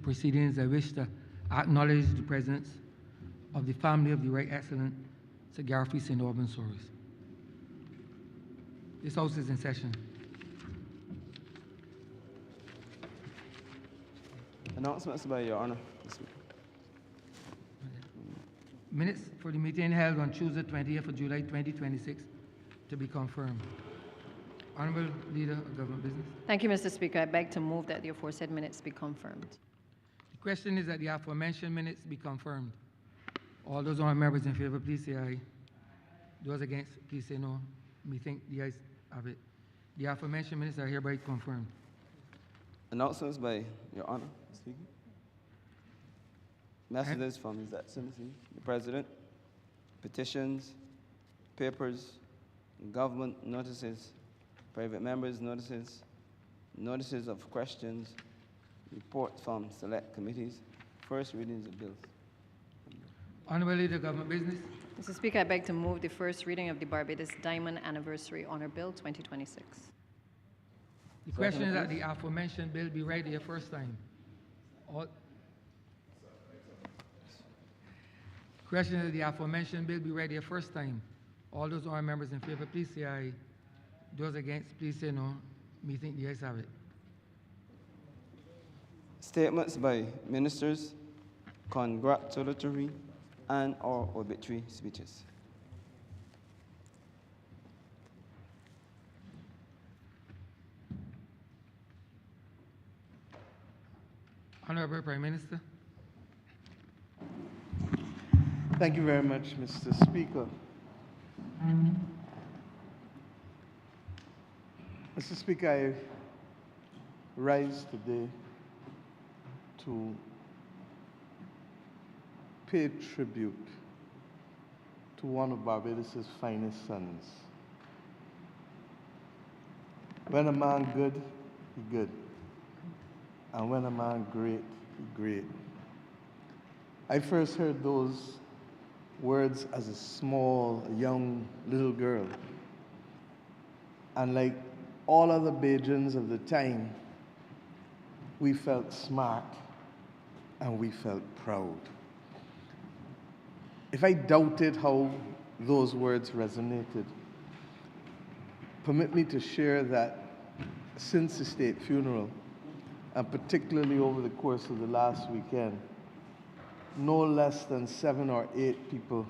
proceedings, I wish to acknowledge the presence of the family of the Right Excellent Sir Garfield St. Auburn Soros. This House is in session. Announcements by Your Honor. Minutes for the meeting held on Tuesday, 20th of July, 2026, to be confirmed. Honourable Leader of Government Business. Thank you, Mr. Speaker. I beg to move that the aforesaid minutes be confirmed. The question is that the aforementioned minutes be confirmed. All those honourable members in favour, please say aye. Those against, please say no. We think the ayes have it. The aforementioned minutes are hereby confirmed. Announcements by Your Honor, Speaker. Messages from His Excellency, the President, petitions, papers, government notices, private members' notices, notices of questions, reports from select committees, first readings of bills. Honourable Leader of Government Business. Mr. Speaker, I beg to move the first reading of the Barbados Diamond Anniversary Honour Bill 2026. The question is that the aforementioned bill be read the first time. Question is that the aforementioned bill be read the first time. All those honourable members in favour, please say aye. Those against, please say no. Me think the ayes have it. Statements by ministers, congratulatory and/or obituary speeches. Honourable Prime Minister. Thank you very much, Mr. Speaker. Mr. Speaker, I rise today to pay tribute to one of Barbados' finest sons. When a man good, he good. And when a man great, he great. I first heard those words as a small, young, little girl. And like all other Bajans of the time, we felt smart and we felt proud. If I doubted how those words resonated, permit me to share that since the state funeral, and particularly over the course of the last weekend, no less than 7 or 8 people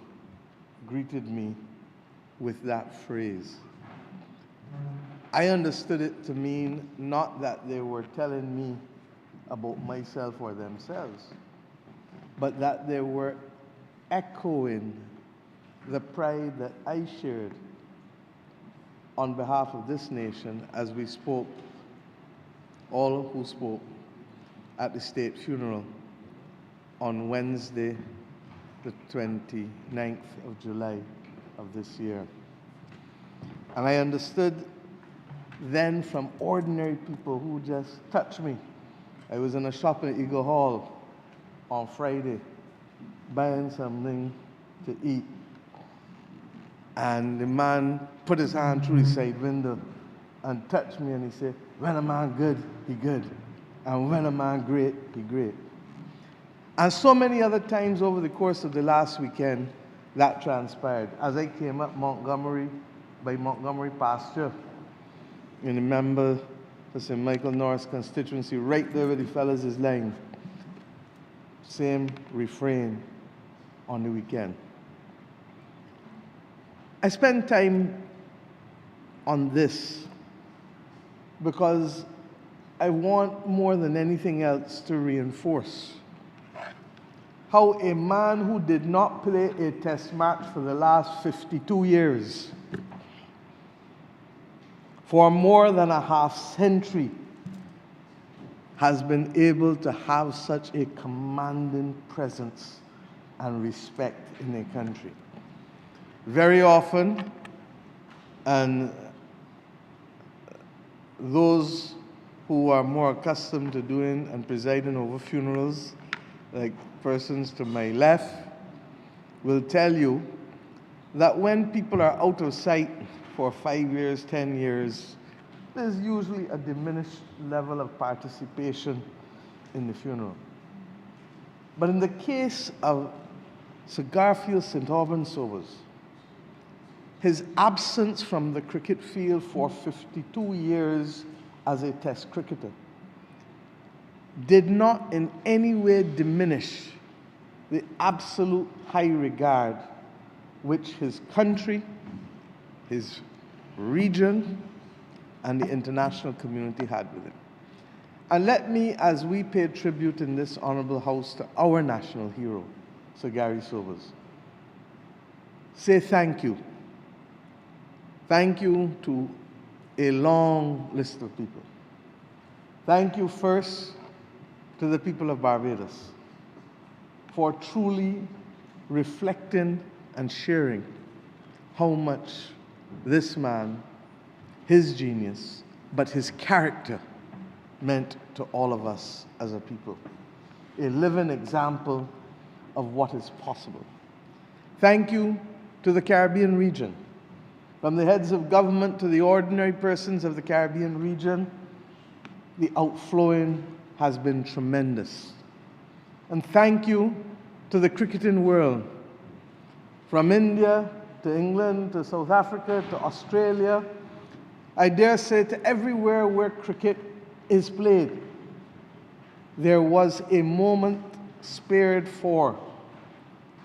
greeted me with that phrase. I understood it to mean not that they were telling me about myself or themselves, but that they were echoing the pride that I shared on behalf of this nation as we spoke, all who spoke at the state funeral on Wednesday, the 29th of July of this year. And I understood then from ordinary people who just touched me. I was in a shop in Eagle Hall on Friday buying something to eat. And the man put his hand through the side window and touched me, and he said, when a man good, he good. And when a man great, he great. And so many other times over the course of the last weekend, that transpired. As I came up Montgomery, by Montgomery Pasture, in the member for St. Michael Norris constituency, right there where the fellas is lying. Same refrain on the weekend. I spend time on this because I want more than anything else to reinforce how a man who did not play a test match for the last 52 years, for more than a half-century, has been able to have such a commanding presence and respect in a country. Very often, and those who are more accustomed to doing and presiding over funerals, like persons to my left, will tell you that when people are out of sight for 5 years, 10 years, there's usually a diminished level of participation in the funeral. But in the case of Sir Garfield St. Auburn Sobers, his absence from the cricket field for 52 years as a Test cricketer did not in any way diminish the absolute high regard which his country, his region, and the international community had with him. And let me, as we pay tribute in this honorable house to our national hero, Sir Gary Sobers, say thank you. Thank you to a long list of people. Thank you first to the people of Barbados for truly reflecting and sharing how much this man, his genius, but his character meant to all of us as a people. A living example of what is possible. Thank you to the Caribbean region. From the heads of government to the ordinary persons of the Caribbean region, the outflowing has been tremendous. And thank you to the cricketing world. From India to England to South Africa to Australia, I dare say to everywhere where cricket is played, there was a moment spared for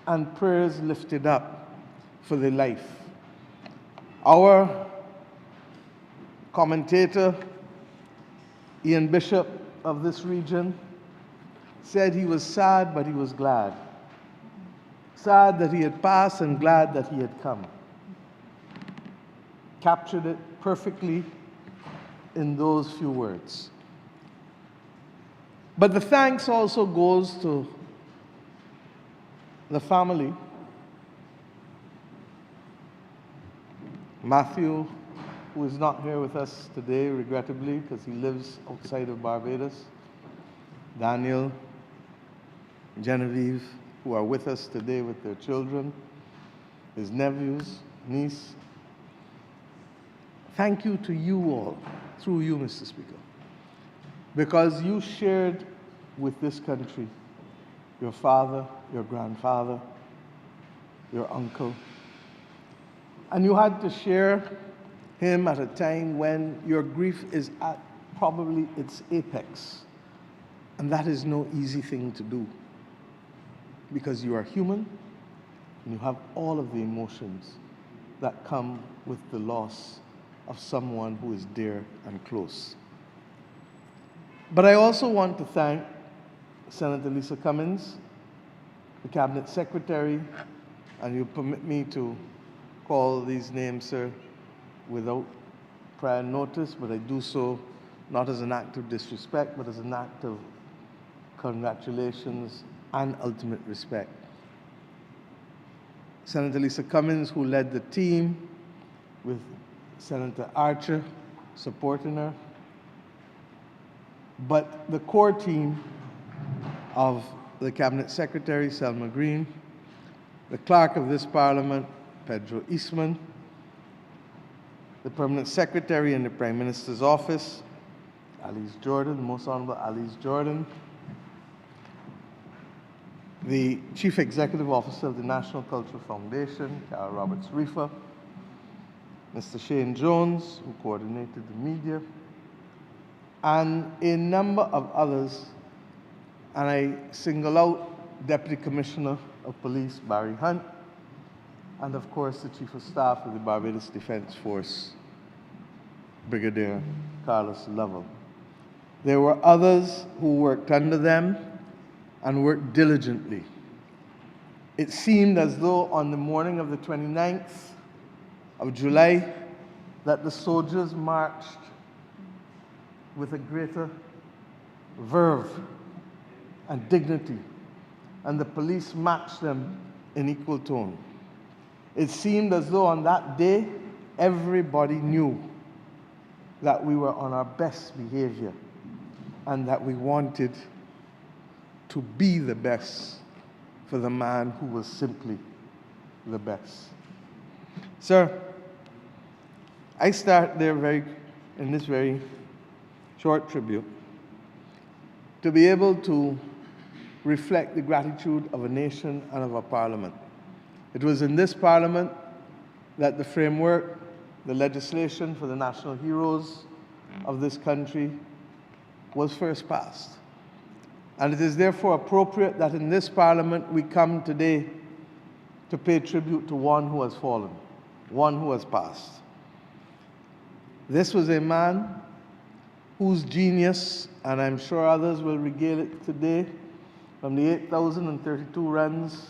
and prayers lifted up for the life. Our commentator, Ian Bishop of this region, said he was sad, but he was glad. Sad that he had passed and glad that he had come. Captured it perfectly in those few words. But the thanks also goes to the family. Matthew, who is not here with us today, regrettably, because he lives outside of Barbados. Daniel, Genevieve, who are with us today with their children, his nephews, niece. Thank you to you all, through you, Mr. Speaker, because you shared with this country your father, your grandfather, your uncle, and you had to share him at a time when your grief is at probably its apex. And that is no easy thing to do, because you are human and you have all of the emotions that come with the loss of someone who is dear and close. But I also want to thank Senator Lisa Cummins, the Cabinet Secretary, and you permit me to call these names, sir, without prior notice, but I do so not as an act of disrespect, but as an act of congratulations and ultimate respect. Senator Lisa Cummins, who led the team with Senator Archer supporting her, but the core team of the Cabinet Secretary, Selma Green, the Clerk of this Parliament, Pedro Eastman, the Permanent Secretary in the Prime Minister's Office, Alice Jordan, the Most Honourable Alice Jordan, the Chief Executive Officer of the National Cultural Foundation, Carol Roberts-Reefer, Mr. Shane Jones, who coordinated the media, and a number of others, and I single out Deputy Commissioner of Police Barry Hunt, and of course the Chief of Staff of the Barbados Defense Force, Brigadier Carlos Lovell. There were others who worked under them and worked diligently. It seemed as though on the morning of the 29th of July that the soldiers marched with a greater verve and dignity, and the police matched them in equal tone. It seemed as though on that day, everybody knew that we were on our best behavior and that we wanted to be the best for the man who was simply the best. Sir, I start there in this very short tribute to be able to reflect the gratitude of a nation and of a parliament. It was in this parliament that the framework, the legislation for the national heroes of this country was first passed. And it is therefore appropriate that in this parliament we come today to pay tribute to one who has fallen, one who has passed. This was a man whose genius, and I'm sure others will regale it today, from the 8,032 runs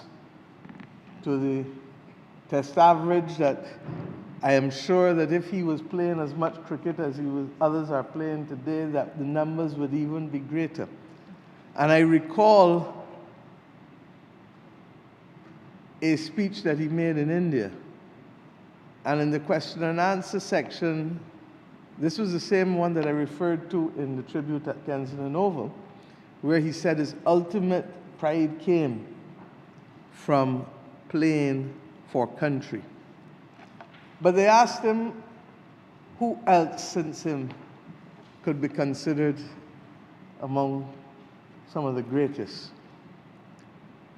to the test average, that I am sure that if he was playing as much cricket as others are playing today, that the numbers would even be greater. And I recall a speech that he made in India. And in the question and answer section, this was the same one that I referred to in the tribute at Kensington Oval, where he said his ultimate pride came from playing for country. But they asked him who else since him could be considered among some of the greatest.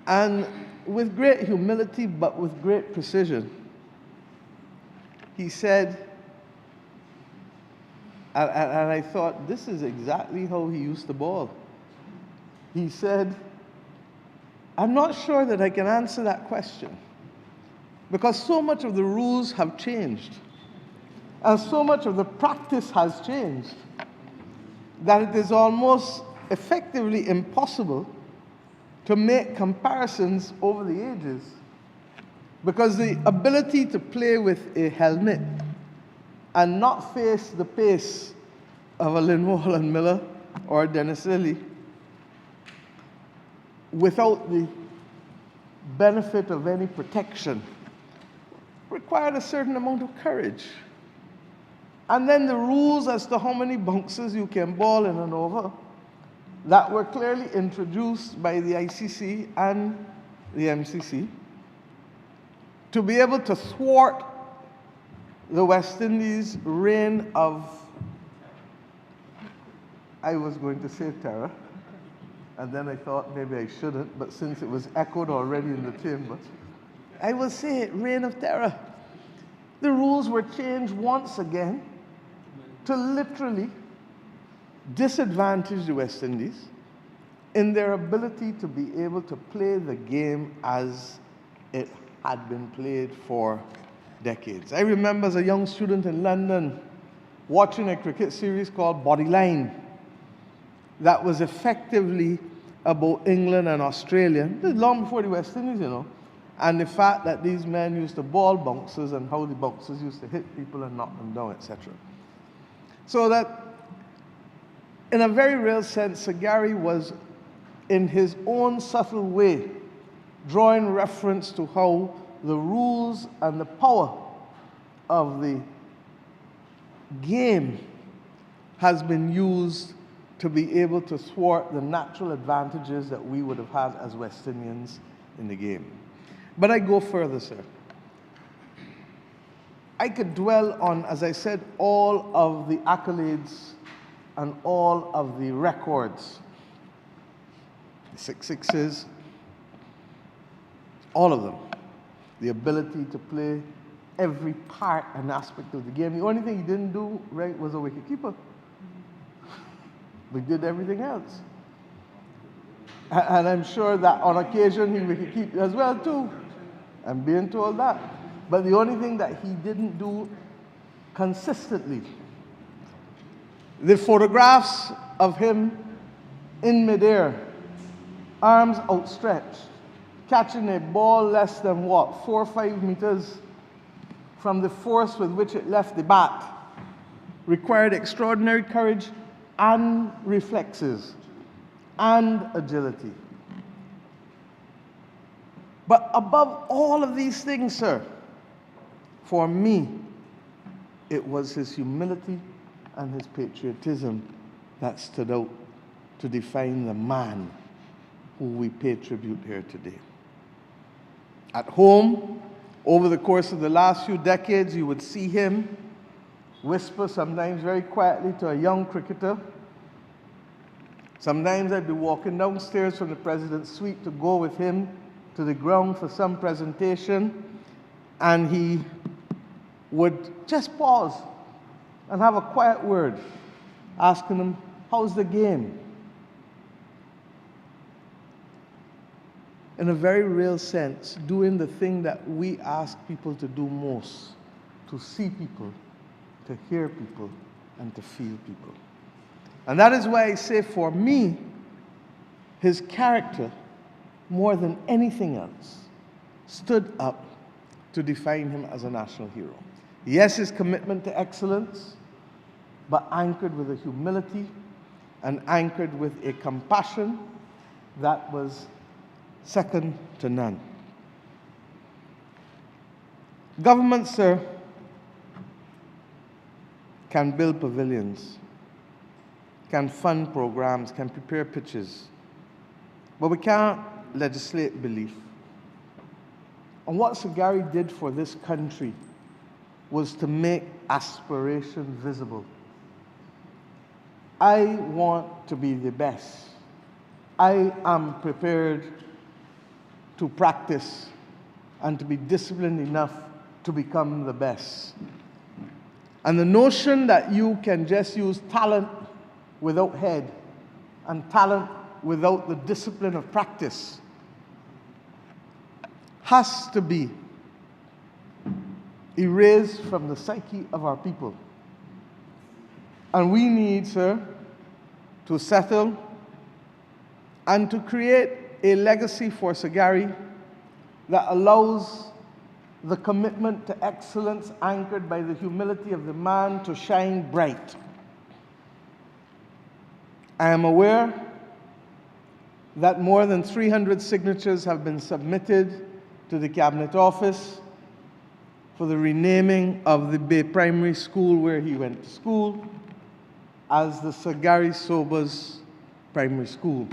And with great humility, but with great precision, he said, and I thought, this is exactly how he used the ball. He said, I'm not sure that I can answer that question, because so much of the rules have changed, and so much of the practice has changed, that it is almost effectively impossible to make comparisons over the ages, because the ability to play with a helmet and not face the pace of a Linwall and Miller or Dennis Lilly without the benefit of any protection required a certain amount of courage. And then the rules as to how many bounces you can ball in an over that were clearly introduced by the ICC and the MCC to be able to thwart the West Indies' reign of, I was going to say terror, and then I thought maybe I shouldn't, but since it was echoed already in the chamber, I will say it, reign of terror. The rules were changed once again to literally disadvantage the West Indies in their ability to be able to play the game as it had been played for decades. I remember as a young student in London watching a cricket series called Bodyline that was effectively about England and Australia, this is long before the West Indies, you know, and the fact that these men used to ball bouncers and how the bouncers used to hit people and knock them down, etc. So that, in a very real sense, Sir Gary was, in his own subtle way, drawing reference to how the rules and the power of the game has been used to be able to thwart the natural advantages that we would have had as West Indians in the game. But I go further, sir. I could dwell on, as I said, all of the accolades and all of the records, the 6 sixes, all of them. The ability to play every part and aspect of the game. The only thing he didn't do right was a wicketkeeper. We did everything else. And I'm sure that on occasion he wicket-keep as well too. I'm being told that. But the only thing that he didn't do consistently, the photographs of him in midair, arms outstretched, catching a ball less than what, 4 or 5 meters from the force with which it left the bat, required extraordinary courage and reflexes and agility. But above all of these things, sir, for me, it was his humility and his patriotism that stood out to define the man who we pay tribute here today. At home, over the course of the last few decades, you would see him whisper sometimes very quietly to a young cricketer Sometimes I'd be walking downstairs from the president's suite to go with him to the ground for some presentation, and he would just pause and have a quiet word, asking him, how's the game? In a very real sense, doing the thing that we ask people to do most, to see people, to hear people, and to feel people. And that is why I say, for me, his character, more than anything else, stood up to define him as a national hero. Yes, his commitment to excellence, but anchored with a humility and anchored with a compassion that was second to none. Government, sir, can build pavilions, can fund programs, can prepare pitches, but we can't legislate belief. And what Sagari did for this country was to make aspiration visible. I want to be the best. I am prepared to practice and to be disciplined enough to become the best. And the notion that you can just use talent without head and talent without the discipline of practice has to be erased from the psyche of our people. And we need, sir, to settle and to create a legacy for Sagari that allows the commitment to excellence anchored by the humility of the man to shine bright. I am aware that more than 300 signatures have been submitted to the Cabinet Office for the renaming of the Bay Primary School where he went to school as the Sagari Sobers Primary School.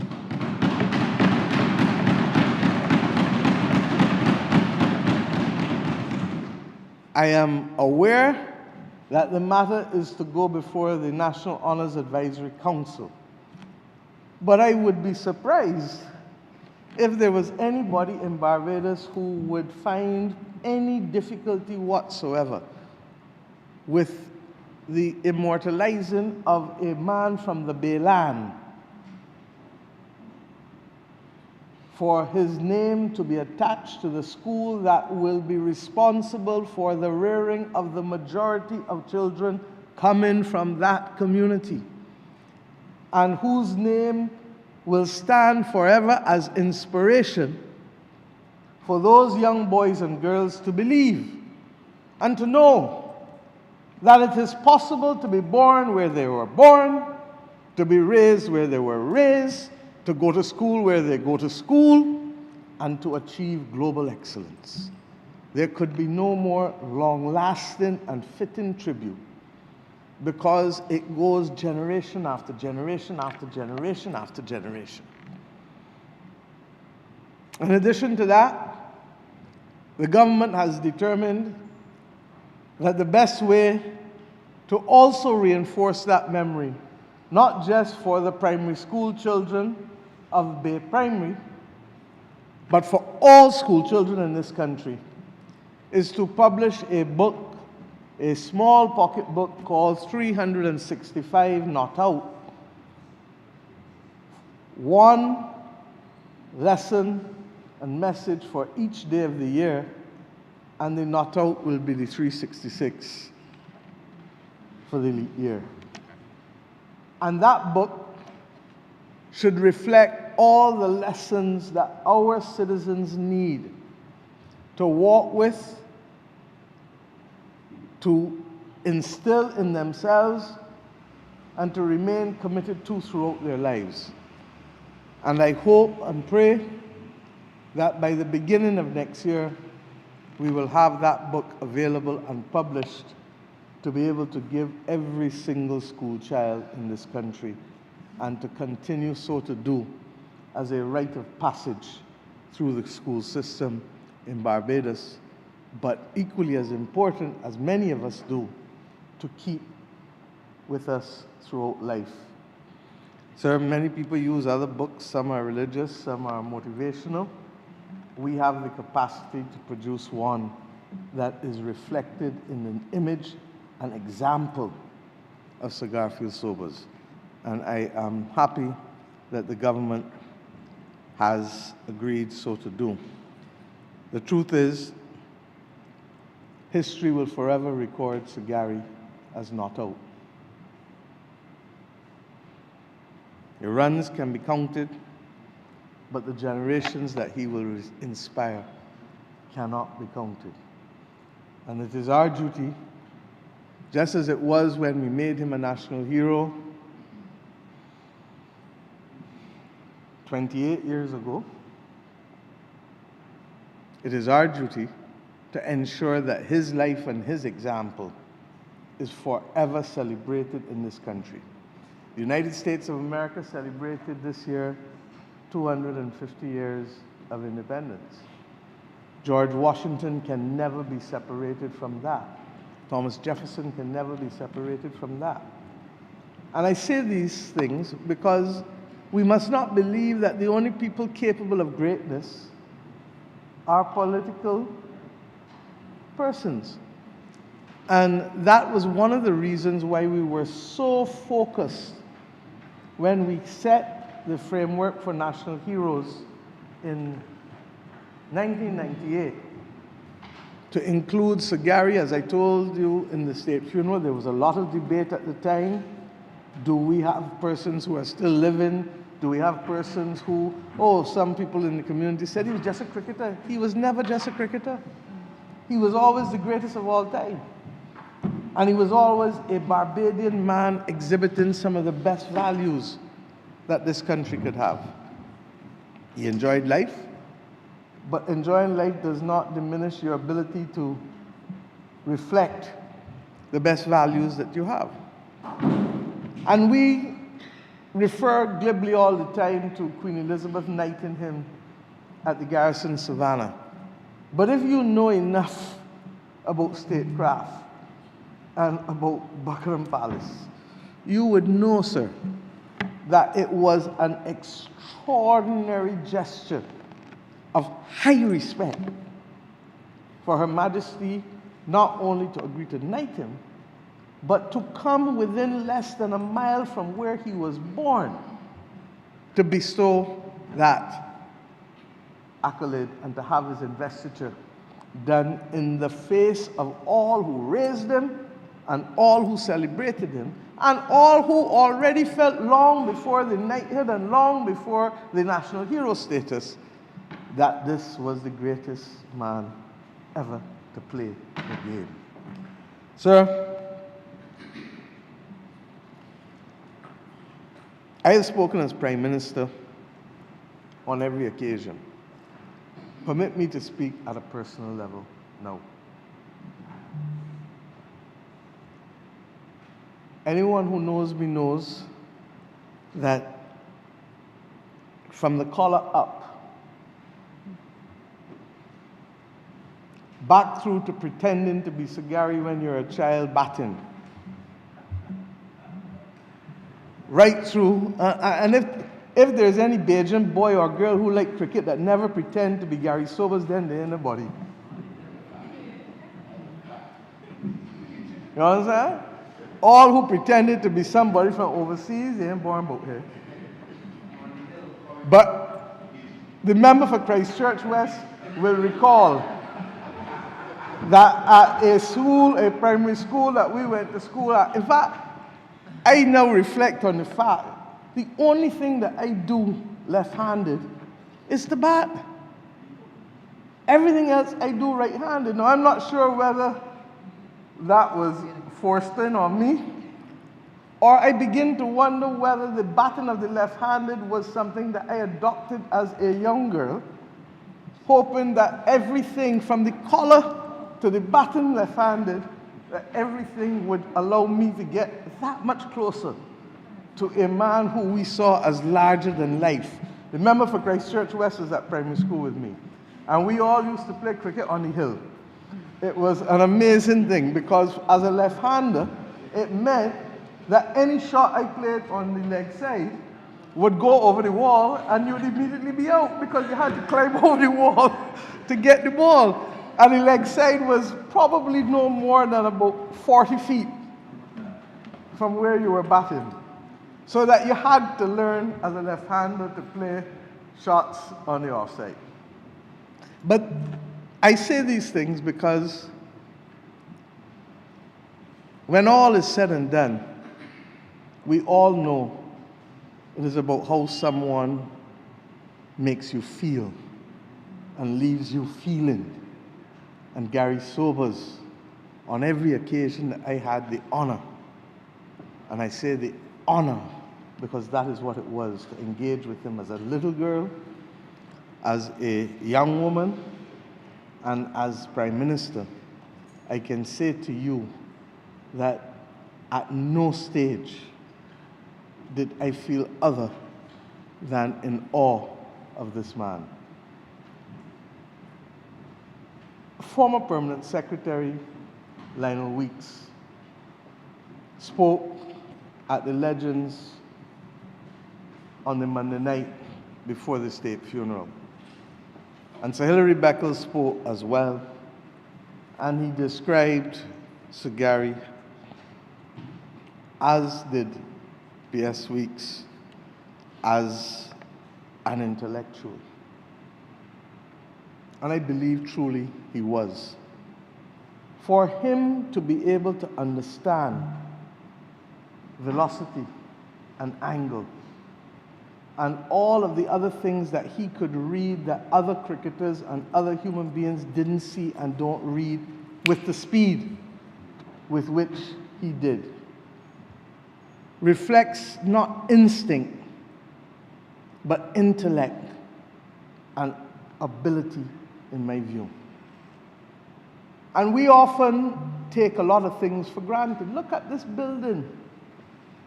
I am aware that the matter is to go before the National Honors Advisory Council. But I would be surprised if there was anybody in Barbados who would find any difficulty whatsoever with the immortalizing of a man from the Bayland for his name to be attached to the school that will be responsible for the rearing of the majority of children coming from that community, and whose name will stand forever as inspiration for those young boys and girls to believe and to know that it is possible to be born where they were born, to be raised where they were raised, to go to school where they go to school, and to achieve global excellence. There could be no more long-lasting and fitting tribute, because it goes generation after generation after generation after generation. In addition to that, the government has determined that the best way to also reinforce that memory, not just for the primary school children of Bay Primary, but for all school children in this country, is to publish a book, a small pocket book called 365 Not Out. One lesson and message for each day of the year, and the not out will be the 366 for the leap year. And that book should reflect all the lessons that our citizens need to walk with, to instill in themselves, and to remain committed to throughout their lives. And I hope and pray that by the beginning of next year, we will have that book available and published to be able to give every single school child in this country, and to continue so to do as a rite of passage through the school system in Barbados, but equally as important, as many of us do, to keep with us throughout life. Sir, many people use other books. Some are religious, some are motivational. We have the capacity to produce one that is reflected in an image, an example of Sir Garfield Sobers. And I am happy that the government has agreed so to do. The truth is, history will forever record Sir Gary as not out. Your runs can be counted, but the generations that he will inspire cannot be counted. And it is our duty, just as it was when we made him a national hero 28 years ago, it is our duty to ensure that his life and his example is forever celebrated in this country. The United States of America celebrated this year 250 years of independence. George Washington can never be separated from that. Thomas Jefferson can never be separated from that. And I say these things because we must not believe that the only people capable of greatness are political persons. And that was one of the reasons why we were so focused when we set the framework for national heroes in 1998 to include Sir Gary. As I told you in the state funeral, there was a lot of debate at the time. Do we have persons who are still living? Do we have persons who, some people in the community said he was just a cricketer. He was never just a cricketer. He was always the greatest of all time. And he was always a Barbadian man exhibiting some of the best values that this country could have. He enjoyed life, but enjoying life does not diminish your ability to reflect the best values that you have. And we refer glibly all the time to Queen Elizabeth knighting him at the Garrison Savannah. But if you know enough about statecraft and about Buckingham Palace, you would know, sir, that it was an extraordinary gesture of high respect for Her Majesty not only to agree to knight him, but to come within less than a mile from where he was born to bestow that accolade and to have his investiture done in the face of all who raised him and all who celebrated him and all who already felt long before the knighthood and long before the national hero status that this was the greatest man ever to play the game. Sir, I have spoken as Prime Minister on every occasion. Permit me to speak at a personal level now. Anyone who knows me knows that from the collar up, back through to pretending to be Sir Gary when you're a child batting, right through, and if there's any Bajan boy or girl who like cricket that never pretend to be Gary Sobers, then they ain't nobody. You know what I'm saying? All who pretended to be somebody from overseas, they ain't born about here. But the member for Christchurch West will recall that at a school, a primary school that we went to school at, in fact, I now reflect on the fact the only thing that I do left-handed is to bat. Everything else I do right-handed. Now, I'm not sure whether that was forced in on me, or I begin to wonder whether the batting of the left-handed was something that I adopted as a young girl, hoping that everything from the collar to the batting left-handed, that everything would allow me to get that much closer to a man who we saw as larger than life. The member for Christchurch West was at primary school with me, and we all used to play cricket on the hill. It was an amazing thing because as a left-hander, it meant that any shot I played on the leg side would go over the wall and you would immediately be out because you had to climb over the wall to get the ball. And the leg side was probably no more than about 40 feet from where you were batting. So that you had to learn as a left-hander to play shots on the offside. But I say these things because when all is said and done, we all know it is about how someone makes you feel and leaves you feeling. And Gary Sobers, on every occasion I had the honor, and I say the honor because that is what it was, to engage with him as a little girl, as a young woman, and as Prime Minister, I can say to you that at no stage did I feel other than in awe of this man. Former Permanent Secretary Lionel Weeks spoke at the Legends on the Monday night before the state funeral. And Sir Hilary Beckles spoke as well, and he described Sir Gary, as did P.S. Weeks, as an intellectual. And I believe truly he was. For him to be able to understand velocity and angle and all of the other things that he could read that other cricketers and other human beings didn't see and don't read with the speed with which he did, reflects not instinct, but intellect and ability, in my view. And we often take a lot of things for granted. Look at this building.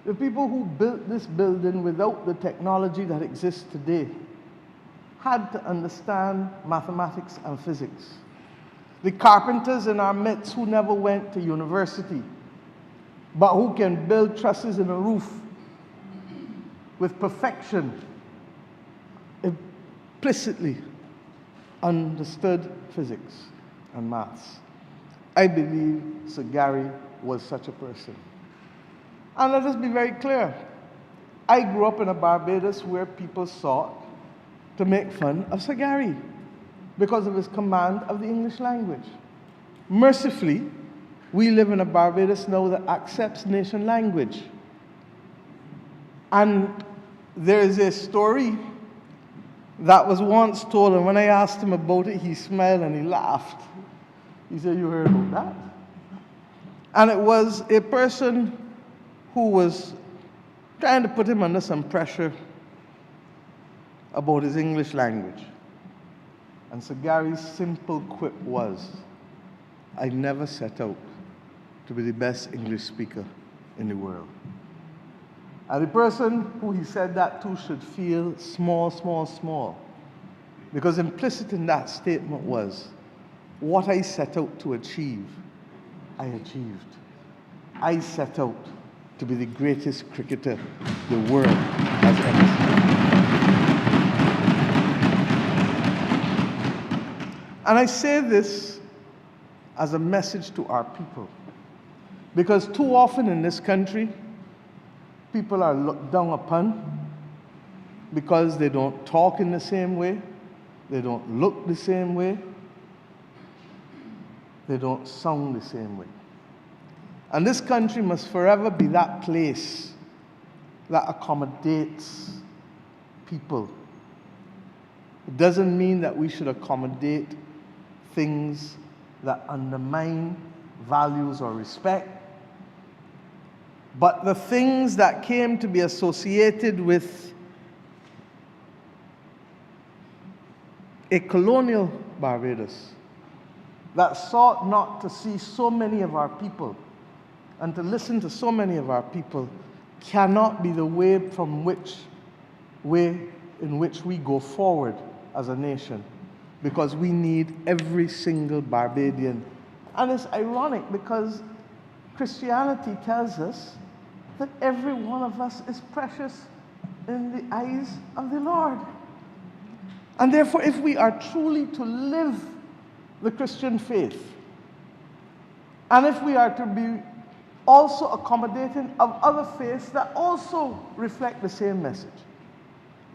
The people who built this building without the technology that exists today had to understand mathematics and physics. The carpenters in our midst who never went to university, but who can build trusses in a roof with perfection, implicitly understood physics and maths. I believe Sir Gary was such a person. And let us be very clear. I grew up in a Barbados where people sought to make fun of Sir Gary because of his command of the English language. Mercifully, we live in a Barbados now that accepts nation language. And there is a story that was once told, and when I asked him about it, he smiled and he laughed. He said, "You heard about that?" And it was a person who was trying to put him under some pressure about his English language. And Sir Gary's simple quip was, "I never set out to be the best English speaker in the world." And the person who he said that to should feel small, small, small. Because implicit in that statement was, what I set out to achieve, I achieved. I set out to be the greatest cricketer the world has ever seen. And I say this as a message to our people, because too often in this country, people are looked down upon because they don't talk in the same way, they don't look the same way, they don't sound the same way. And this country must forever be that place that accommodates people. It doesn't mean that we should accommodate things that undermine values or respect, but the things that came to be associated with a colonial Barbados that sought not to see so many of our people and to listen to so many of our people cannot be the way in which we go forward as a nation, because we need every single Barbadian. And it's ironic because Christianity tells us that every one of us is precious in the eyes of the Lord. And therefore, if we are truly to live the Christian faith, and if we are to be also accommodating of other faiths that also reflect the same message,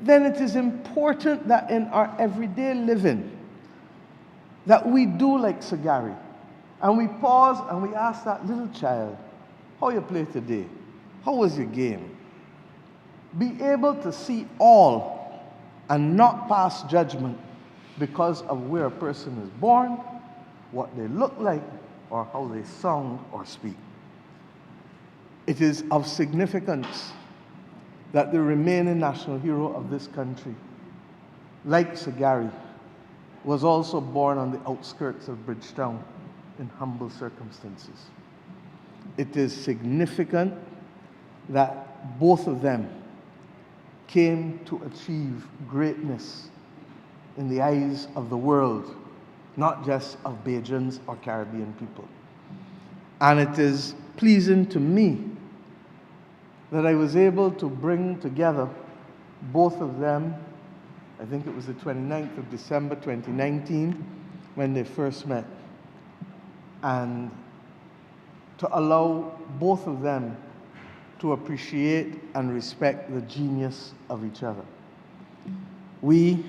then it is important that in our everyday living, that we do like Sagari, and we pause and we ask that little child, how you play today? How was your game? Be able to see all and not pass judgment because of where a person is born, what they look like, or how they sound or speak. It is of significance that the remaining national hero of this country, like Sagari, was also born on the outskirts of Bridgetown in humble circumstances. It is significant that both of them came to achieve greatness in the eyes of the world, not just of Bajans or Caribbean people. And it is pleasing to me that I was able to bring together both of them. I think it was the 29th of December 2019 when they first met, and to allow both of them to appreciate and respect the genius of each other. We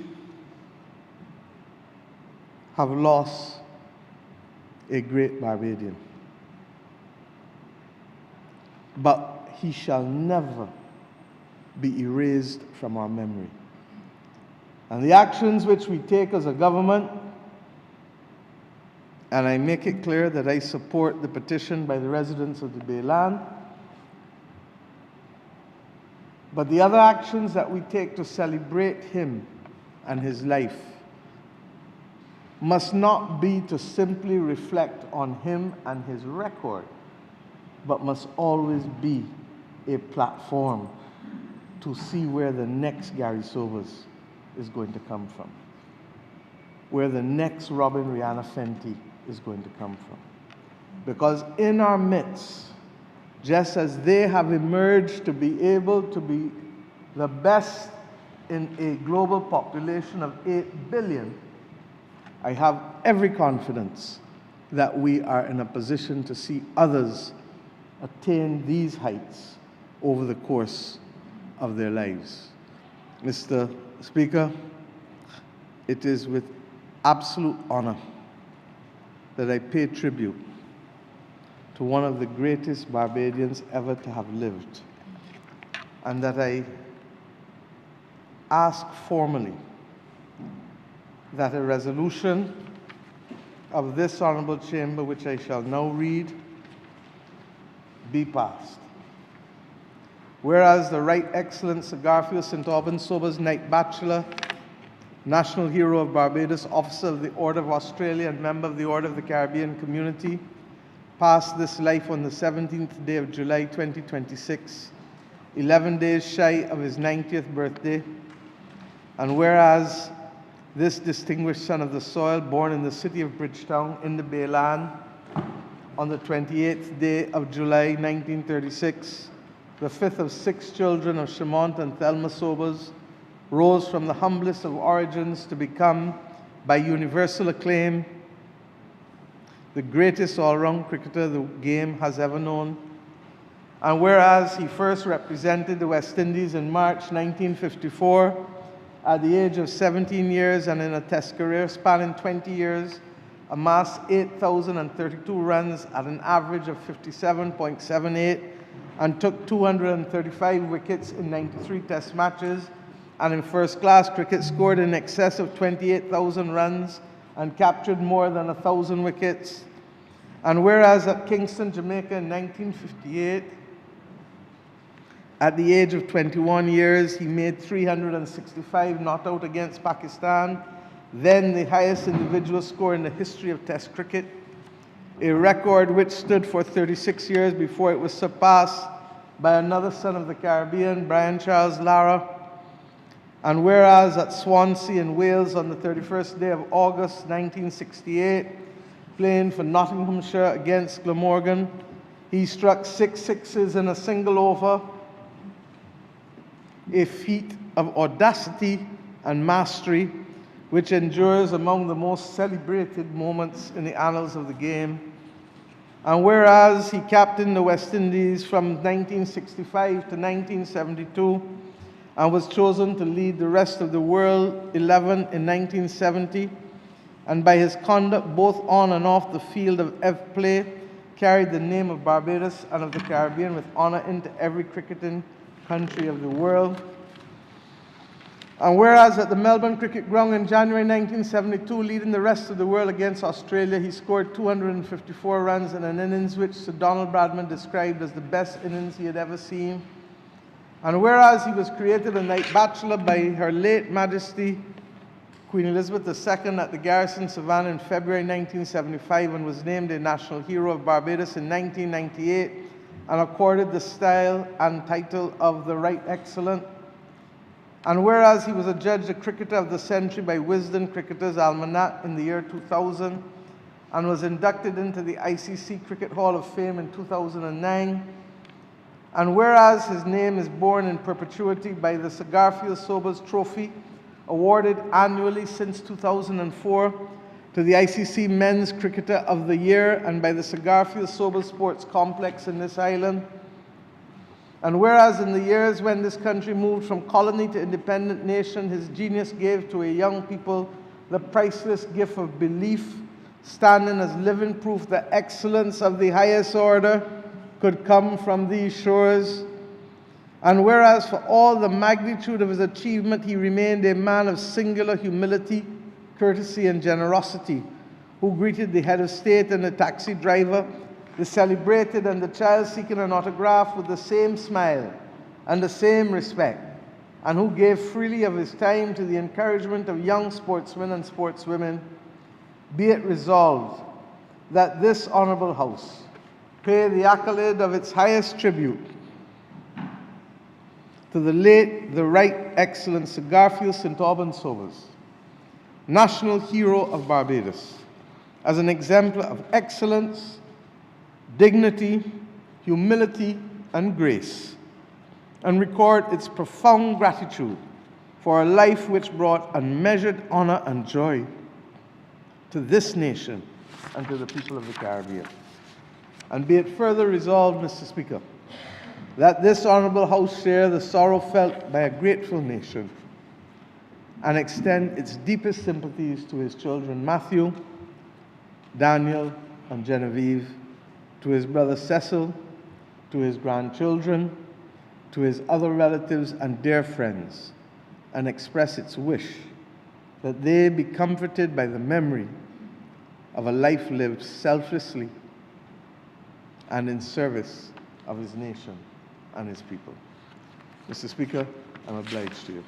have lost a great Barbadian, but he shall never be erased from our memory. And the actions which we take as a government, and I make it clear that I support the petition by the residents of the Bayland, but the other actions that we take to celebrate him and his life must not be to simply reflect on him and his record, but must always be a platform to see where the next Gary Sobers is going to come from, where the next Robin Rihanna Fenty is going to come from. Because in our midst, just as they have emerged to be able to be the best in a global population of 8 billion, I have every confidence that we are in a position to see others attain these heights over the course of their lives. Mr. Speaker, it is with absolute honor that I pay tribute to one of the greatest Barbadians ever to have lived, and that I ask formally that a resolution of this honorable chamber, which I shall now read, be passed. Whereas the Right Excellent Sir Garfield St. Albans Sobers, Knight Bachelor, National Hero of Barbados, Officer of the Order of Australia, and member of the Order of the Caribbean Community, passed this life on the 17th day of July 2026, 11 days shy of his 90th birthday. And whereas this distinguished son of the soil, born in the city of Bridgetown in the Bayland on the 28th day of July 1936, the fifth of 6 children of Shamont and Thelma Sobers, rose from the humblest of origins to become, by universal acclaim, the greatest all-round cricketer the game has ever known. And whereas he first represented the West Indies in March 1954, at the age of 17 years, and in a test career spanning 20 years, amassed 8,032 runs at an average of 57.78 and took 235 wickets in 93 test matches, and in first-class cricket scored in excess of 28,000 runs and captured more than 1,000 wickets. And whereas at Kingston, Jamaica in 1958, at the age of 21 years, he made 365 not out against Pakistan, then the highest individual score in the history of Test cricket, a record which stood for 36 years before it was surpassed by another son of the Caribbean, Brian Charles Lara. And whereas at Swansea in Wales on the 31st day of August 1968, playing for Nottinghamshire against Glamorgan, he struck 6 sixes in a single over, a feat of audacity and mastery which endures among the most celebrated moments in the annals of the game. And whereas he captained the West Indies from 1965 to 1972 and was chosen to lead the rest of the World 11 in 1970, and by his conduct both on and off the field of play, carried the name of Barbados and of the Caribbean with honor into every cricketing country of the world. And whereas at the Melbourne Cricket Ground in January 1972, leading the rest of the world against Australia, he scored 254 runs in an innings which Sir Donald Bradman described as the best innings he had ever seen. And whereas he was created a Knight Bachelor by Her late Majesty Queen Elizabeth II at the Garrison Savannah in February 1975 and was named a National Hero of Barbados in 1998 and accorded the style and title of the Right Excellent. And whereas he was adjudged the Cricketer of the Century by Wisden Cricketers Almanac in the year 2000 and was inducted into the ICC Cricket Hall of Fame in 2009, and whereas his name is borne in perpetuity by the Sir Garfield Sobers Trophy, awarded annually since 2004 to the ICC Men's Cricketer of the Year and by the Sir Garfield Sobers Sports Complex in this island. And whereas in the years when this country moved from colony to independent nation, his genius gave to a young people the priceless gift of belief, standing as living proof that excellence of the highest order could come from these shores. And whereas for all the magnitude of his achievement, he remained a man of singular humility, courtesy, and generosity, who greeted the head of state and the taxi driver, the celebrated and the child seeking an autograph with the same smile and the same respect, and who gave freely of his time to the encouragement of young sportsmen and sportswomen, be it resolved that this Honourable House pay the accolade of its highest tribute to the late, the Right Excellent Sir Garfield St. Albans Sobers, National Hero of Barbados, as an exemplar of excellence, dignity, humility, and grace, and record its profound gratitude for a life which brought unmeasured honor and joy to this nation and to the people of the Caribbean. And be it further resolved, Mr. Speaker, that this Honourable House share the sorrow felt by a grateful nation and extend its deepest sympathies to his children Matthew, Daniel, and Genevieve, to his brother Cecil, to his grandchildren, to his other relatives and dear friends, and express its wish that they be comforted by the memory of a life lived selflessly and in service of his nation and his people. Mr. Speaker, I'm obliged to you.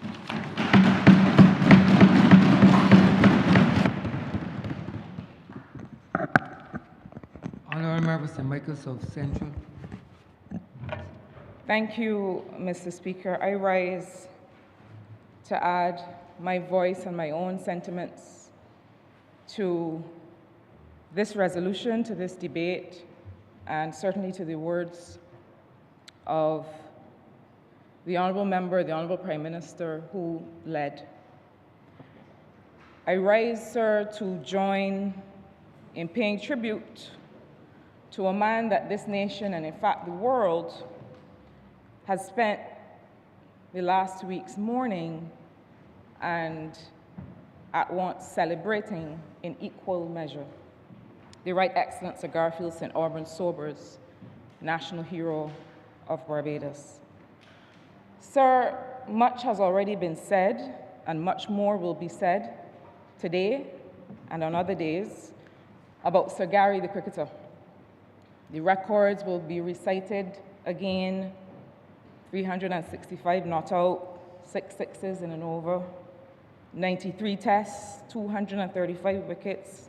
Honourable Member St. Michael South Central. Thank you, Mr. Speaker. I rise to add my voice and my own sentiments to this resolution, to this debate, and certainly to the words of the Honourable Member, the Honourable Prime Minister, who led. I rise, sir, to join in paying tribute to a man that this nation, and in fact the world, has spent the last weeks mourning and at once celebrating in equal measure. The Right Excellent Sir Garfield St. Albans Sobers, National Hero of Barbados. Sir, much has already been said, and much more will be said today and on other days about Sir Gary the cricketer. The records will be recited again: 365 not out, 6 sixes in an over, 93 tests, 235 wickets,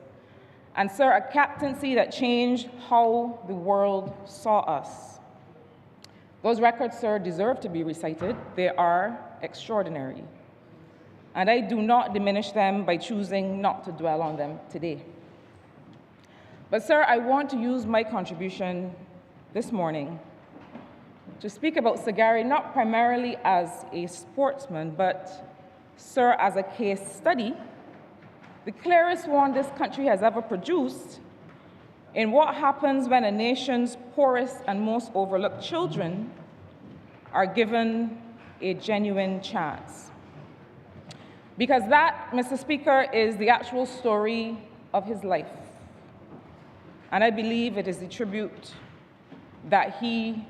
and, sir, a captaincy that changed how the world saw us. Those records, sir, deserve to be recited. They are extraordinary, and I do not diminish them by choosing not to dwell on them today. But, sir, I want to use my contribution this morning to speak about Sir Gary not primarily as a sportsman, but, sir, as a case study, the clearest one this country has ever produced in what happens when a nation's poorest and most overlooked children are given a genuine chance. Because that, Mr. Speaker, is the actual story of his life. And I believe it is the tribute that he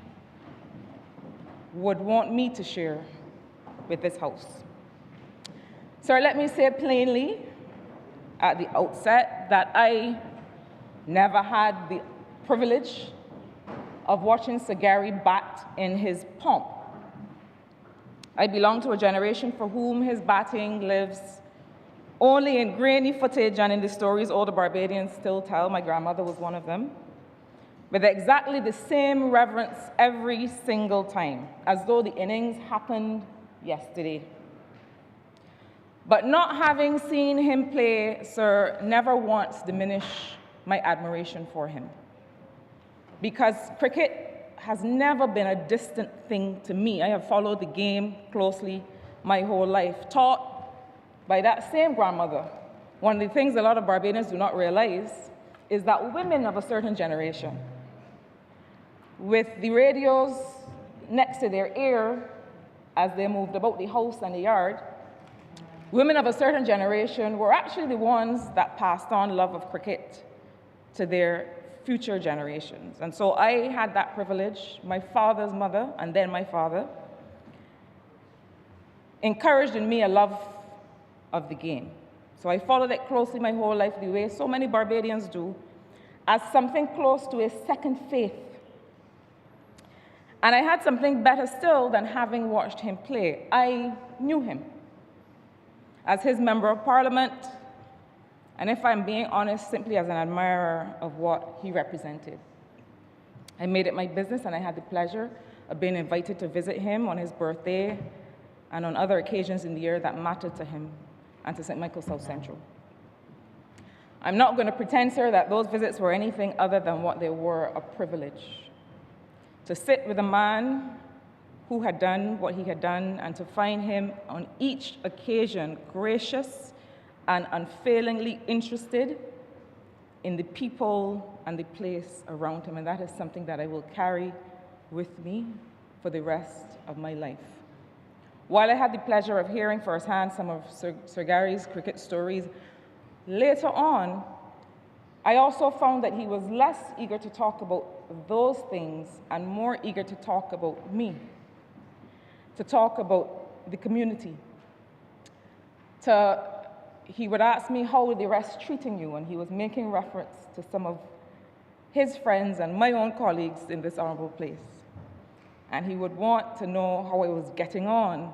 would want me to share with this House. Sir, let me say plainly at the outset that I never had the privilege of watching Sir Gary bat in his pomp. I belong to a generation for whom his batting lives only in grainy footage and in the stories all the Barbadians still tell. My grandmother was one of them. With exactly the same reverence every single time, as though the innings happened yesterday. But not having seen him play, sir, never once diminished my admiration for him. Because cricket has never been a distant thing to me. I have followed the game closely my whole life, taught by that same grandmother. One of the things a lot of Barbadians do not realize is that women of a certain generation, with the radios next to their ear as they moved about the house and the yard, women of a certain generation were actually the ones that passed on love of cricket to their future generations. And so I had that privilege. My father's mother, and then my father, encouraged in me a love of the game. So I followed it closely my whole life, the way so many Barbadians do, as something close to a second faith. And I had something better still than having watched him play. I knew him as his member of parliament, and if I'm being honest, simply as an admirer of what he represented. I made it my business, and I had the pleasure of being invited to visit him on his birthday and on other occasions in the year that mattered to him and to St. Michael South Central. I'm not going to pretend, sir, that those visits were anything other than what they were, a privilege. To sit with a man who had done what he had done, and to find him on each occasion gracious and unfailingly interested in the people and the place around him. And that is something that I will carry with me for the rest of my life. While I had the pleasure of hearing firsthand some of Sir Gary's cricket stories, later on, I also found that he was less eager to talk about those things and more eager to talk about me, to talk about the community. He would ask me, how were the rest treating you? And he was making reference to some of his friends and my own colleagues in this honorable place. And he would want to know how I was getting on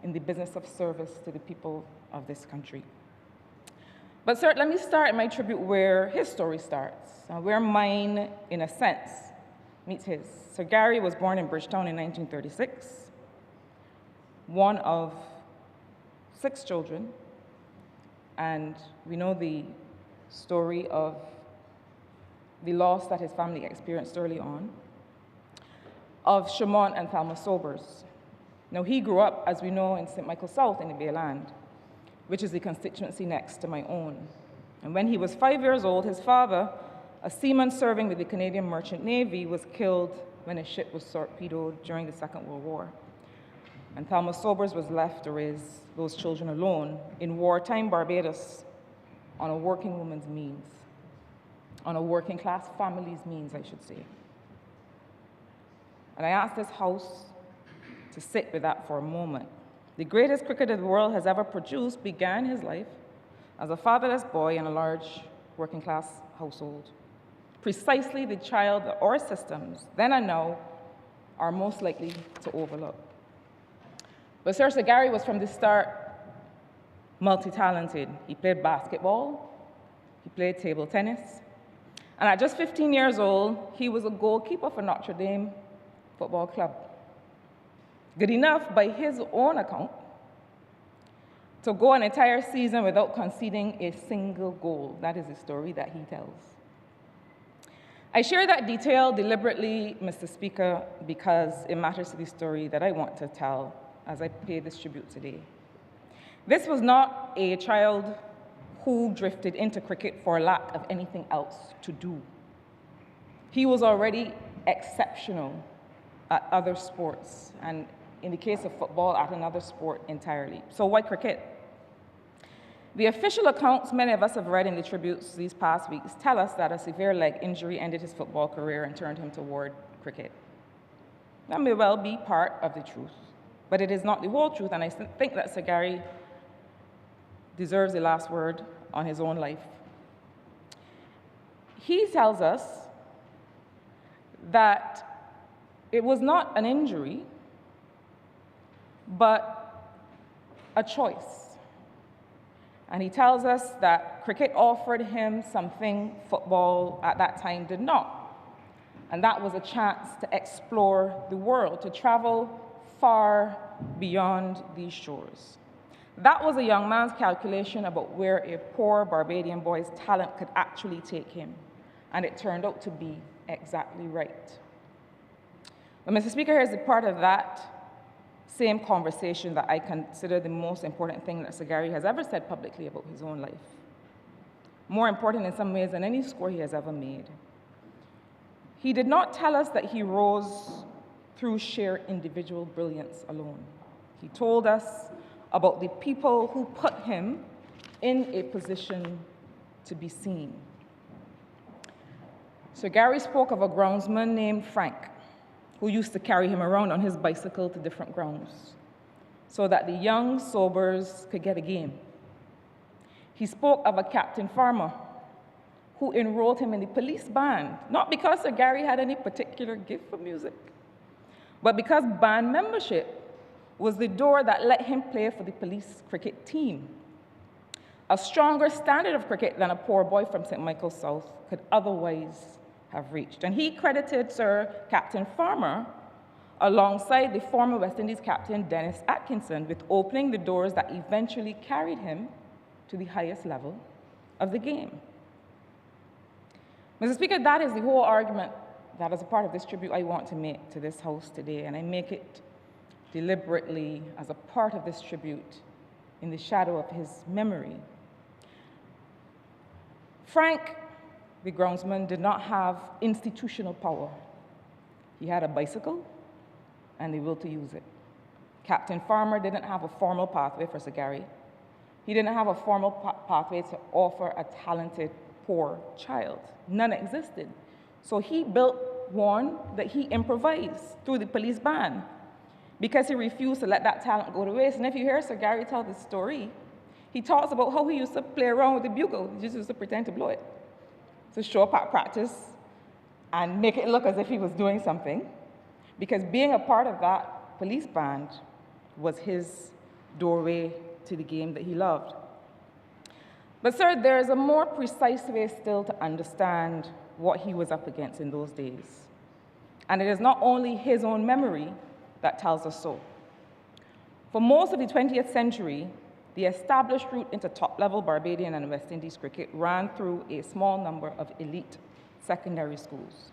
in the business of service to the people of this country. But sir, let me start my tribute where his story starts, and where mine, in a sense, meets his. Sir Gary was born in Bridgetown in 1936, one of 6 children, and we know the story of the loss that his family experienced early on, of Shimon and Thelma Sobers. Now, he grew up, as we know, in St. Michael South in the Bayland, which is the constituency next to my own. And when he was 5 years old, his father, a seaman serving with the Canadian Merchant Navy, was killed when a ship was torpedoed during the Second World War. And Thelma Sobers was left to raise those children alone in wartime Barbados on a working woman's means, on a working class family's means, I should say. And I asked this House to sit with that for a moment. The greatest cricketer the world has ever produced began his life as a fatherless boy in a large working class household. Precisely the child that our systems, then and now, are most likely to overlook. But Sir Gary was from the start multi-talented. He played basketball, he played table tennis, and at just 15 years old, he was a goalkeeper for Notre Dame Football Club. Good enough, by his own account, to go an entire season without conceding a single goal. That is the story that he tells. I share that detail deliberately, Mr. Speaker, because it matters to the story that I want to tell as I pay this tribute today. This was not a child who drifted into cricket for lack of anything else to do. He was already exceptional at other sports, and in the case of football, at another sport entirely. So why cricket? The official accounts many of us have read in the tributes these past weeks tell us that a severe leg injury ended his football career and turned him toward cricket. That may well be part of the truth, but it is not the whole truth, and I think that Sir Gary deserves the last word on his own life. He tells us that it was not an injury, but a choice. And he tells us that cricket offered him something football at that time did not. And that was a chance to explore the world, to travel far beyond these shores. That was a young man's calculation about where a poor Barbadian boy's talent could actually take him. And it turned out to be exactly right. But Mr. Speaker, here's a part of that same conversation that I consider the most important thing that Sir Gary has ever said publicly about his own life. More important in some ways than any score he has ever made. He did not tell us that he rose through sheer individual brilliance alone. He told us about the people who put him in a position to be seen. Sir Gary spoke of a groundsman named Frank, who used to carry him around on his bicycle to different grounds so that the young sobers could get a game. He spoke of a Captain Farmer who enrolled him in the police band, not because Sir Gary had any particular gift for music, but because band membership was the door that let him play for the police cricket team, a stronger standard of cricket than a poor boy from St. Michael's South could otherwise have reached. And he credited Sir Captain Farmer alongside the former West Indies captain Dennis Atkinson with opening the doors that eventually carried him to the highest level of the game. Mr. Speaker, that is the whole argument that as a part of this tribute I want to make to this House today, and I make it deliberately as a part of this tribute in the shadow of his memory. Frank, the groundsman, did not have institutional power. He had a bicycle and the will to use it. Captain Farmer didn't have a formal pathway for Sir Gary. He didn't have a formal pathway to offer a talented poor child. None existed. So he built one that he improvised through the police band because he refused to let that talent go to waste. And if you hear Sir Gary tell this story, he talks about how he used to play around with the bugle. He just used to pretend to blow it, to show up at practice and make it look as if he was doing something, because being a part of that police band was his doorway to the game that he loved. But sir, there is a more precise way still to understand what he was up against in those days. And it is not only his own memory that tells us so. For most of the 20th century, the established route into top-level Barbadian and West Indies cricket ran through a small number of elite secondary schools.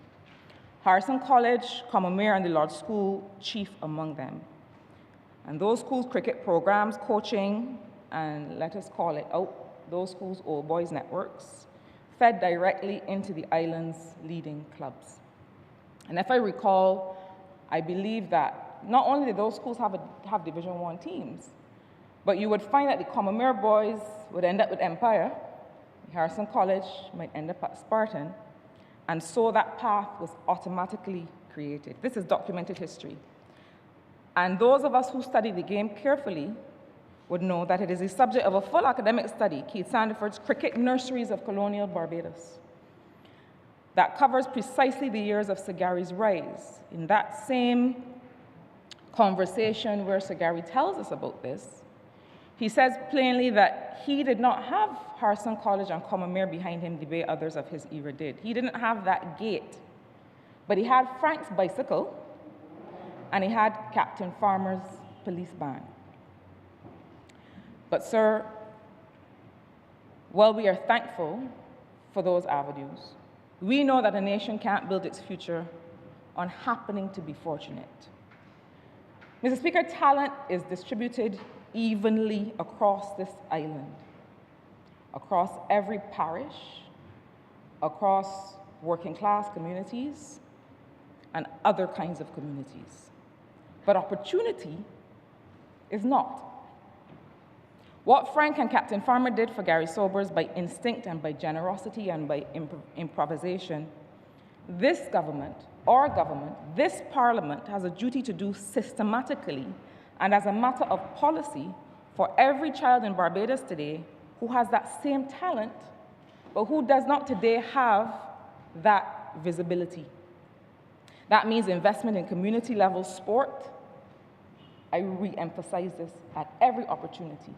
Harrison College, Combermere, and the Lodge School chief among them. And those schools' cricket programs, coaching, and let us call it out, those schools' old boys networks, fed directly into the island's leading clubs. And if I recall, I believe that not only did those schools have Division I teams, but you would find that the Combermere boys would end up with Empire, Harrison College might end up at Spartan, and so that path was automatically created. This is documented history. And those of us who study the game carefully would know that it is the subject of a full academic study, Keith Sandiford's Cricket Nurseries of Colonial Barbados, that covers precisely the years of Sir Gary's rise. In that same conversation where Sir Gary tells us about this, he says plainly that he did not have Harrison College and Combermere behind him the way others of his era did. He didn't have that gate, but he had Frank's bicycle, and he had Captain Farmer's police band. But sir, while we are thankful for those avenues, We know that a nation can't build its future on happening to be fortunate. Mr. Speaker, talent is distributed evenly across this island, across every parish, across working class communities, and other kinds of communities. But opportunity is not. What Frank and Captain Farmer did for Gary Sobers by instinct and by generosity and by improvisation, this government, our government, this parliament has a duty to do systematically and as a matter of policy for every child in Barbados today who has that same talent, but who does not today have that visibility. That means investment in community-level sport. I re-emphasize this at every opportunity,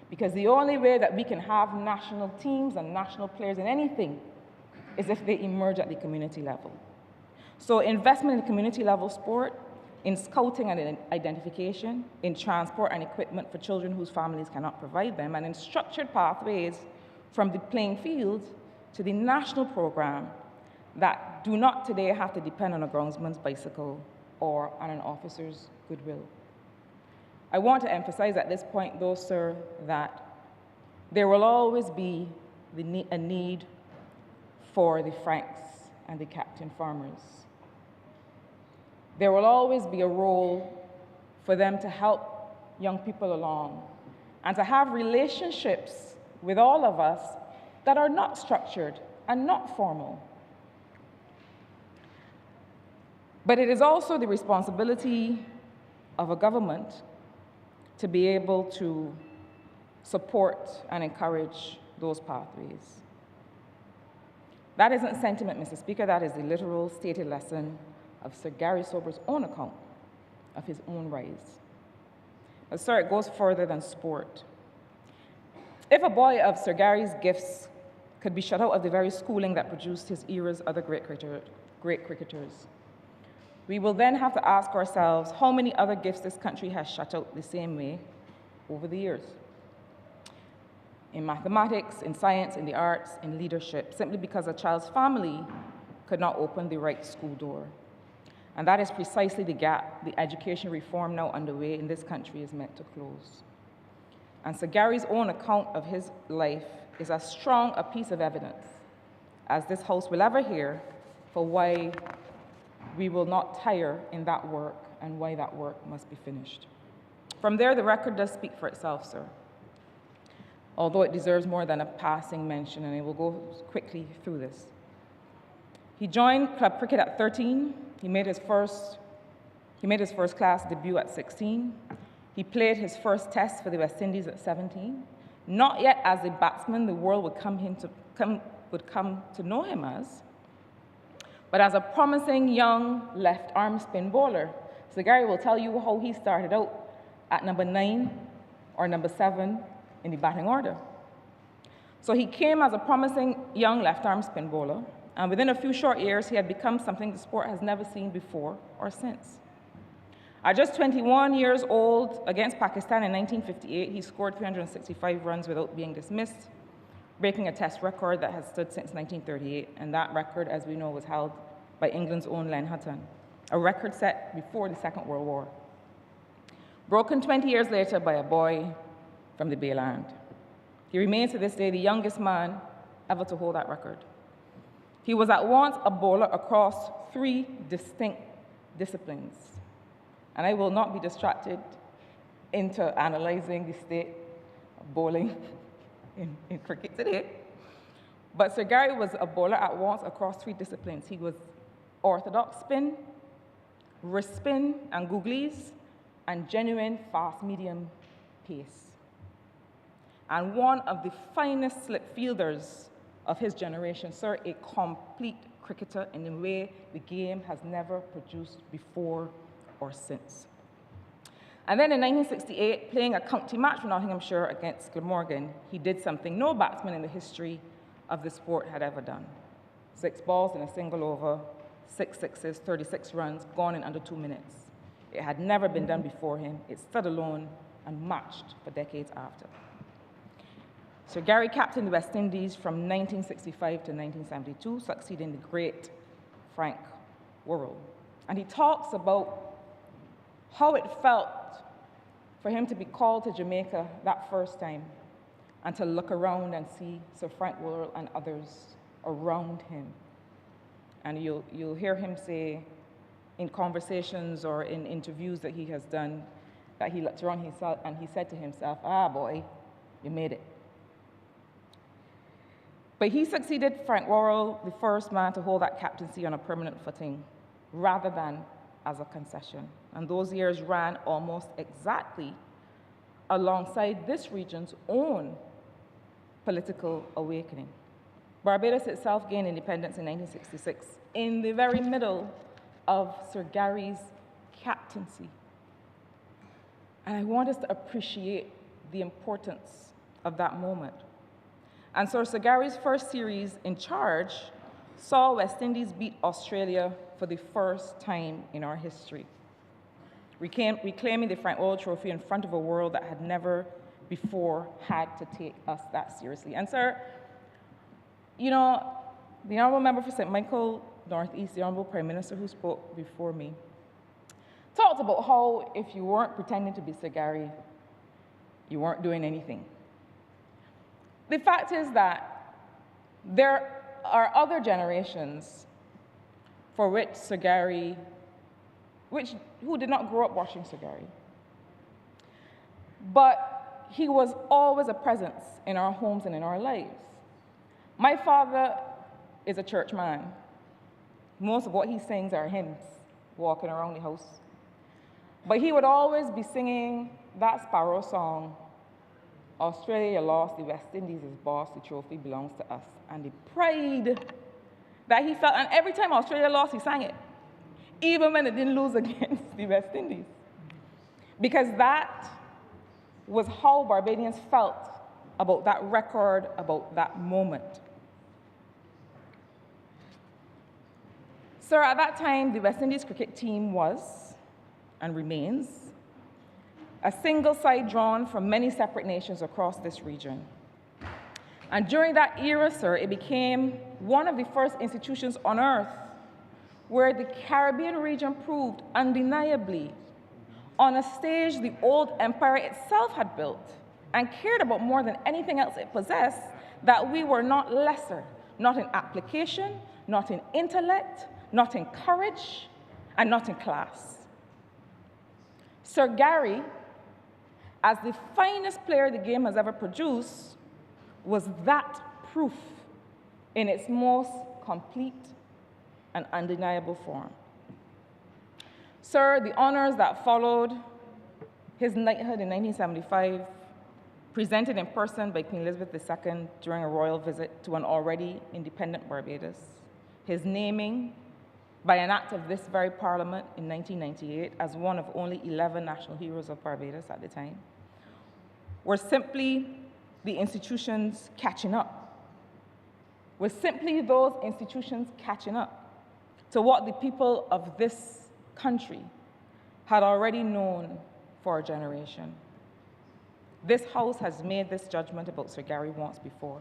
because the only way that we can have national teams and national players in anything is if they emerge at the community level. So investment in community-level sport, in scouting and in identification, in transport and equipment for children whose families cannot provide them, and in structured pathways from the playing field to the national program that do not today have to depend on a groundsman's bicycle or on an officer's goodwill. I want to emphasize at this point, though, sir, that there will always be a need for the Franks and the Captain Farmers. There will always be a role for them to help young people along and to have relationships with all of us that are not structured and not formal. But it is also the responsibility of a government to be able to support and encourage those pathways. That isn't sentiment, Mr. Speaker, that is the literal stated lesson of Sir Gary Sobers' own account of his own rise. But sir, it goes further than sport. If a boy of Sir Gary's gifts could be shut out of the very schooling that produced his era's other great cricketers, we will then have to ask ourselves how many other gifts this country has shut out the same way over the years. In mathematics, in science, in the arts, in leadership, simply because a child's family could not open the right school door. And that is precisely the gap the education reform now underway in this country is meant to close. And Sir Gary's own account of his life is as strong a piece of evidence as this House will ever hear for why we will not tire in that work and why that work must be finished. From there, the record does speak for itself, sir, although it deserves more than a passing mention, and I will go quickly through this. He joined club cricket at 13. He made his first class debut at 16. He played his first test for the West Indies at 17. Not yet as the batsman the world would come to know him as, but as a promising young left-arm spin bowler. So Gary will tell you how he started out at number 9 or number 7 in the batting order. So he came as a promising young left-arm spin bowler, and within a few short years, he had become something the sport has never seen before or since. At just 21 years old, against Pakistan in 1958, he scored 365 runs without being dismissed, breaking a test record that has stood since 1938, and that record, as we know, was held by England's own Len Hutton, a record set before the Second World War. Broken 20 years later by a boy from the Bayland. He remains to this day the youngest man ever to hold that record. He was at once a bowler across 3 distinct disciplines, and I will not be distracted into analyzing the state of bowling in cricket today. But Sir Gary was a bowler at once across 3 disciplines. He was orthodox spin, wrist spin and googlies, and genuine fast medium pace. And one of the finest slip fielders of his generation, sir, a complete cricketer in a way the game has never produced before or since. And then in 1968, playing a county match for Nottinghamshire against Glamorgan, he did something no batsman in the history of the sport had ever done. 6 balls in a single over, 6 sixes, 36 runs, gone in under 2 minutes. It had never been done before him. It stood alone and matched for decades after. Sir Gary captained the West Indies from 1965 to 1972, succeeding the great Frank Worrell. And he talks about how it felt for him to be called to Jamaica that first time and to look around and see Sir Frank Worrell and others around him. And you'll hear him say in conversations or in interviews that he has done that he looked around himself and he said to himself, "Ah, boy, you made it." But he succeeded Frank Worrell, the first man to hold that captaincy on a permanent footing rather than as a concession. And those years ran almost exactly alongside this region's own political awakening. Barbados itself gained independence in 1966 in the very middle of Sir Gary's captaincy. And I want us to appreciate the importance of that moment. And so Sir Gary's first series in charge saw West Indies beat Australia for the first time in our history, reclaiming the Frank Worrell Trophy in front of a world that had never before had to take us that seriously. And sir, you know, the Honourable Member for St. Michael Northeast, the Honourable Prime Minister who spoke before me, talked about how if you weren't pretending to be Sir Gary, you weren't doing anything. The fact is that there are other generations for which Sir Gary, who did not grow up watching Sir Gary. But he was always a presence in our homes and in our lives. My father is a church man. Most of what he sings are hymns, walking around the house. But he would always be singing that Sparrow song, "Australia lost, the West Indies is boss, the trophy belongs to us." And the pride that he felt, and every time Australia lost, he sang it, even when it didn't lose against the West Indies. Because that was how Barbadians felt about that record, about that moment. Sir, at that time, the West Indies cricket team was, and remains, a single side drawn from many separate nations across this region. And during that era, sir, it became one of the first institutions on earth where the Caribbean region proved undeniably, on a stage the old empire itself had built and cared about more than anything else it possessed, that we were not lesser, not in application, not in intellect, not in courage, and not in class. Sir Gary, as the finest player the game has ever produced, was that proof in its most complete and undeniable form. Sir, the honors that followed his knighthood in 1975, presented in person by Queen Elizabeth II during a royal visit to an already independent Barbados, his naming by an act of this very Parliament in 1998 as one of only 11 national heroes of Barbados at the time, were simply the institutions catching up. Were simply those institutions catching up to what the people of this country had already known for a generation. This House has made this judgment about Sir Gary once before.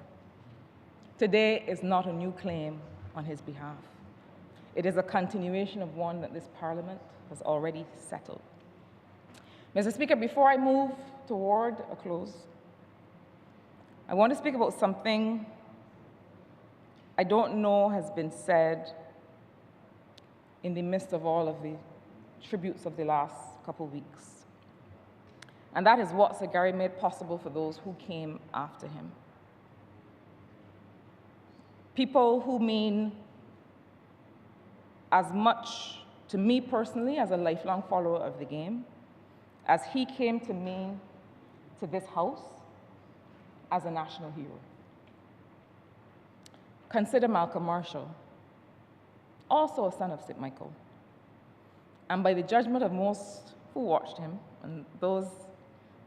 Today is not a new claim on his behalf. It is a continuation of one that this Parliament has already settled. Mr. Speaker, before I move toward a close, I want to speak about something I don't know has been said in the midst of all of the tributes of the last couple weeks. And that is what Sir Gary made possible for those who came after him. People who mean as much to me personally as a lifelong follower of the game as he came to mean to this House as a national hero. Consider Malcolm Marshall, also a son of St. Michael, and by the judgment of most who watched him, and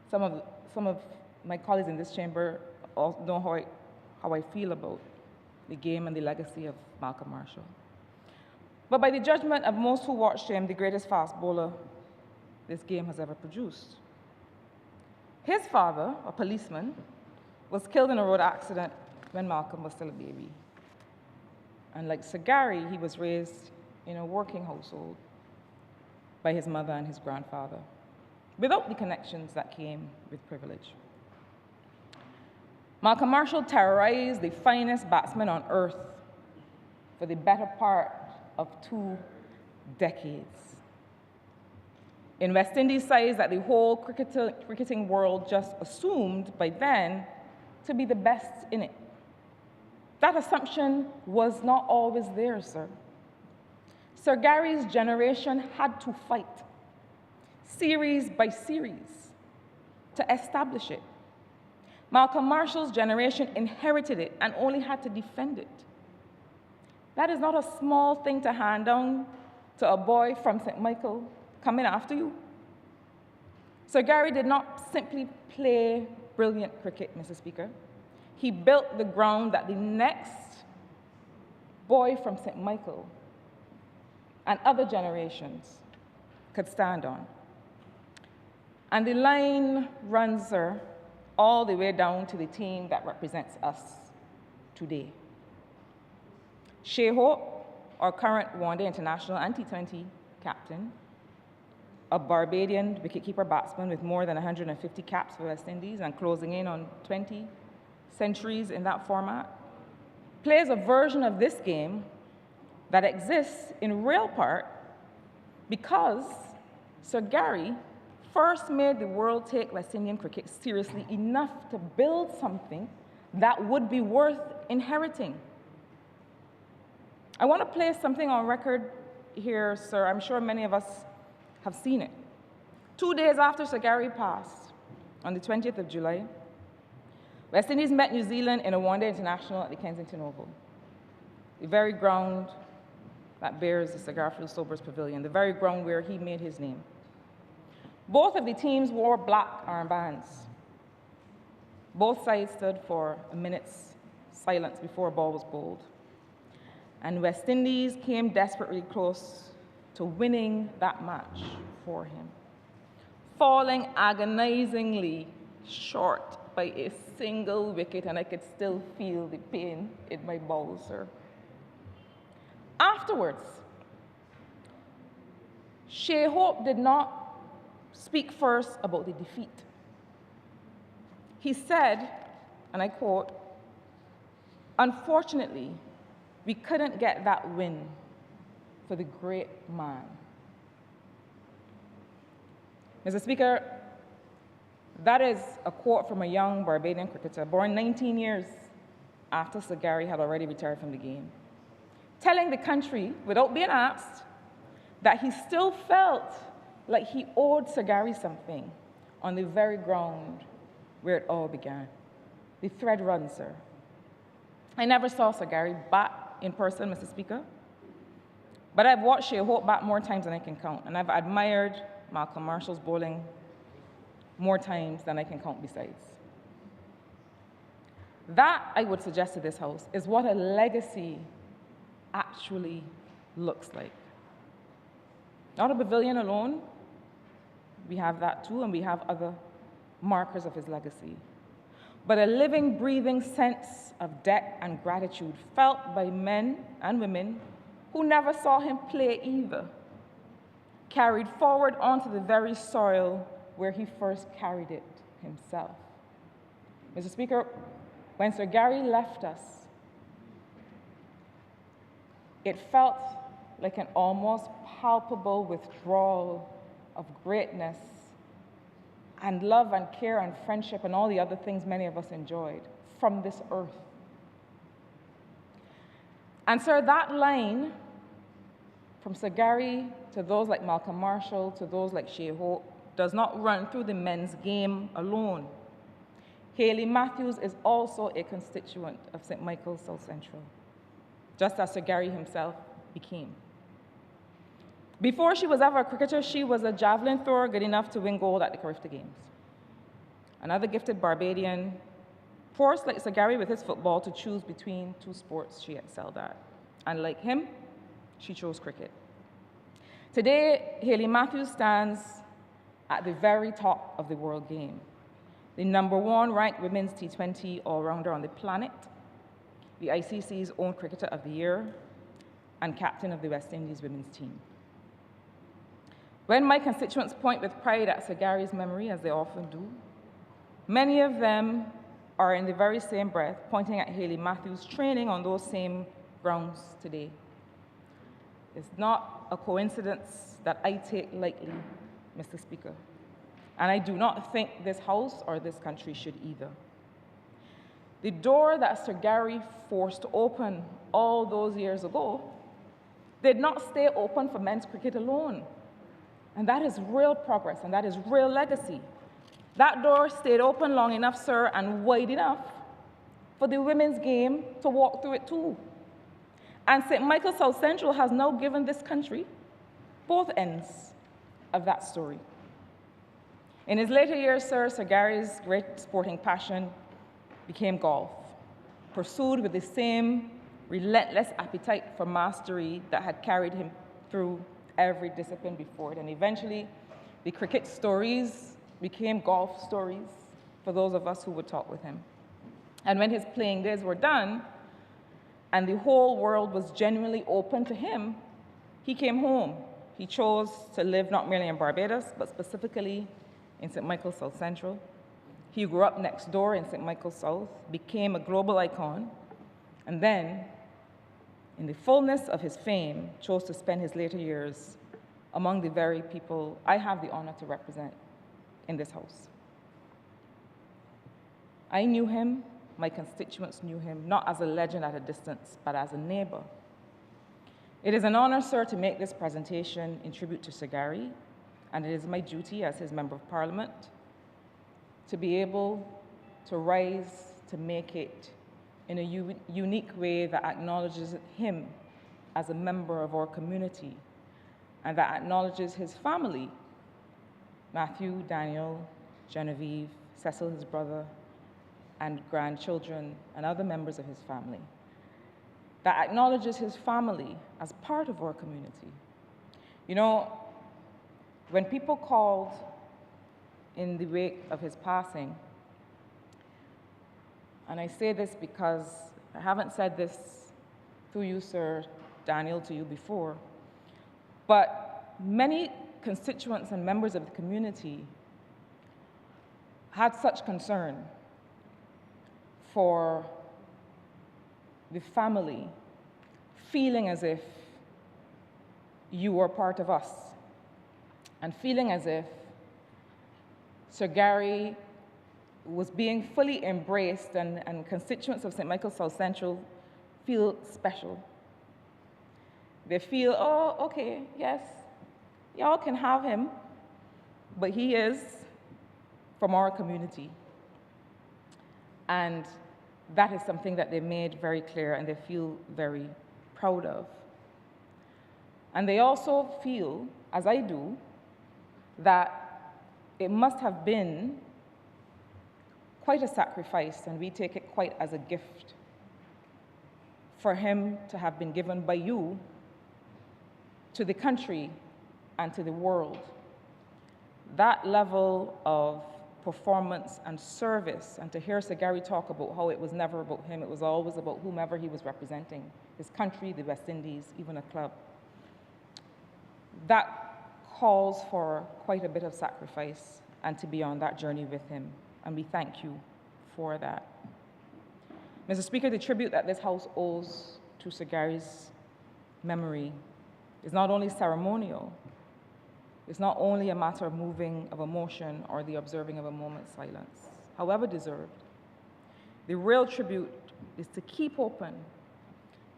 some of my colleagues in this chamber all know how I feel about the game and the legacy of Malcolm Marshall. But by the judgment of most who watched him, the greatest fast bowler this game has ever produced. His father, a policeman, was killed in a road accident when Malcolm was still a baby. And like Sir Gary, he was raised in a working household by his mother and his grandfather, without the connections that came with privilege. Malcolm Marshall terrorized the finest batsman on earth for the better part of 2 decades. In West Indies sides that the whole cricketing world just assumed by then to be the best in it. That assumption was not always there, sir. Sir Gary's generation had to fight, series by series, to establish it. Malcolm Marshall's generation inherited it and only had to defend it. That is not a small thing to hand down to a boy from St. Michael coming after you. Sir Gary did not simply play brilliant cricket, Mr. Speaker. He built the ground that the next boy from St. Michael and other generations could stand on. And the line runs, sir, all the way down to the team that represents us today. Shea Hope, our current one-day international and T20 captain, a Barbadian wicketkeeper batsman with more than 150 caps for West Indies and closing in on 20 centuries in that format, plays a version of this game that exists in real part because Sir Gary first made the world take West Indian cricket seriously enough to build something that would be worth inheriting. I want to place something on record here, sir. I'm sure many of us have seen it. 2 days after Sir Gary passed, on the 20th of July, West Indies met New Zealand in a one-day international at the Kensington Oval, the very ground that bears the Sir Garfield Sobers Pavilion, the very ground where he made his name. Both of the teams wore black armbands. Both sides stood for a minute's silence before a ball was bowled. And West Indies came desperately close to winning that match for him, falling agonizingly short by a single wicket, and I could still feel the pain in my bowels, sir. Afterwards, Shea Hope did not speak first about the defeat. He said, and I quote, "Unfortunately, we couldn't get that win for the great man." Mr. Speaker, that is a quote from a young Barbadian cricketer born 19 years after Sir Gary had already retired from the game, telling the country, without being asked, that he still felt like he owed Sir Gary something on the very ground where it all began. The thread runs, sir. I never saw Sir Gary bat in person, Mr. Speaker, but I've watched Shea Hope bat more times than I can count, and I've admired Malcolm Marshall's bowling more times than I can count besides. That, I would suggest to this House, is what a legacy actually looks like. Not a pavilion alone, we have that too, and we have other markers of his legacy, but a living, breathing sense of debt and gratitude felt by men and women who never saw him play either, carried forward onto the very soil where he first carried it himself. Mr. Speaker, when Sir Gary left us, it felt like an almost palpable withdrawal of greatness and love and care and friendship and all the other things many of us enjoyed from this earth. And sir, that line, from Sir Gary to those like Malcolm Marshall to those like Shea Hope, does not run through the men's game alone. Hayley Matthews is also a constituent of St. Michael's South Central, just as Sir Gary himself became. Before she was ever a cricketer, she was a javelin thrower good enough to win gold at the Carifta Games. Another gifted Barbadian forced like Sir Gary with his football to choose between two sports she excelled at. And like him, she chose cricket. Today, Hayley Matthews stands at the very top of the world game. the #1 ranked women's T20 all-rounder on the planet, the ICC's own Cricketer of the Year, and captain of the West Indies women's team. When my constituents point with pride at Sir Gary's memory, as they often do, many of them are in the very same breath pointing at Haley Matthews' training on those same grounds today. It's not a coincidence that I take lightly, Mr. Speaker, and I do not think this House or this country should either. The door that Sir Gary forced open all those years ago did not stay open for men's cricket alone. And that is real progress, and that is real legacy. That door stayed open long enough, sir, and wide enough for the women's game to walk through it too. And St. Michael South Central has now given this country both ends of that story. In his later years, sir, Sir Gary's great sporting passion became golf, pursued with the same relentless appetite for mastery that had carried him through every discipline before it. And eventually, the cricket stories became golf stories for those of us who would talk with him. And when his playing days were done, and the whole world was genuinely open to him, he came home. He chose to live not merely in Barbados, but specifically in St. Michael South Central. He grew up next door in St. Michael South, became a global icon, and then, in the fullness of his fame, chose to spend his later years among the very people I have the honor to represent in this House. I knew him, my constituents knew him, not as a legend at a distance, but as a neighbor. It is an honor, sir, to make this presentation in tribute to Sir Gary, and it is my duty as his Member of Parliament to be able to rise to make it in a unique way that acknowledges him as a member of our community and that acknowledges his family, Matthew, Daniel, Genevieve, Cecil, his brother, and grandchildren, and other members of his family, that acknowledges his family as part of our community. You know, when people called in the wake of his passing, and I say this because I haven't said this through you, Sir Daniel, to you before, but many constituents and members of the community had such concern for the family, feeling as if you were part of us, and feeling as if Sir Gary was being fully embraced, and constituents of St. Michael South Central feel special. They feel, oh, okay, yes, y'all can have him, but he is from our community. And that is something that they made very clear and they feel very proud of. And they also feel, as I do, that it must have been quite a sacrifice, and we take it quite as a gift, for him to have been given by you to the country and to the world. That level of performance and service, and to hear Sir Gary talk about how it was never about him, it was always about whomever he was representing, his country, the West Indies, even a club. That calls for quite a bit of sacrifice and to be on that journey with him, and we thank you for that. Mr. Speaker, the tribute that this House owes to Sir Gary's memory is not only ceremonial, it's not only a matter of moving of emotion or the observing of a moment's silence, however deserved. The real tribute is to keep open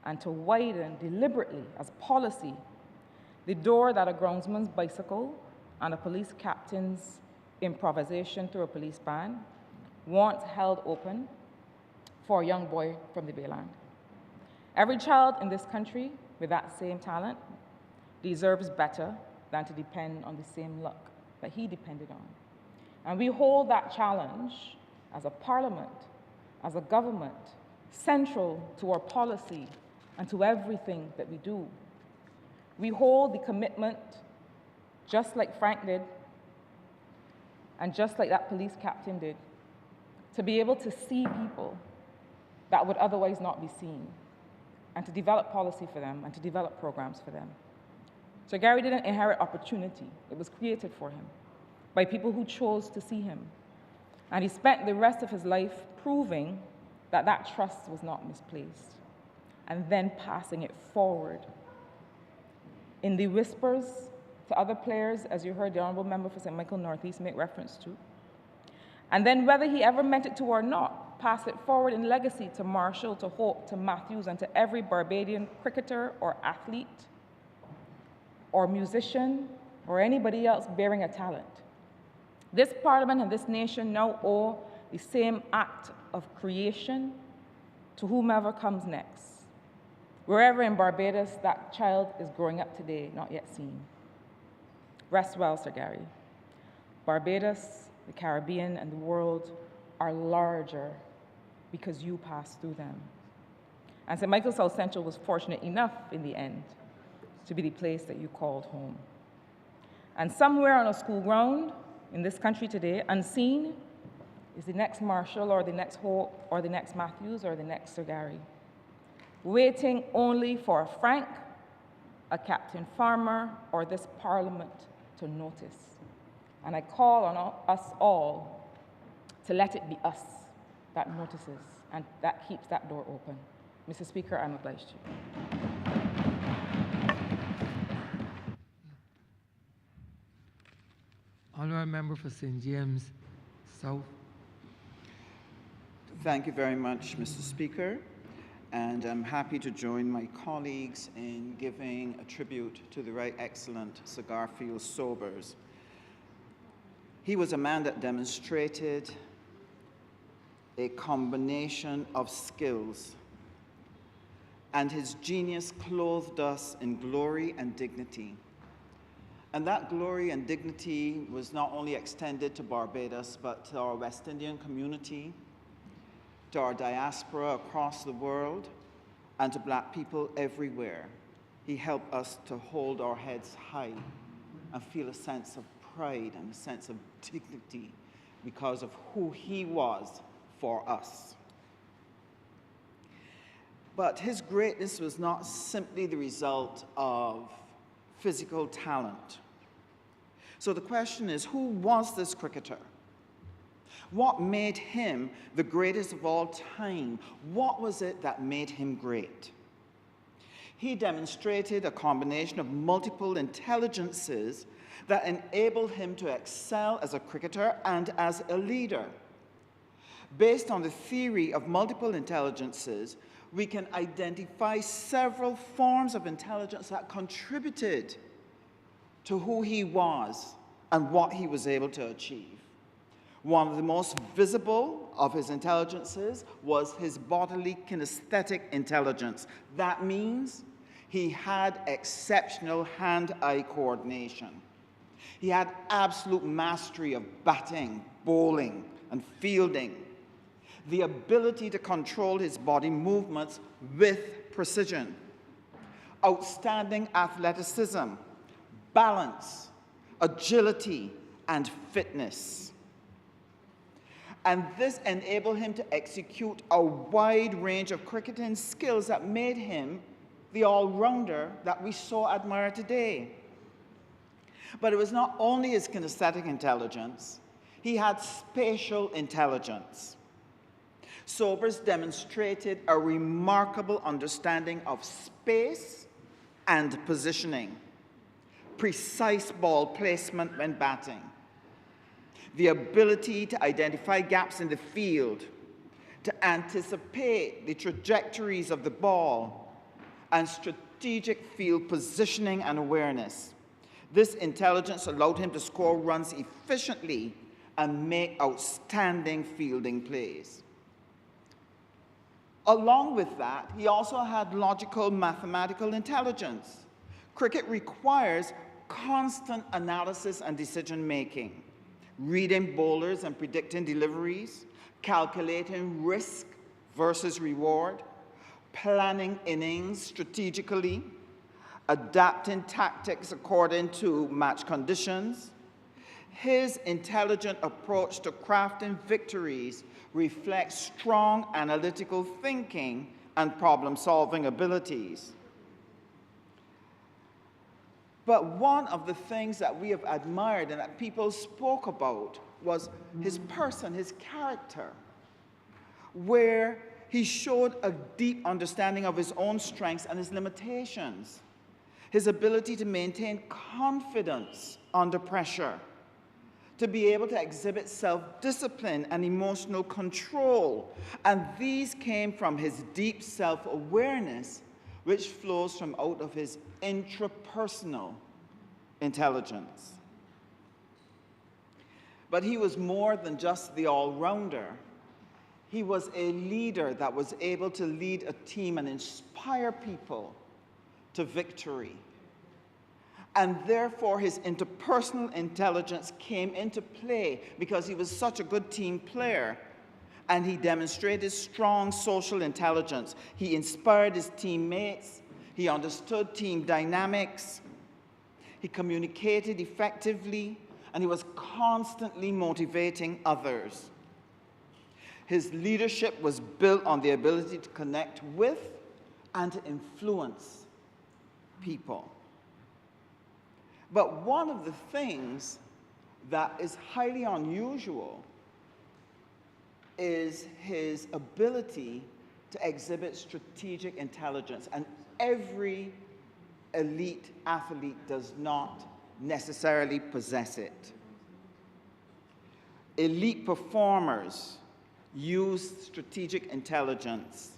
and to widen deliberately as policy the door that a groundsman's bicycle and a police captain's improvisation through a police band once held open for a young boy from the Bayland. Every child in this country with that same talent deserves better than to depend on the same luck that he depended on. And we hold that challenge as a parliament, as a government, central to our policy and to everything that we do. We hold the commitment, just like Frank did, and just like that police captain did, to be able to see people that would otherwise not be seen, and to develop policy for them and to develop programs for them. So Gary didn't inherit opportunity. It was created for him by people who chose to see him. And he spent the rest of his life proving that that trust was not misplaced, and then passing it forward in the whispers to other players, as you heard the Honourable Member for St. Michael Northeast make reference to. And then whether he ever meant it to or not, pass it forward in legacy to Marshall, to Hope, to Matthews, and to every Barbadian cricketer or athlete or musician or anybody else bearing a talent. This Parliament and this nation now owe the same act of creation to whomever comes next. Wherever in Barbados that child is growing up today, not yet seen. Rest well, Sir Gary. Barbados, the Caribbean, and the world are larger because you passed through them. And St. Michael South Central was fortunate enough in the end to be the place that you called home. And somewhere on a school ground in this country today, unseen, is the next Marshall or the next Hope or the next Matthews or the next Sir Gary, waiting only for a Frank, a Captain Farmer, or this Parliament to notice. And I call on us all to let it be us that notices and that keeps that door open. Mr. Speaker, I'm obliged to you. Honourable Member for St. James South. Thank you very much, Mr. Speaker. And I'm happy to join my colleagues in giving a tribute to the Right Excellent Sir Garfield Sobers. He was a man that demonstrated a combination of skills, and his genius clothed us in glory and dignity. And that glory and dignity was not only extended to Barbados, but to our West Indian community, to our diaspora across the world, and to Black people everywhere. He helped us to hold our heads high and feel a sense of pride and a sense of dignity because of who he was for us. But his greatness was not simply the result of physical talent. So the question is, who was this cricketer? What made him the greatest of all time? What was it that made him great? He demonstrated a combination of multiple intelligences that enabled him to excel as a cricketer and as a leader. Based on the theory of multiple intelligences, we can identify several forms of intelligence that contributed to who he was and what he was able to achieve. One of the most visible of his intelligences was his bodily kinesthetic intelligence. That means he had exceptional hand-eye coordination. He had absolute mastery of batting, bowling, and fielding. The ability to control his body movements with precision. Outstanding athleticism, balance, agility, and fitness. And this enabled him to execute a wide range of cricketing skills that made him the all-rounder that we so admire today. But it was not only his kinesthetic intelligence, he had spatial intelligence. Sobers demonstrated a remarkable understanding of space and positioning, precise ball placement when batting, the ability to identify gaps in the field, to anticipate the trajectories of the ball, and strategic field positioning and awareness. This intelligence allowed him to score runs efficiently and make outstanding fielding plays. Along with that, he also had logical mathematical intelligence. Cricket requires constant analysis and decision-making, reading bowlers and predicting deliveries, calculating risk versus reward, planning innings strategically, adapting tactics according to match conditions. His intelligent approach to crafting victories reflects strong analytical thinking and problem-solving abilities. But one of the things that we have admired and that people spoke about was his person, his character, where he showed a deep understanding of his own strengths and his limitations, his ability to maintain confidence under pressure, to be able to exhibit self-discipline and emotional control. And these came from his deep self-awareness, which flows from out of his intrapersonal intelligence. But he was more than just the all-rounder. He was a leader that was able to lead a team and inspire people to victory. And therefore, his interpersonal intelligence came into play because he was such a good team player. And he demonstrated strong social intelligence. He inspired his teammates. He understood team dynamics. He communicated effectively. And he was constantly motivating others. His leadership was built on the ability to connect with and to influence people. But one of the things that is highly unusual is his ability to exhibit strategic intelligence. And every elite athlete does not necessarily possess it. Elite performers use strategic intelligence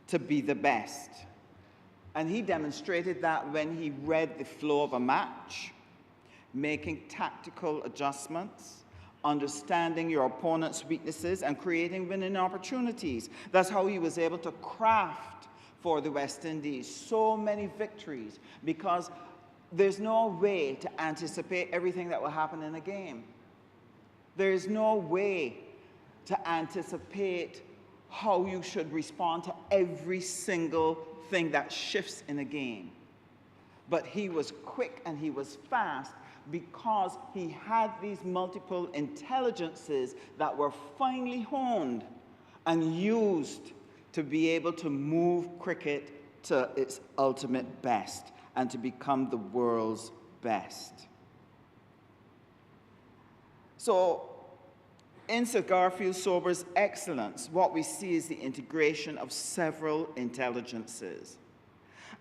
to be the best. And he demonstrated that when he read the flow of a match, making tactical adjustments, understanding your opponent's weaknesses, and creating winning opportunities. That's how he was able to craft for the West Indies so many victories, because there's no way to anticipate everything that will happen in a game. There's no way to anticipate how you should respond to every single thing that shifts in a game. But he was quick and he was fast because he had these multiple intelligences that were finely honed and used to be able to move cricket to its ultimate best and to become the world's best. So, in Sir Garfield Sober's excellence, what we see is the integration of several intelligences.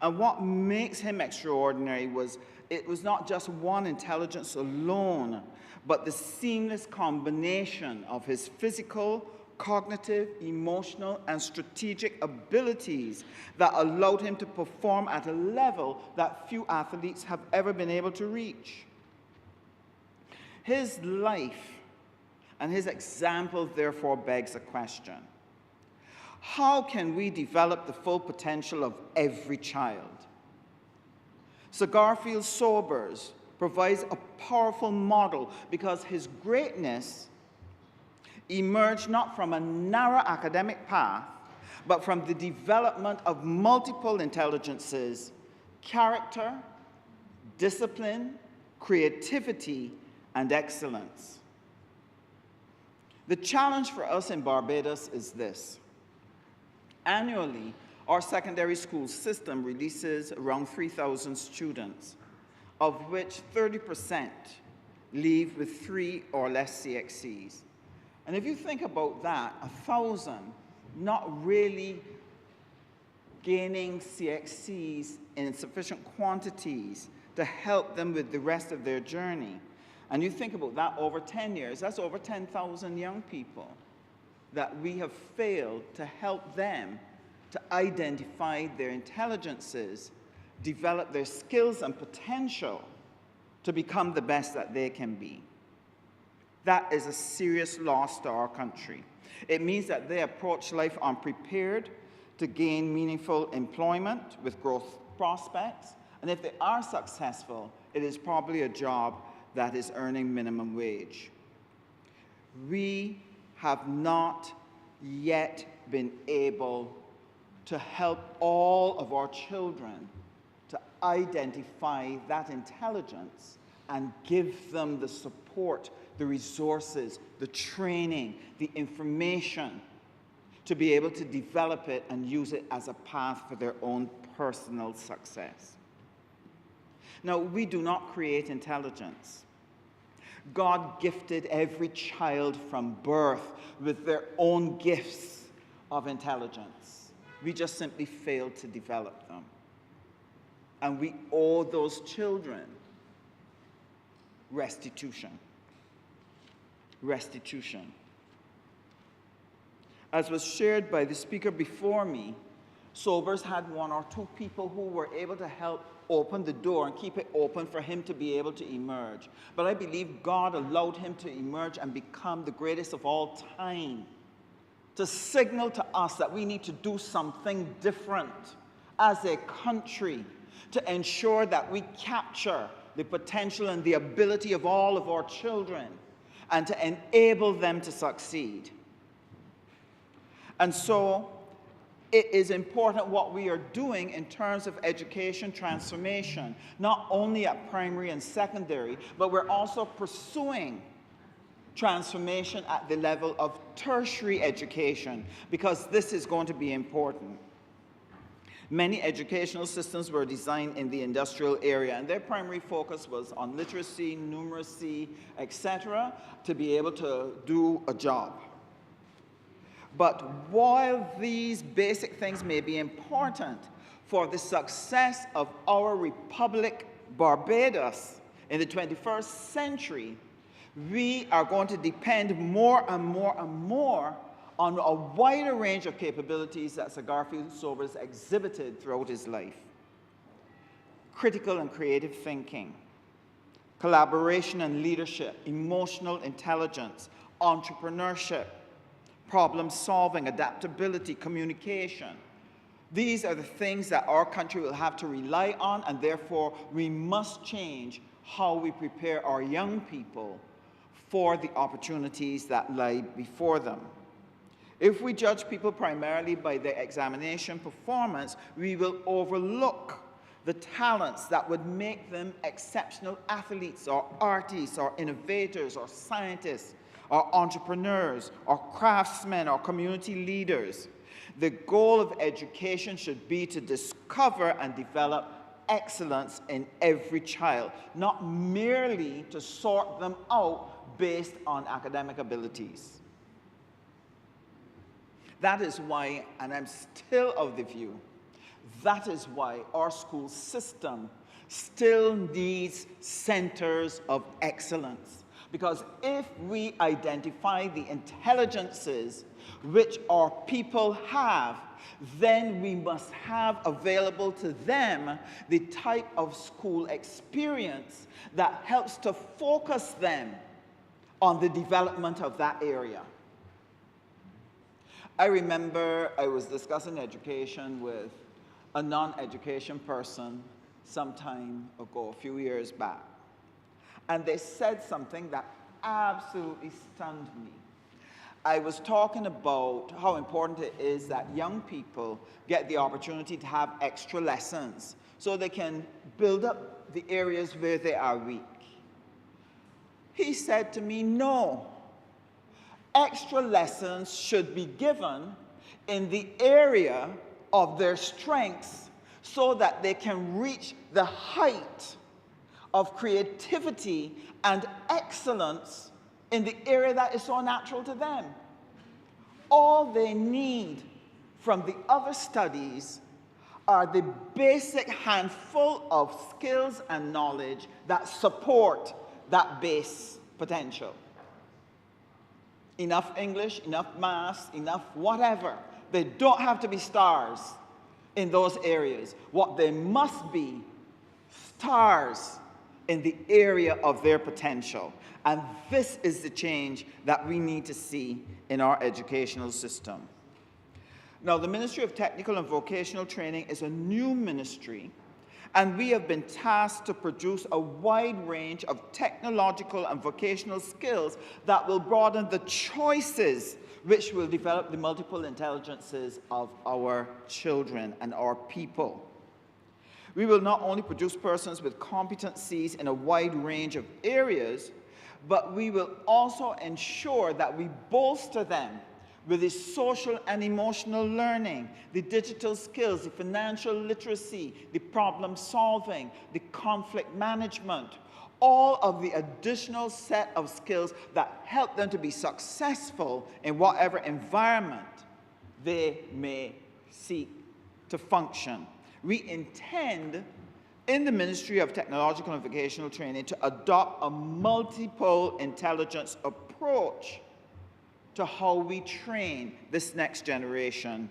And what makes him extraordinary was it was not just one intelligence alone, but the seamless combination of his physical, cognitive, emotional, and strategic abilities that allowed him to perform at a level that few athletes have ever been able to reach. His life and his example, therefore, begs a question. How can we develop the full potential of every child? Sir Garfield Sobers provides a powerful model because his greatness emerged not from a narrow academic path, but from the development of multiple intelligences, character, discipline, creativity, and excellence. The challenge for us in Barbados is this. Annually, our secondary school system releases around 3,000 students, of which 30% leave with 3 or less CXCs. And if you think about that, 1,000 not really gaining CXCs in sufficient quantities to help them with the rest of their journey. And you think about that over 10 years, that's over 10,000 young people that we have failed to help them to identify their intelligences, develop their skills and potential to become the best that they can be. That is a serious loss to our country. It means that they approach life unprepared to gain meaningful employment with growth prospects. And if they are successful, it is probably a job that is earning minimum wage. We have not yet been able to help all of our children to identify that intelligence and give them the support, the resources, the training, the information to be able to develop it and use it as a path for their own personal success. Now, we do not create intelligence. God gifted every child from birth with their own gifts of intelligence. We just simply failed to develop them. And we owe those children restitution. Restitution. As was shared by the speaker before me, Sobers had one or two people who were able to help open the door and keep it open for him to be able to emerge. But I believe God allowed him to emerge and become the greatest of all time, to signal to us that we need to do something different as a country to ensure that we capture the potential and the ability of all of our children and to enable them to succeed. And so it is important what we are doing in terms of education transformation, not only at primary and secondary, but we're also pursuing transformation at the level of tertiary education, because this is going to be important. Many educational systems were designed in the industrial area, and their primary focus was on literacy, numeracy, etc., to be able to do a job. But while these basic things may be important for the success of our Republic, Barbados, in the 21st century, we are going to depend more and more and more on a wider range of capabilities that Sir Garfield Sobers exhibited throughout his life. Critical and creative thinking, collaboration and leadership, emotional intelligence, entrepreneurship, problem solving, adaptability, communication. These are the things that our country will have to rely on, and therefore we must change how we prepare our young people for the opportunities that lie before them. If we judge people primarily by their examination performance, we will overlook the talents that would make them exceptional athletes or artists or innovators or scientists or entrepreneurs or craftsmen or community leaders. The goal of education should be to discover and develop excellence in every child, not merely to sort them out based on academic abilities. That is why, and I'm still of the view, that is why our school system still needs centers of excellence. Because if we identify the intelligences which our people have, then we must have available to them the type of school experience that helps to focus them on the development of that area. I remember I was discussing education with a non-education person some time ago, a few years back. And they said something that absolutely stunned me. I was talking about how important it is that young people get the opportunity to have extra lessons so they can build up the areas where they are weak. He said to me, no. Extra lessons should be given in the area of their strengths so that they can reach the height of creativity and excellence in the area that is so natural to them. All they need from the other studies are the basic handful of skills and knowledge that support that base potential. Enough English, enough maths, enough whatever. They don't have to be stars in those areas. What they must be, stars in the area of their potential. And this is the change that we need to see in our educational system. Now, the Ministry of Technical and Vocational Training is a new ministry, and we have been tasked to produce a wide range of technological and vocational skills that will broaden the choices which will develop the multiple intelligences of our children and our people. We will not only produce persons with competencies in a wide range of areas, but we will also ensure that we bolster them with the social and emotional learning, the digital skills, the financial literacy, the problem solving, the conflict management, all of the additional set of skills that help them to be successful in whatever environment they may seek to function. We intend in the Ministry of Technological and Vocational Training to adopt a multiple intelligence approach to how we train this next generation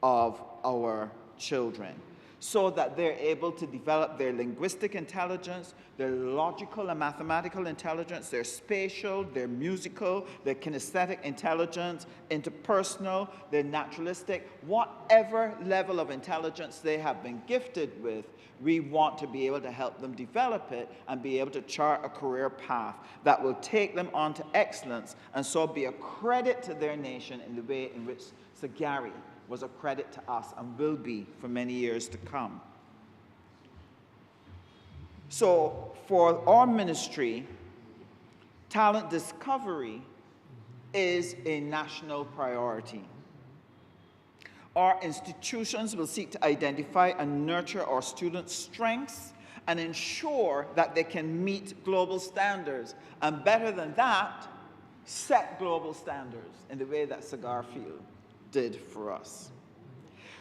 of our children, so that they're able to develop their linguistic intelligence, their logical and mathematical intelligence, their spatial, their musical, their kinesthetic intelligence, interpersonal, their naturalistic, whatever level of intelligence they have been gifted with, we want to be able to help them develop it and be able to chart a career path that will take them on to excellence and so be a credit to their nation in the way in which Sagari was a credit to us and will be for many years to come. So for our ministry, talent discovery is a national priority. Our institutions will seek to identify and nurture our students' strengths and ensure that they can meet global standards. And better than that, set global standards in the way that Sagarfield did for us.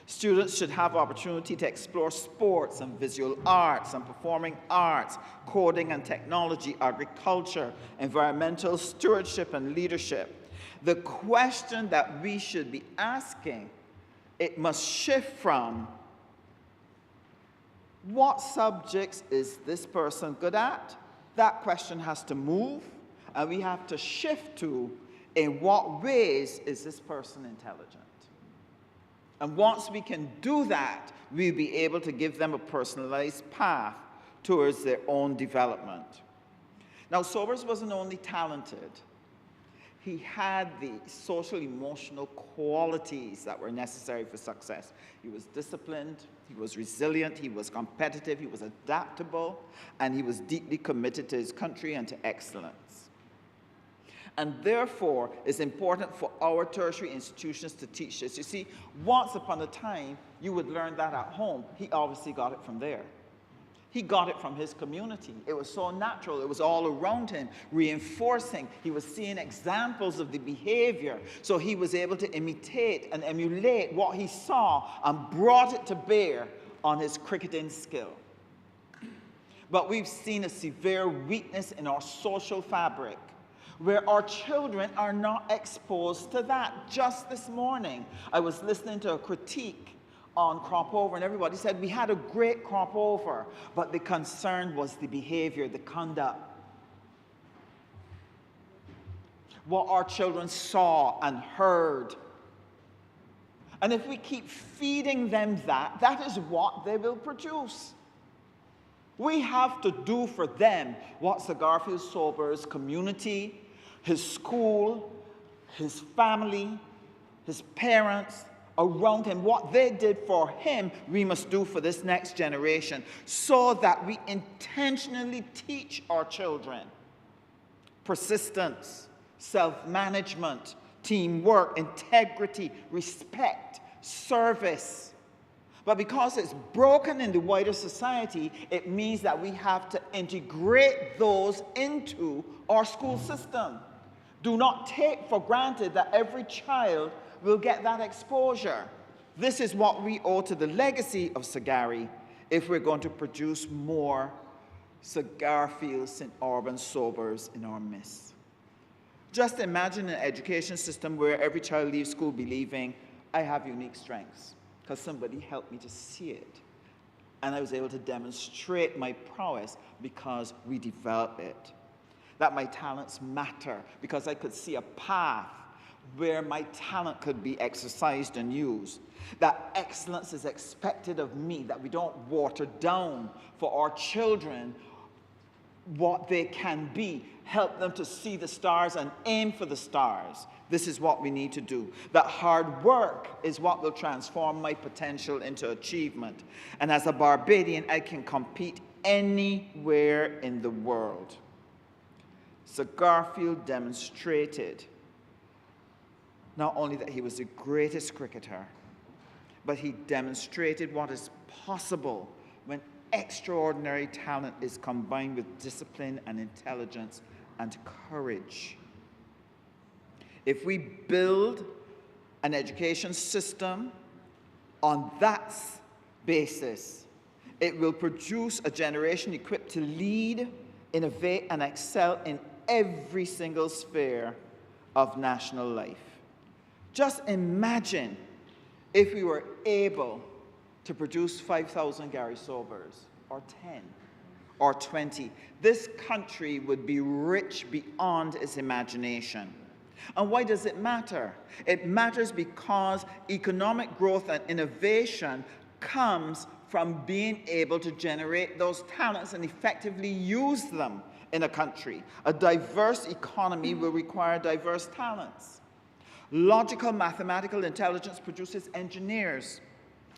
Students should have opportunity to explore sports and visual arts and performing arts, coding and technology, agriculture, environmental stewardship and leadership. The question that we should be asking, it must shift from what subjects is this person good at? That question has to move, and we have to shift to in what ways is this person intelligent? And once we can do that, we'll be able to give them a personalized path towards their own development. Now, Sobers wasn't only talented, he had the social emotional qualities that were necessary for success. He was disciplined, he was resilient, he was competitive, he was adaptable, and he was deeply committed to his country and to excellence. And therefore, it's important for our tertiary institutions to teach this. You see, once upon a time, you would learn that at home. He obviously got it from there. He got it from his community. It was so natural. It was all around him, reinforcing. He was seeing examples of the behavior. So he was able to imitate and emulate what he saw and brought it to bear on his cricketing skill. But we've seen a severe weakness in our social fabric, where our children are not exposed to that. Just this morning, I was listening to a critique on crop over, and everybody said we had a great crop over, but the concern was the behavior, the conduct. What our children saw and heard. And if we keep feeding them that, that is what they will produce. We have to do for them what Sir Garfield Sobers' community, his school, his family, his parents around him, what they did for him, we must do for this next generation, so that we intentionally teach our children persistence, self-management, teamwork, integrity, respect, service. But because it's broken in the wider society, it means that we have to integrate those into our school system. Do not take for granted that every child will get that exposure. This is what we owe to the legacy of Sagari if we're going to produce more Sir Garfield St. Alban Sobers in our midst. Just imagine an education system where every child leaves school believing, I have unique strengths, because somebody helped me to see it. And I was able to demonstrate my prowess because we developed it. That my talents matter because I could see a path where my talent could be exercised and used. That excellence is expected of me, that we don't water down for our children what they can be. Help them to see the stars and aim for the stars. This is what we need to do. That hard work is what will transform my potential into achievement. And as a Barbadian, I can compete anywhere in the world. So Garfield demonstrated not only that he was the greatest cricketer, but he demonstrated what is possible when extraordinary talent is combined with discipline and intelligence and courage. If we build an education system on that basis, it will produce a generation equipped to lead, innovate, and excel in every single sphere of national life. Just imagine if we were able to produce 5,000 Gary Sobers, or 10, or 20. This country would be rich beyond its imagination. And why does it matter? It matters because economic growth and innovation comes from being able to generate those talents and effectively use them in a country. A diverse economy will require diverse talents. Logical mathematical intelligence produces engineers,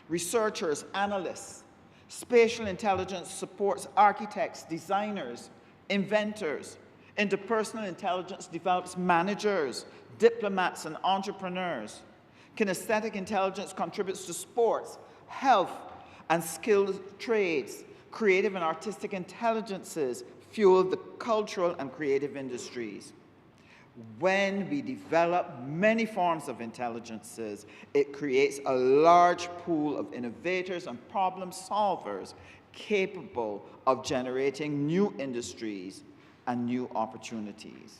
researchers, analysts. Spatial intelligence supports architects, designers, inventors. Interpersonal intelligence develops managers, diplomats, and entrepreneurs. Kinesthetic intelligence contributes to sports, health, and skilled trades. Creative and artistic intelligences fuel the cultural and creative industries. When we develop many forms of intelligences, it creates a large pool of innovators and problem solvers capable of generating new industries and new opportunities.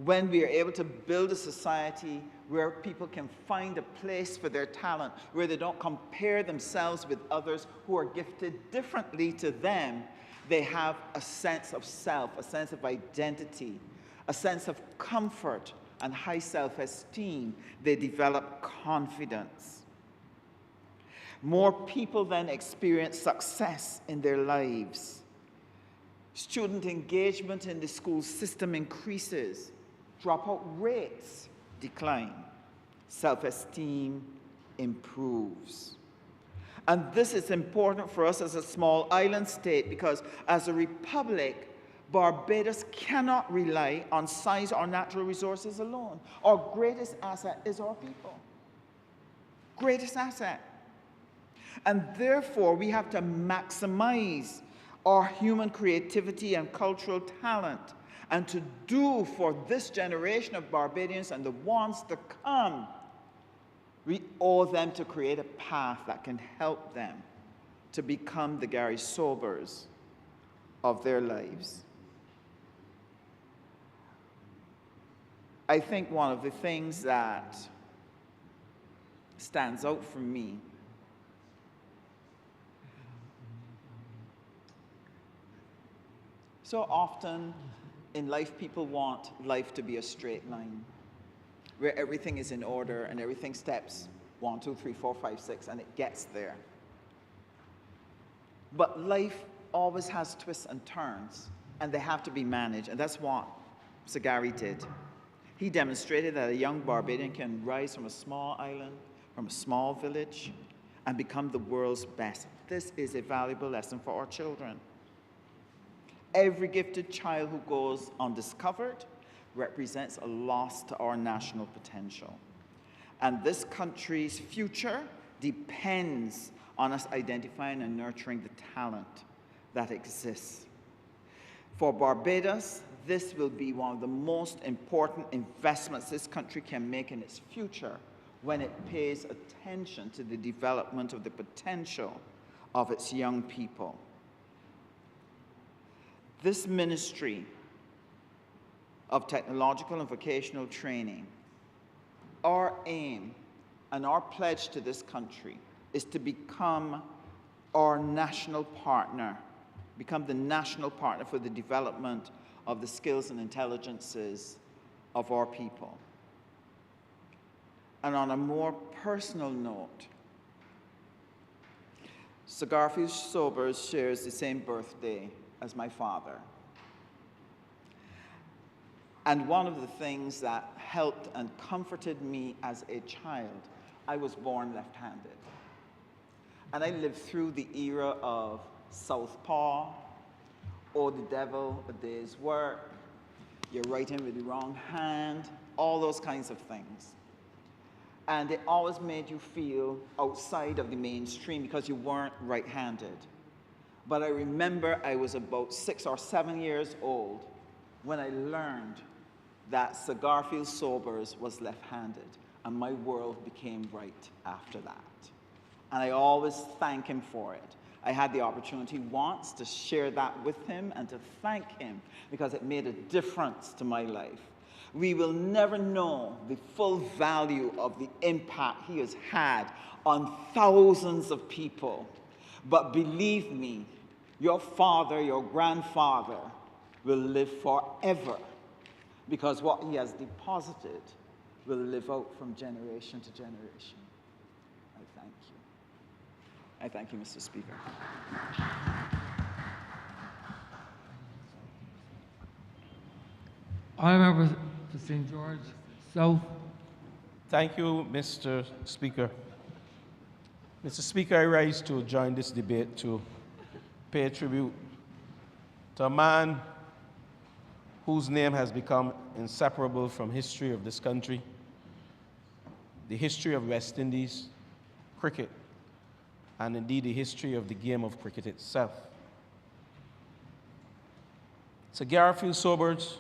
When we are able to build a society where people can find a place for their talent, where they don't compare themselves with others who are gifted differently to them, they have a sense of self, a sense of identity, a sense of comfort and high self-esteem. They develop confidence. More people then experience success in their lives. Student engagement in the school system increases. Dropout rates decline. Self-esteem improves. And this is important for us as a small island state because as a republic, Barbados cannot rely on size or natural resources alone. Our greatest asset is our people. Greatest asset. And therefore, we have to maximize our human creativity and cultural talent. And to do for this generation of Barbadians and the ones to come, we owe them to create a path that can help them to become the Gary Sobers of their lives. I think one of the things that stands out for me so often in life, people want life to be a straight line, where everything is in order and everything steps 1, 2, 3, 4, 5, 6, and it gets there. But life always has twists and turns, and they have to be managed, and that's what Sir Gary did. He demonstrated that a young Barbadian can rise from a small island, from a small village, and become the world's best. This is a valuable lesson for our children. Every gifted child who goes undiscovered represents a loss to our national potential. And this country's future depends on us identifying and nurturing the talent that exists. For Barbados, this will be one of the most important investments this country can make in its future when it pays attention to the development of the potential of its young people. This Ministry of Technological and Vocational Training, our aim and our pledge to this country is to become our national partner, become the national partner for the development of the skills and intelligences of our people. And on a more personal note, Sir Garfield Sobers shares the same birthday as my father. And one of the things that helped and comforted me as a child, I was born left-handed. And I lived through the era of Southpaw, or the devil, a day's work, you're writing with the wrong hand, all those kinds of things. And it always made you feel outside of the mainstream because you weren't right-handed. But I remember I was about 6 or 7 years old when I learned that Sir Garfield Sobers was left-handed, and my world became right after that. And I always thank him for it. I had the opportunity once to share that with him and to thank him because it made a difference to my life. We will never know the full value of the impact he has had on thousands of people. But believe me, your father, your grandfather will live forever because what he has deposited will live out from generation to generation. I thank you. I thank you, Mr. Speaker. Honourable Member for St. George South. Thank you, Mr. Speaker. Mr. Speaker, I rise to join this debate to pay tribute to a man whose name has become inseparable from history of this country, the history of West Indies cricket, and indeed the history of the game of cricket itself. Sir Garfield Sobers,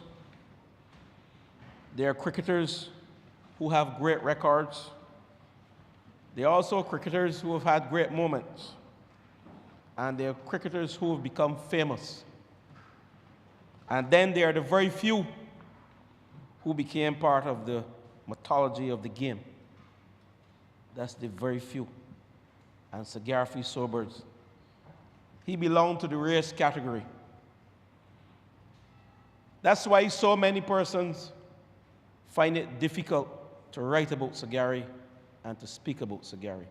they are cricketers who have great records. They are also cricketers who have had great moments. And they are cricketers who have become famous. And then there are the very few who became part of the mythology of the game. That's the very few. And Sir Garfield Sobers, he belonged to the race category. That's why so many persons find it difficult to write about Sir Gary and to speak about Sir Gary.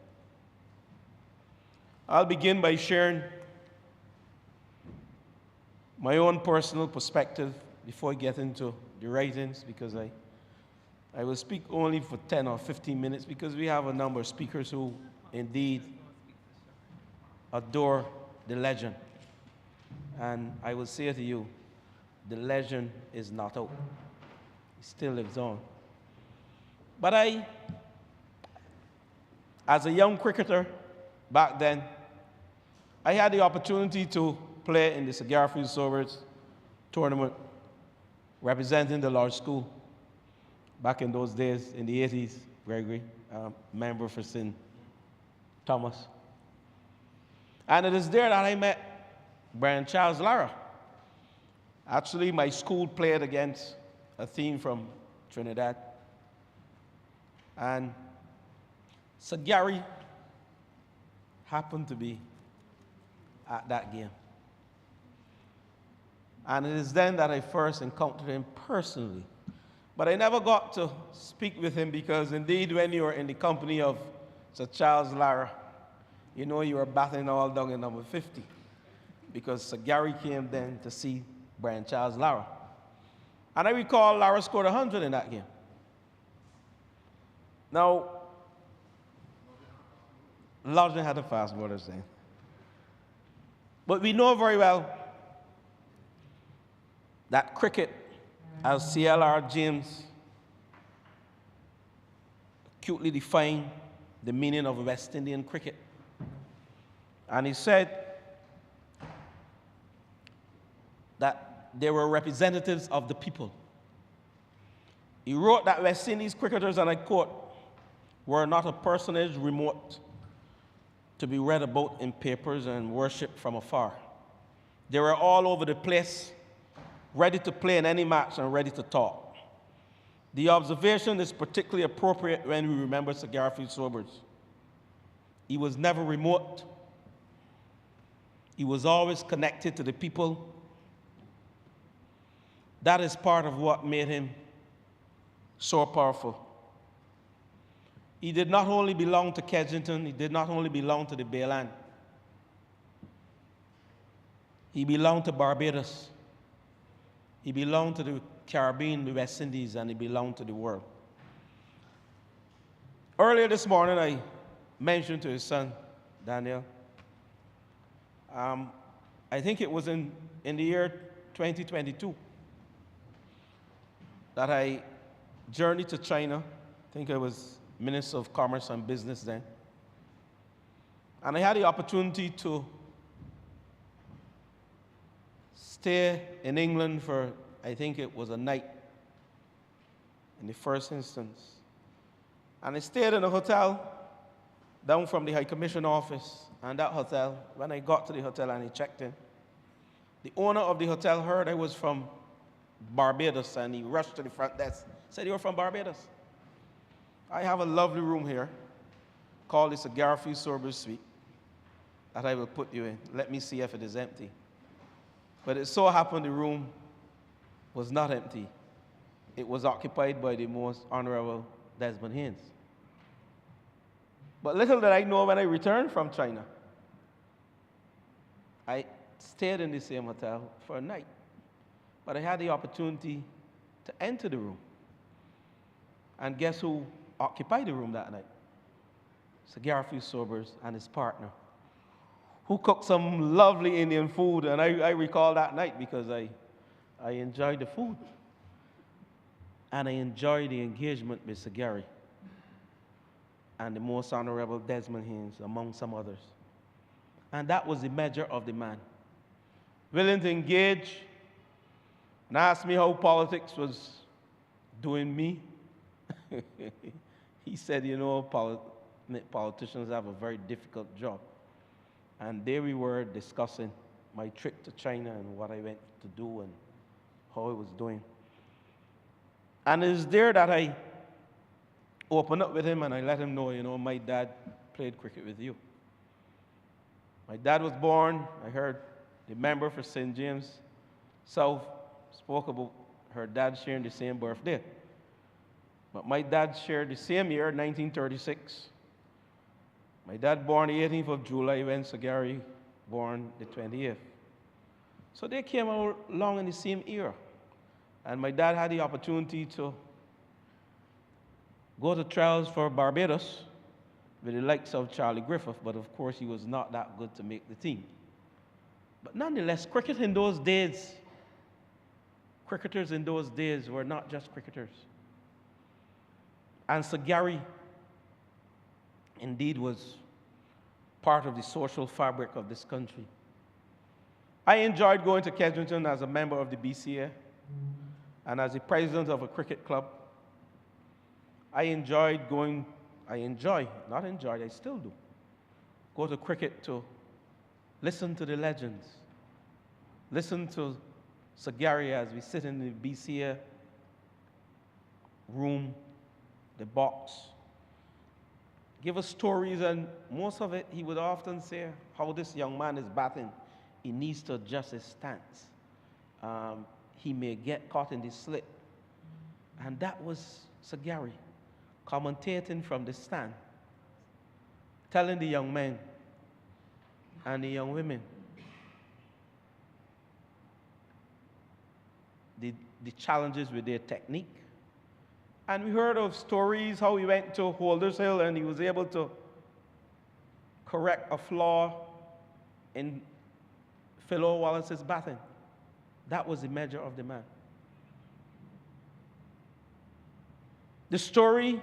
I'll begin by sharing my own personal perspective before I get into the writings, because I will speak only for 10 or 15 minutes because we have a number of speakers who indeed adore the legend. And I will say to you, the legend is not out. It still lives on. But as a young cricketer back then, I had the opportunity to play in the Sir Garfield Sobers tournament representing the large school. Back in those days, in the 80s, Gregory, member for St. Thomas. And it is there that I met Brian Charles Lara. Actually, my school played against a team from Trinidad. And Sir Gary happened to be at that game. And it is then that I first encountered him personally. But I never got to speak with him because indeed when you are in the company of Sir Charles Lara, you know you are batting all down in number 50. Because Sir Gary came then to see Brian Charles Lara. And I recall Lara scored 100 in that game. Now, Loudon had a fast bowler saying. But we know very well that cricket, as CLR James acutely defined the meaning of West Indian cricket. And he said that they were representatives of the people. He wrote that West Indies cricketers, and I quote, were not a personage remote to be read about in papers and worshipped from afar. They were all over the place, ready to play in any match and ready to talk. The observation is particularly appropriate when we remember Sir Garfield Sobers. He was never remote. He was always connected to the people. That is part of what made him so powerful. He did not only belong to Kensington, he did not only belong to the Bayland. He belonged to Barbados. He belonged to the Caribbean, the West Indies, and it belonged to the world. Earlier this morning, I mentioned to his son, Daniel, I think it was in the year 2022 that I journeyed to China. I think I was Minister of Commerce and Business then. And I had the opportunity to stay in England for, I think it was a night in the first instance. And I stayed in a hotel down from the High Commission office. And that hotel, when I got to the hotel and I checked in, the owner of the hotel heard I was from Barbados, and he rushed to the front desk, said, "You're from Barbados? I have a lovely room here called the Garfield Sorbers Suite that I will put you in. Let me see if it is empty." But it so happened the room was not empty. It was occupied by the most Honourable Desmond Haynes. But little did I know, when I returned from China, I stayed in the same hotel for a night. But I had the opportunity to enter the room. And guess who occupied the room that night? Sir Garfield Sobers and his partner, who cooked some lovely Indian food. And I recall that night because I enjoyed the food. And I enjoyed the engagement with Sir Gary and the Most Honourable Desmond Haynes, among some others. And that was the measure of the man. Willing to engage, and asked me how politics was doing me. He said, "You know, politicians have a very difficult job." And there we were discussing my trip to China and what I went to do and how I was doing. And it's there that I opened up with him and I let him know, you know, my dad played cricket with you. My dad was born, I heard the member for St. James South spoke about her dad sharing the same birthday. But my dad shared the same year, 1936. My dad born the 18th of July, when Sir Gary born the 20th. So they came along in the same era. And my dad had the opportunity to go to trials for Barbados with the likes of Charlie Griffith, but of course he was not that good to make the team. But nonetheless, cricketers in those days were not just cricketers. And Sir Gary indeed was part of the social fabric of this country. I enjoyed going to Kensington as a member of the BCA and as the president of a cricket club. I still do, go to cricket to listen to the legends, listen to Sir Gary as we sit in the BCA room, the box, give us stories, and most of it he would often say how this young man is batting. He needs to adjust his stance. He may get caught in the slip. And that was Sir Gary commentating from the stand, telling the young men and the young women the challenges with their technique. And we heard of stories how he went to Holders Hill and he was able to correct a flaw in Philo Wallace's batting. That was the measure of the man. The story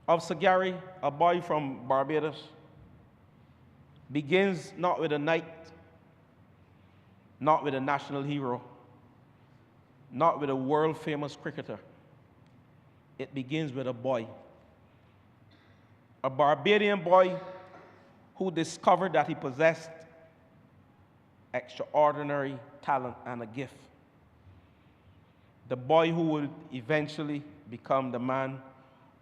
of Sir Gary, a boy from Barbados, begins not with a knight, not with a national hero, not with a world-famous cricketer. It begins with a boy, a Barbadian boy who discovered that he possessed extraordinary talent and a gift. The boy who would eventually become the man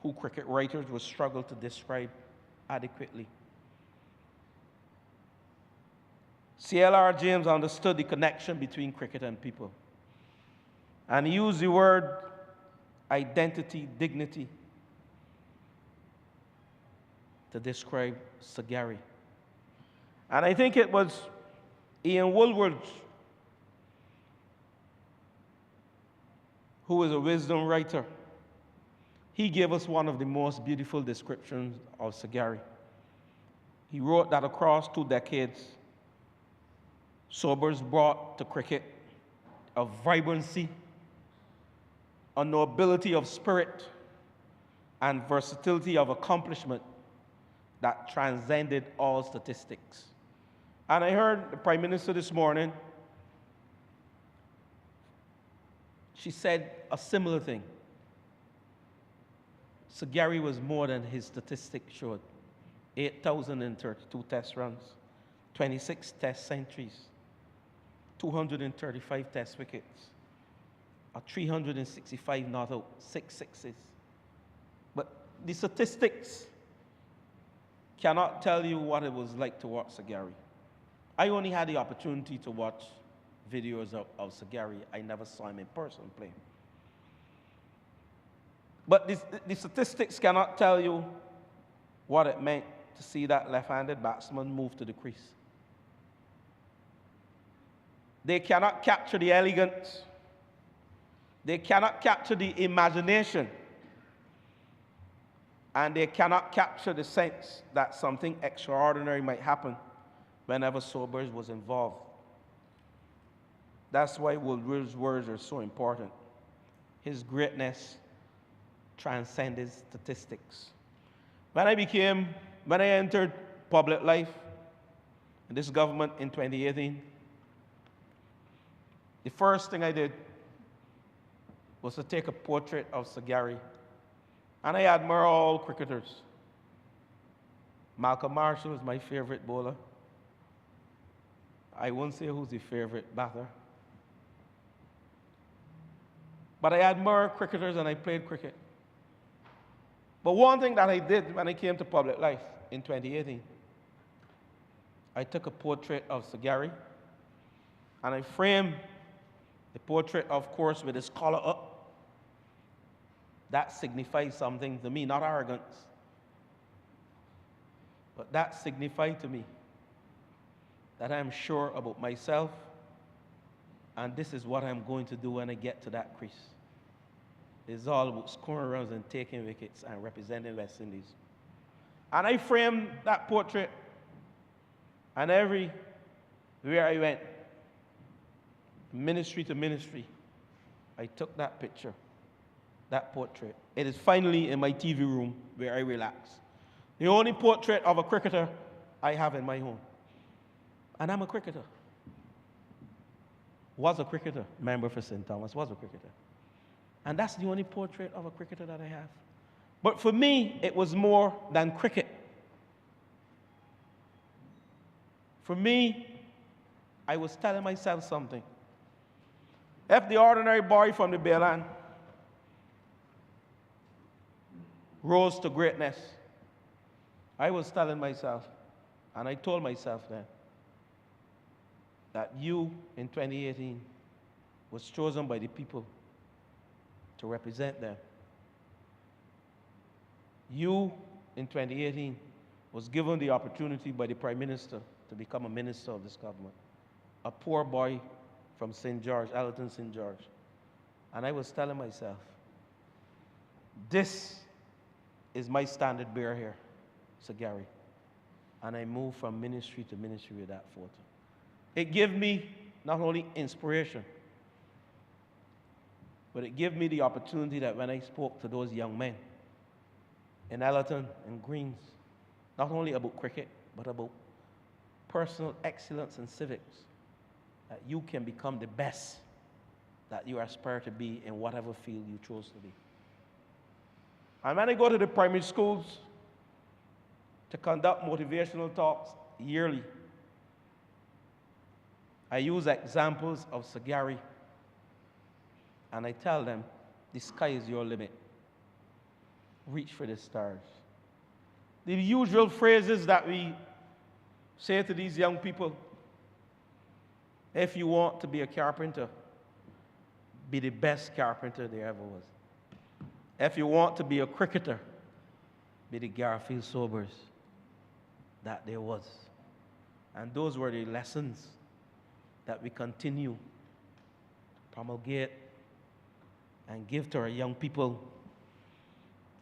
who cricket writers would struggle to describe adequately. C.L.R. James understood the connection between cricket and people, and he used the word identity, dignity to describe Sir Gary. And I think it was Ian Woolward who is a wisdom writer, he gave us one of the most beautiful descriptions of Sagari. He wrote that across 2 decades, Sobers brought to cricket a vibrancy, a nobility of spirit, and versatility of accomplishment that transcended all statistics. And I heard the Prime Minister this morning, she said a similar thing. Sagari was more than his statistics showed. 8,032 test runs, 26 test centuries, 235 test wickets, a 365 not out, 6 sixes. But the statistics cannot tell you what it was like to watch Sagari. I only had the opportunity to watch videos of Sagari. I never saw him in person play. But the statistics cannot tell you what it meant to see that left-handed batsman move to the crease. They cannot capture the elegance. They cannot capture the imagination. And they cannot capture the sense that something extraordinary might happen whenever Sobers was involved. That's why Woodward's words are so important. His greatness transcended statistics. When I entered public life in this government in 2018, the first thing I did was to take a portrait of Sagari. And I admire all cricketers. Malcolm Marshall is my favorite bowler. I won't say who's the favorite batter. But I admire cricketers and I played cricket. But one thing that I did when I came to public life in 2018, I took a portrait of Sagari and I framed the portrait, of course, with his collar up. That signifies something to me, not arrogance, but that signified to me that I'm sure about myself, and this is what I'm going to do when I get to that crease. It's all about scoring runs and taking wickets and representing West Indies. And I framed that portrait, and everywhere I went, ministry to ministry, I took that picture, that portrait. It is finally in my TV room where I relax. The only portrait of a cricketer I have in my home. And I'm a cricketer. Was a cricketer. Member for St. Thomas, was a cricketer. And that's the only portrait of a cricketer that I have. But for me, it was more than cricket. For me, I was telling myself something. If the ordinary boy from the Bayland rose to greatness, I was telling myself, and I told myself then, that you in 2018 was chosen by the people to represent them. You in 2018 was given the opportunity by the Prime Minister to become a minister of this government. A poor boy from St. George, Allerton St. George. And I was telling myself, this is my standard bearer here, Sagari. And I moved from ministry to ministry with that photo. It gave me not only inspiration, but it gave me the opportunity that when I spoke to those young men in Allerton and Greens, not only about cricket, but about personal excellence and civics, that you can become the best that you aspire to be in whatever field you chose to be. And when I go to the primary schools to conduct motivational talks yearly, I use examples of Sagari, and I tell them, the sky is your limit. Reach for the stars. The usual phrases that we say to these young people: if you want to be a carpenter, be the best carpenter there ever was. If you want to be a cricketer, be the Garfield Sobers that there was. And those were the lessons that we continue to promulgate and give to our young people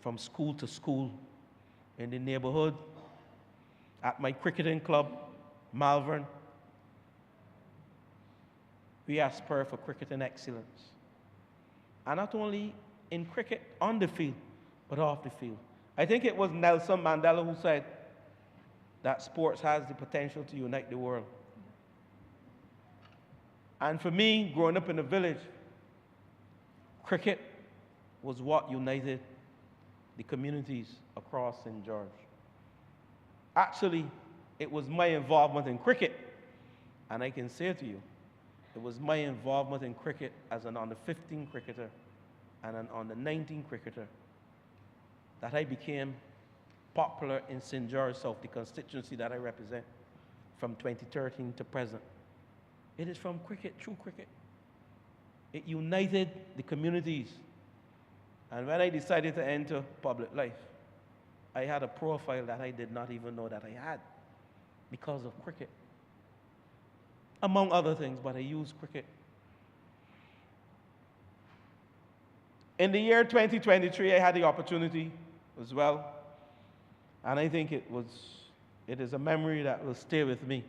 from school to school in the neighborhood, at my cricketing club, Malvern. We aspire for cricketing excellence. And not only in cricket on the field, but off the field. I think it was Nelson Mandela who said that sports has the potential to unite the world. And for me, growing up in the village, cricket was what united the communities across St. George. Actually, it was my involvement in cricket, and I can say to you, it was my involvement in cricket as an under-15 cricketer and an under-19 cricketer that I became popular in St. George South, the constituency that I represent, from 2013 to present. It is from cricket, through cricket. It united the communities. And when I decided to enter public life, I had a profile that I did not even know that I had because of cricket. Among other things, but I used cricket. In the year 2023, I had the opportunity as well, and I think it is a memory that will stay with me.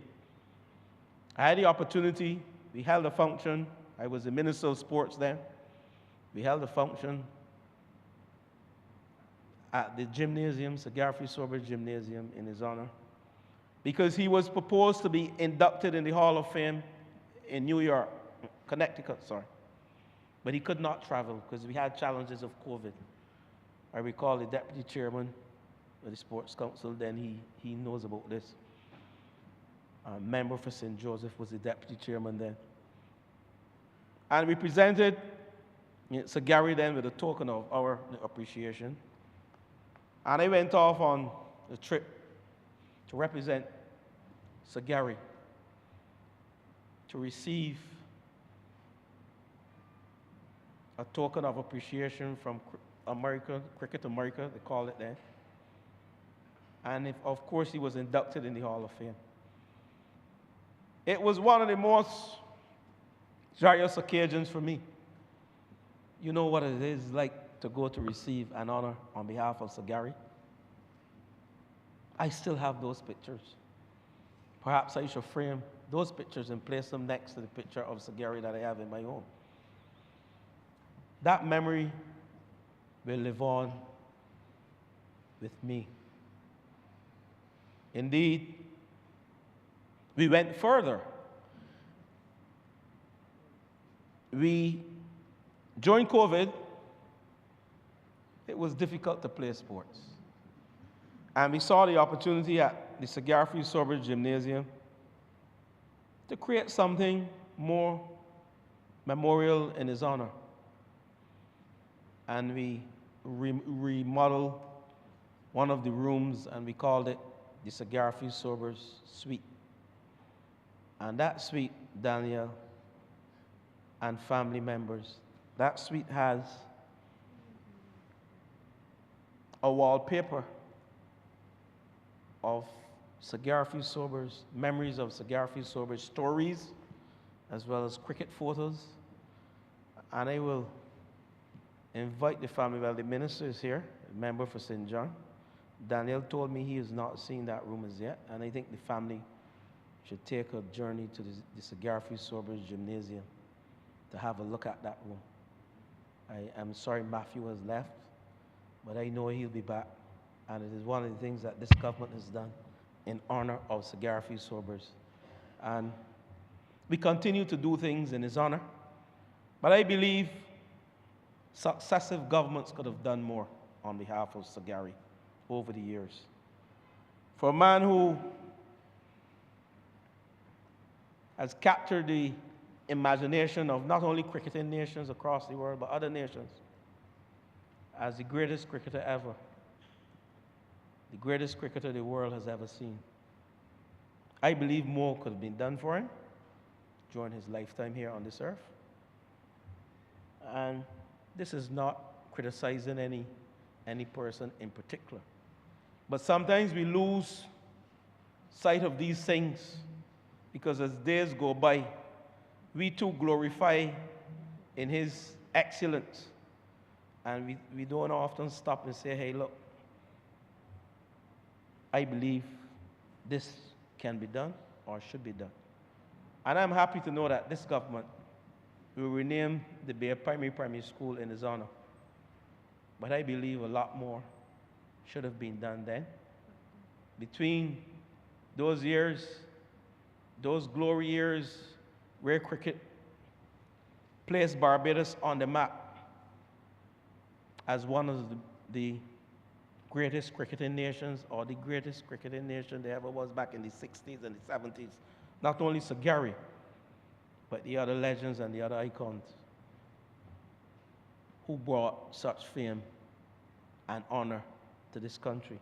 I had the opportunity, we held a function, I was the Minister of Sports then, we held a function at the gymnasium, Sir Garfield Sober Gymnasium, in his honor, because he was proposed to be inducted in the Hall of Fame in New York, Connecticut, sorry. But he could not travel because we had challenges of COVID. I recall the deputy chairman of the Sports Council, then he knows about this. A member for St. Joseph was the deputy chairman then. And we presented Sir Gary then with a token of our appreciation. And I went off on a trip to represent Sir Gary, to receive a token of appreciation from America, Cricket America, they call it then. And of course, he was inducted in the Hall of Fame. It was one of the most joyous occasions for me. You know what it is like to go to receive an honor on behalf of Sir Gary? I still have those pictures. Perhaps I should frame those pictures and place them next to the picture of Sir Gary that I have in my home. That memory will live on with me. Indeed, we went further. During COVID, it was difficult to play sports. And we saw the opportunity at the Sir Garfield Sober Gymnasium to create something more memorial in his honor. And we remodeled one of the rooms, and we called it the Sir Garfield Sober's Suite. And that suite, Daniel and family members, that suite has a wallpaper of Sir Garfield Sober's, memories of Sir Garfield Sober's stories, as well as cricket photos. And I will invite the family, well, the minister is here, a member for St. John. Daniel told me he has not seen that room as yet, and I think the family should take a journey to the Sir Garfield Sober's Gymnasium to have a look at that room. I am sorry Matthew has left, but I know he'll be back. And it is one of the things that this government has done in honor of Sir Garfield Sobers. And we continue to do things in his honor. But I believe successive governments could have done more on behalf of Sir Gary over the years. For a man who has captured the imagination of not only cricketing nations across the world, but other nations, as the greatest cricketer ever, the greatest cricketer the world has ever seen. I believe more could have been done for him during his lifetime here on this earth. And this is not criticizing any person in particular. But sometimes we lose sight of these things because as days go by, we too glorify in his excellence And we don't often stop and say, hey, look, I believe this can be done or should be done. And I'm happy to know that this government will rename the Bear Primary School in his honor. But I believe a lot more should have been done then. Between those years, those glory years, where cricket placed Barbados on the map as one of the greatest cricketing nations, or the greatest cricketing nation there ever was back in the 60s and the 70s. Not only Sir Gary, but the other legends and the other icons who brought such fame and honor to this country.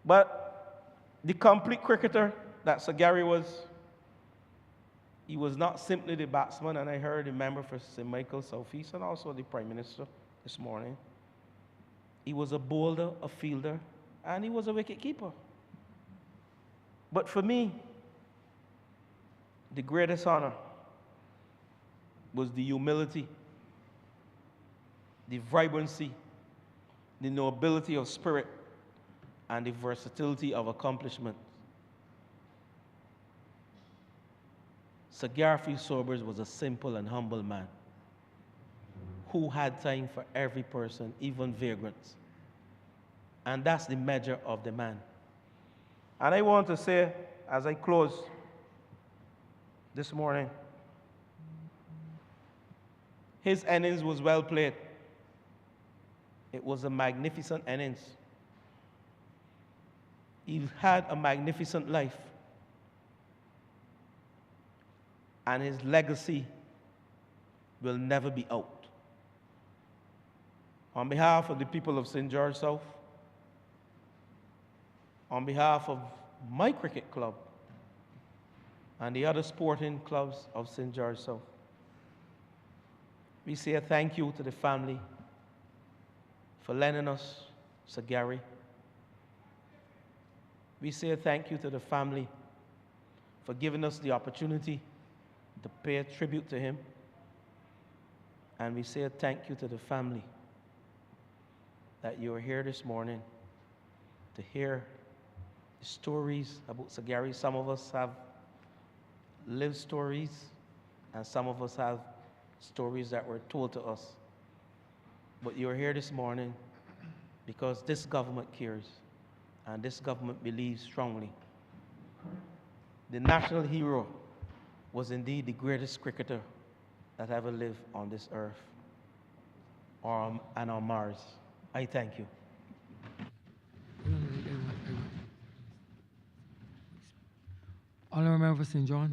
But the complete cricketer that Sir Gary was, he was not simply the batsman, and I heard the member for St. Michael Southeast and also the Prime Minister this morning. He was a bowler, a fielder, and he was a wicket keeper. But for me, the greatest honor was the humility, the vibrancy, the nobility of spirit, and the versatility of accomplishment. Sir Garfield Sobers was a simple and humble man who had time for every person, even vagrants. And that's the measure of the man. And I want to say, as I close this morning, his innings was well played. It was a magnificent innings. He had a magnificent life. And his legacy will never be out. On behalf of the people of St. George South, on behalf of my cricket club and the other sporting clubs of St. George South, we say a thank you to the family for lending us Sir Gary. We say a thank you to the family for giving us the opportunity to pay a tribute to him. And we say a thank you to the family that you are here this morning to hear the stories about Sir Gary. Some of us have lived stories, and some of us have stories that were told to us. But you are here this morning because this government cares, and this government believes strongly. The national hero was indeed the greatest cricketer that ever lived on this earth and on Mars. I thank you. Honourable Member for St. John.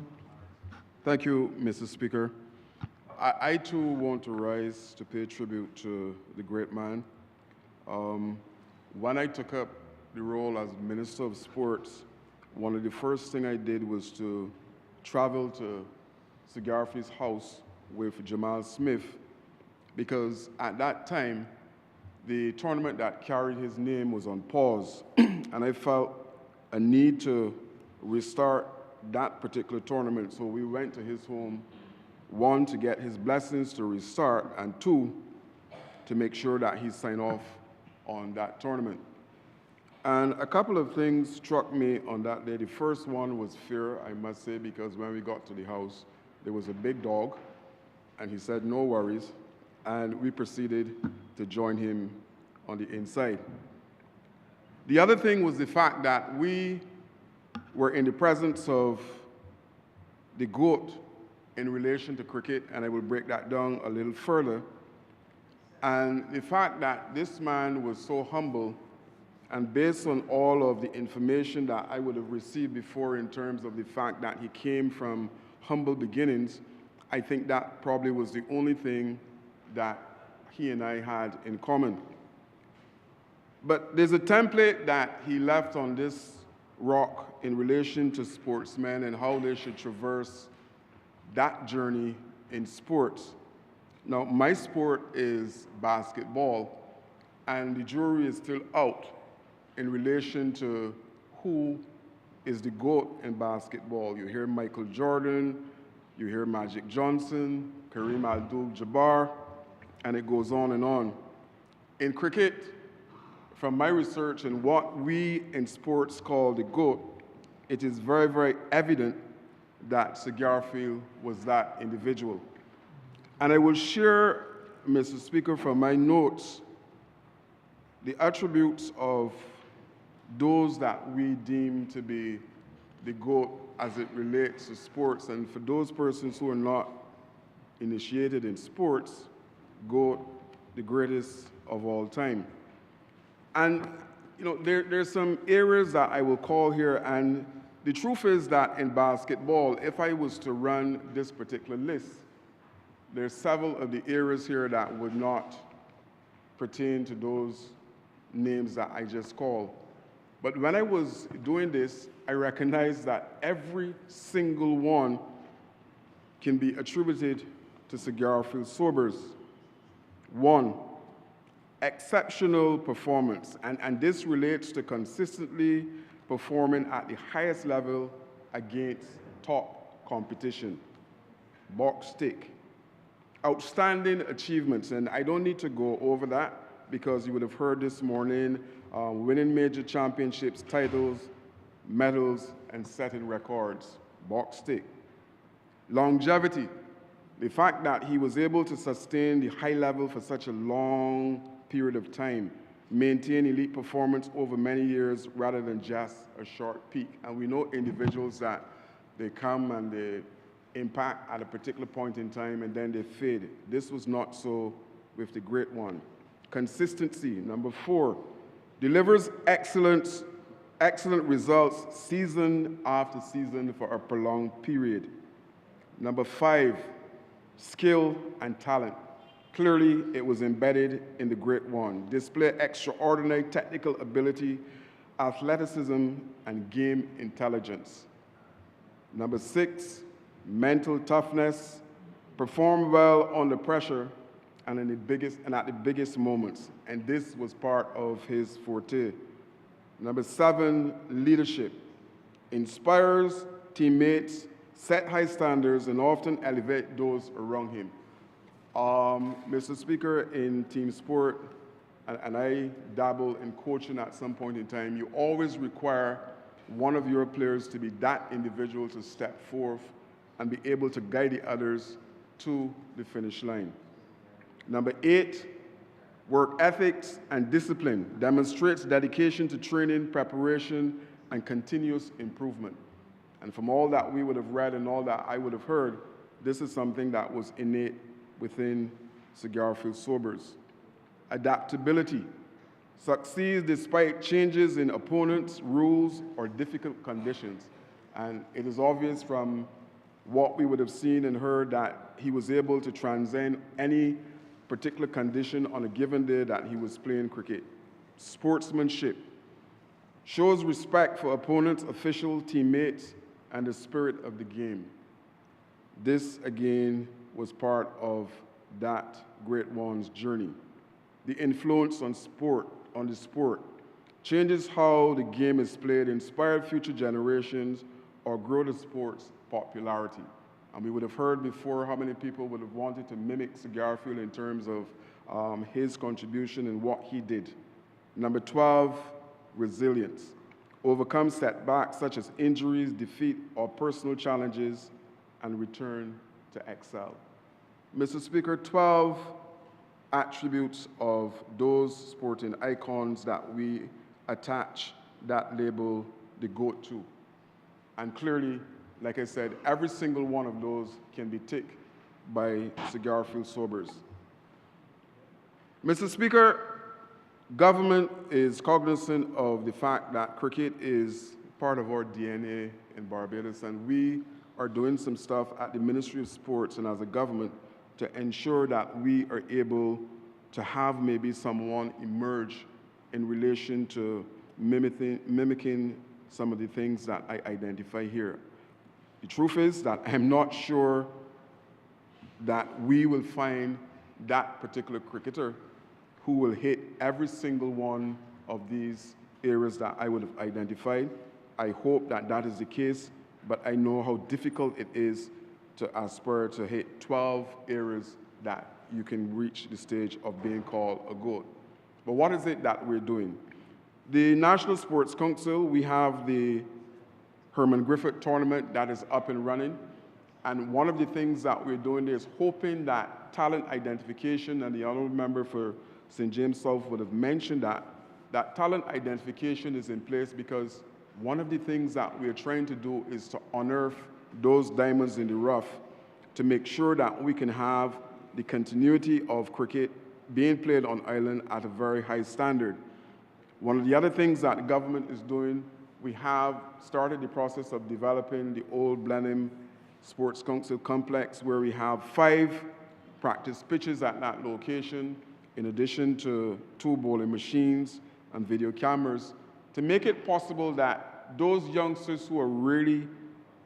Thank you, Mr. Speaker. I too want to rise to pay tribute to the great man. When I took up the role as Minister of Sports, one of the first things I did was to travel to Sir Garfield's house with Jamal Smith, because at that time, the tournament that carried his name was on pause, and I felt a need to restart that particular tournament. So we went to his home, one, to get his blessings to restart, and two, to make sure that he signed off on that tournament. And a couple of things struck me on that day. The first one was fear, I must say, because when we got to the house, there was a big dog, and he said, no worries, and we proceeded to join him on the inside. The other thing was the fact that we were in the presence of the GOAT in relation to cricket, and I will break that down a little further. And the fact that this man was so humble, and based on all of the information that I would have received before in terms of the fact that he came from humble beginnings, I think that probably was the only thing that he and I had in common. But there's a template that he left on this rock in relation to sportsmen and how they should traverse that journey in sports. Now, my sport is basketball, and the jury is still out in relation to who is the GOAT in basketball. You hear Michael Jordan, you hear Magic Johnson, Kareem Abdul-Jabbar, and it goes on and on. In cricket, from my research and what we in sports call the GOAT, it is very, very evident that Sir Garfield was that individual. And I will share, Mr. Speaker, from my notes, the attributes of those that we deem to be the GOAT as it relates to sports. And for those persons who are not initiated in sports, GOAT, the greatest of all time. And you know, there's some areas that I will call here, and the truth is that in basketball, if I was to run this particular list, there's several of the areas here that would not pertain to those names that I just called. But when I was doing this, I recognized that every single one can be attributed to Sir Garfield Sobers. One, exceptional performance, and this relates to consistently performing at the highest level against top competition. Box tick. Outstanding achievements, and I don't need to go over that because you would have heard this morning, winning major championships, titles, medals, and setting records. Box tick. Longevity. The fact that he was able to sustain the high level for such a long period of time, maintain elite performance over many years rather than just a short peak. And we know individuals that they come and they impact at a particular point in time and then they fade. This was not so with the great one. Consistency, number 4, delivers excellent results season after season for a prolonged period. Number 5, skill and talent. Clearly, it was embedded in the great one. Display extraordinary technical ability, athleticism, and game intelligence. Number 6, mental toughness. Perform well under pressure and at the biggest moments. And this was part of his forte. Number 7, leadership. Inspires teammates, set high standards, and often elevate those around him. Mr. Speaker, in team sport, and I dabble in coaching at some point in time, you always require one of your players to be that individual to step forth and be able to guide the others to the finish line. Number 8, work ethics and discipline. Demonstrates dedication to training, preparation, and continuous improvement. And from all that we would have read and all that I would have heard, this is something that was innate within Sir Garfield Sobers. Adaptability. Succeeds despite changes in opponents, rules, or difficult conditions. And it is obvious from what we would have seen and heard that he was able to transcend any particular condition on a given day that he was playing cricket. Sportsmanship. Shows respect for opponents, officials, teammates, and the spirit of the game. This, again, was part of that great one's journey. The influence on the sport, changes how the game is played, inspired future generations, or grow the sport's popularity. And we would have heard before how many people would have wanted to mimic Sir Garfield in terms of his contribution and what he did. Number 12, resilience. Overcome setbacks such as injuries, defeat, or personal challenges, and return to excel. Mr. Speaker, 12 attributes of those sporting icons that we attach that label, the GOAT, to. And clearly, like I said, every single one of those can be ticked by Sir Garfield Sobers. Mr. Speaker, government is cognizant of the fact that cricket is part of our DNA in Barbados, and we are doing some stuff at the Ministry of Sports and as a government to ensure that we are able to have maybe someone emerge in relation to mimicking some of the things that I identify here. The truth is that I'm not sure that we will find that particular cricketer who will hit every single one of these areas that I would have identified. I hope that that is the case, but I know how difficult it is to aspire to hit 12 areas that you can reach the stage of being called a GOAT. But what is it that we're doing? The National Sports Council, we have the Herman Griffith tournament that is up and running. And one of the things that we're doing there is hoping that talent identification, and the honorable member for St. James South would have mentioned that talent identification is in place because one of the things that we're trying to do is to unearth those diamonds in the rough to make sure that we can have the continuity of cricket being played on island at a very high standard. One of the other things that the government is doing, we have started the process of developing the Old Blenheim Sports Council complex where we have 5 practice pitches at that location, in addition to 2 bowling machines and video cameras, to make it possible that those youngsters who are really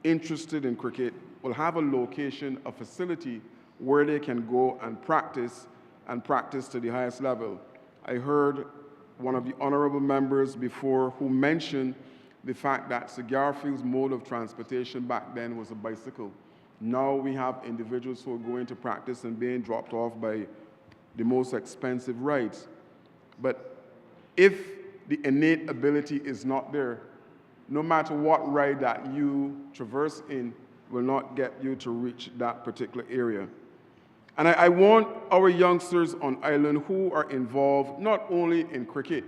interested in cricket will have a location, a facility where they can go and practice to the highest level. I heard one of the honourable members before who mentioned the fact that Sir Garfield's mode of transportation back then was a bicycle. Now we have individuals who are going to practice and being dropped off by the most expensive rides. But if the innate ability is not there, no matter what ride that you traverse in will not get you to reach that particular area. And I want our youngsters on island who are involved not only in cricket,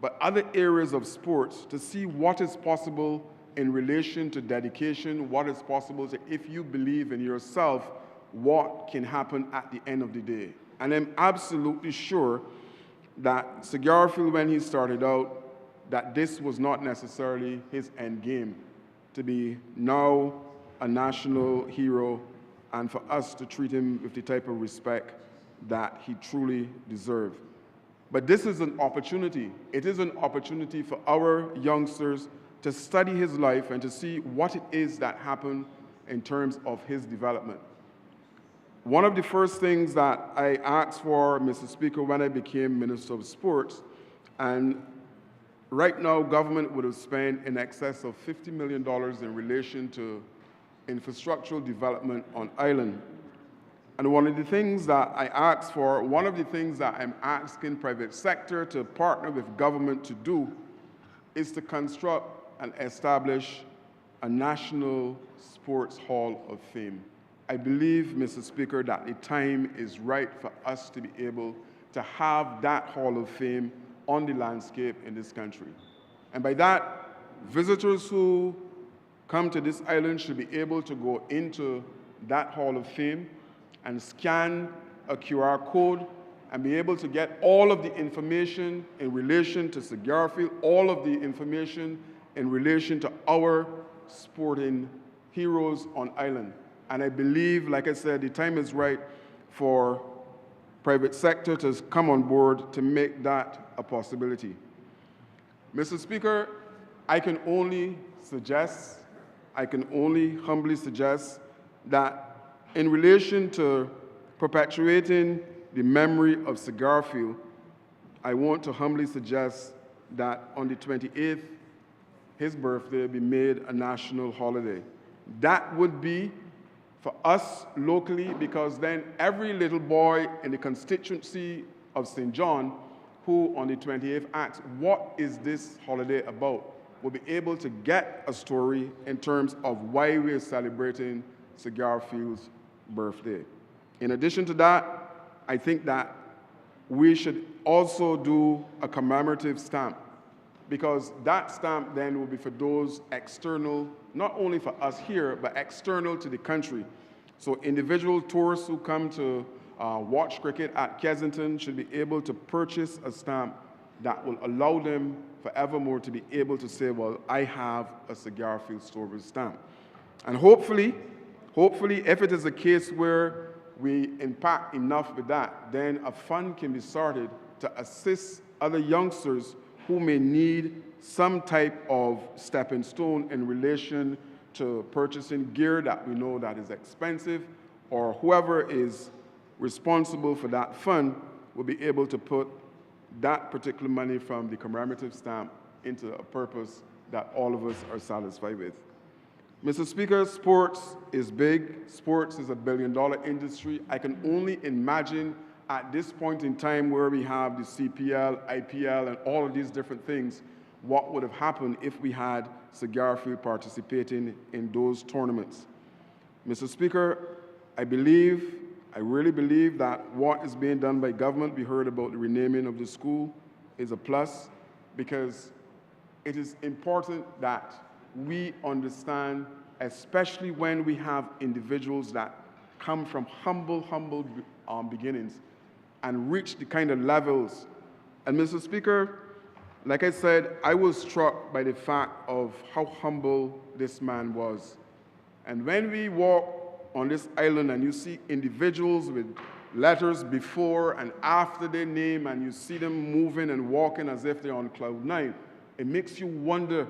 but other areas of sports to see what is possible in relation to dedication, what is possible to, if you believe in yourself, what can happen at the end of the day. And I'm absolutely sure that Sir Garfield, when he started out, that this was not necessarily his end game, to be now a national hero and for us to treat him with the type of respect that he truly deserved. But this is an opportunity. It is an opportunity for our youngsters to study his life and to see what it is that happened in terms of his development. One of the first things that I asked for, Mr. Speaker, when I became Minister of Sports, and right now government would have spent in excess of $50 million in relation to infrastructural development on island. And one of the things that I asked for, one of the things that I'm asking private sector to partner with government to do is to construct and establish a National Sports Hall of Fame. I believe, Mr. Speaker, that the time is right for us to be able to have that Hall of Fame on the landscape in this country. And by that, visitors who come to this island should be able to go into that Hall of Fame and scan a QR code and be able to get all of the information in relation to Sir Garfield, all of the information in relation to our sporting heroes on island. And I believe, like I said, the time is right for private sector to come on board to make that a possibility. Mr. Speaker, I can only humbly suggest that in relation to perpetuating the memory of Sir Garfield, I want to humbly suggest that on the 28th, his birthday be made a national holiday. That would be for us locally, because then every little boy in the constituency of St. John who on the 28th asks, what is this holiday about, will be able to get a story in terms of why we are celebrating Sir Garfield's birthday. In addition to that, I think that we should also do a commemorative stamp, because that stamp then will be for those external, not only for us here, but external to the country. So individual tourists who come to watch cricket at Kensington should be able to purchase a stamp that will allow them forevermore to be able to say, well, I have a Sir Garfield Strawberry stamp. And hopefully, if it is a case where we impact enough with that, then a fund can be started to assist other youngsters who may need some type of stepping stone in relation to purchasing gear that we know that is expensive, or whoever is responsible for that fund will be able to put that particular money from the commemorative stamp into a purpose that all of us are satisfied with. Mr. Speaker, sports is big. Sports is a billion-dollar industry. I can only imagine at this point in time where we have the CPL, IPL, and all of these different things, what would have happened if we had Sir Garfield participating in those tournaments. Mr. Speaker, I really believe that what is being done by government, we heard about the renaming of the school, is a plus, because it is important that we understand, especially when we have individuals that come from humble beginnings and reach the kind of levels. And Mr. Speaker, like I said, I was struck by the fact of how humble this man was. And when we walk on this island and you see individuals with letters before and after their name, and you see them moving and walking as if they're on cloud nine, it makes you wonder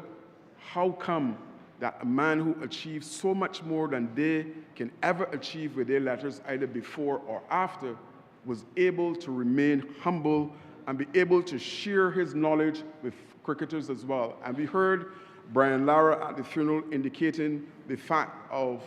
how come that a man who achieves so much more than they can ever achieve with their letters, either before or after, was able to remain humble and be able to share his knowledge with cricketers as well. And we heard Brian Lara at the funeral indicating the fact of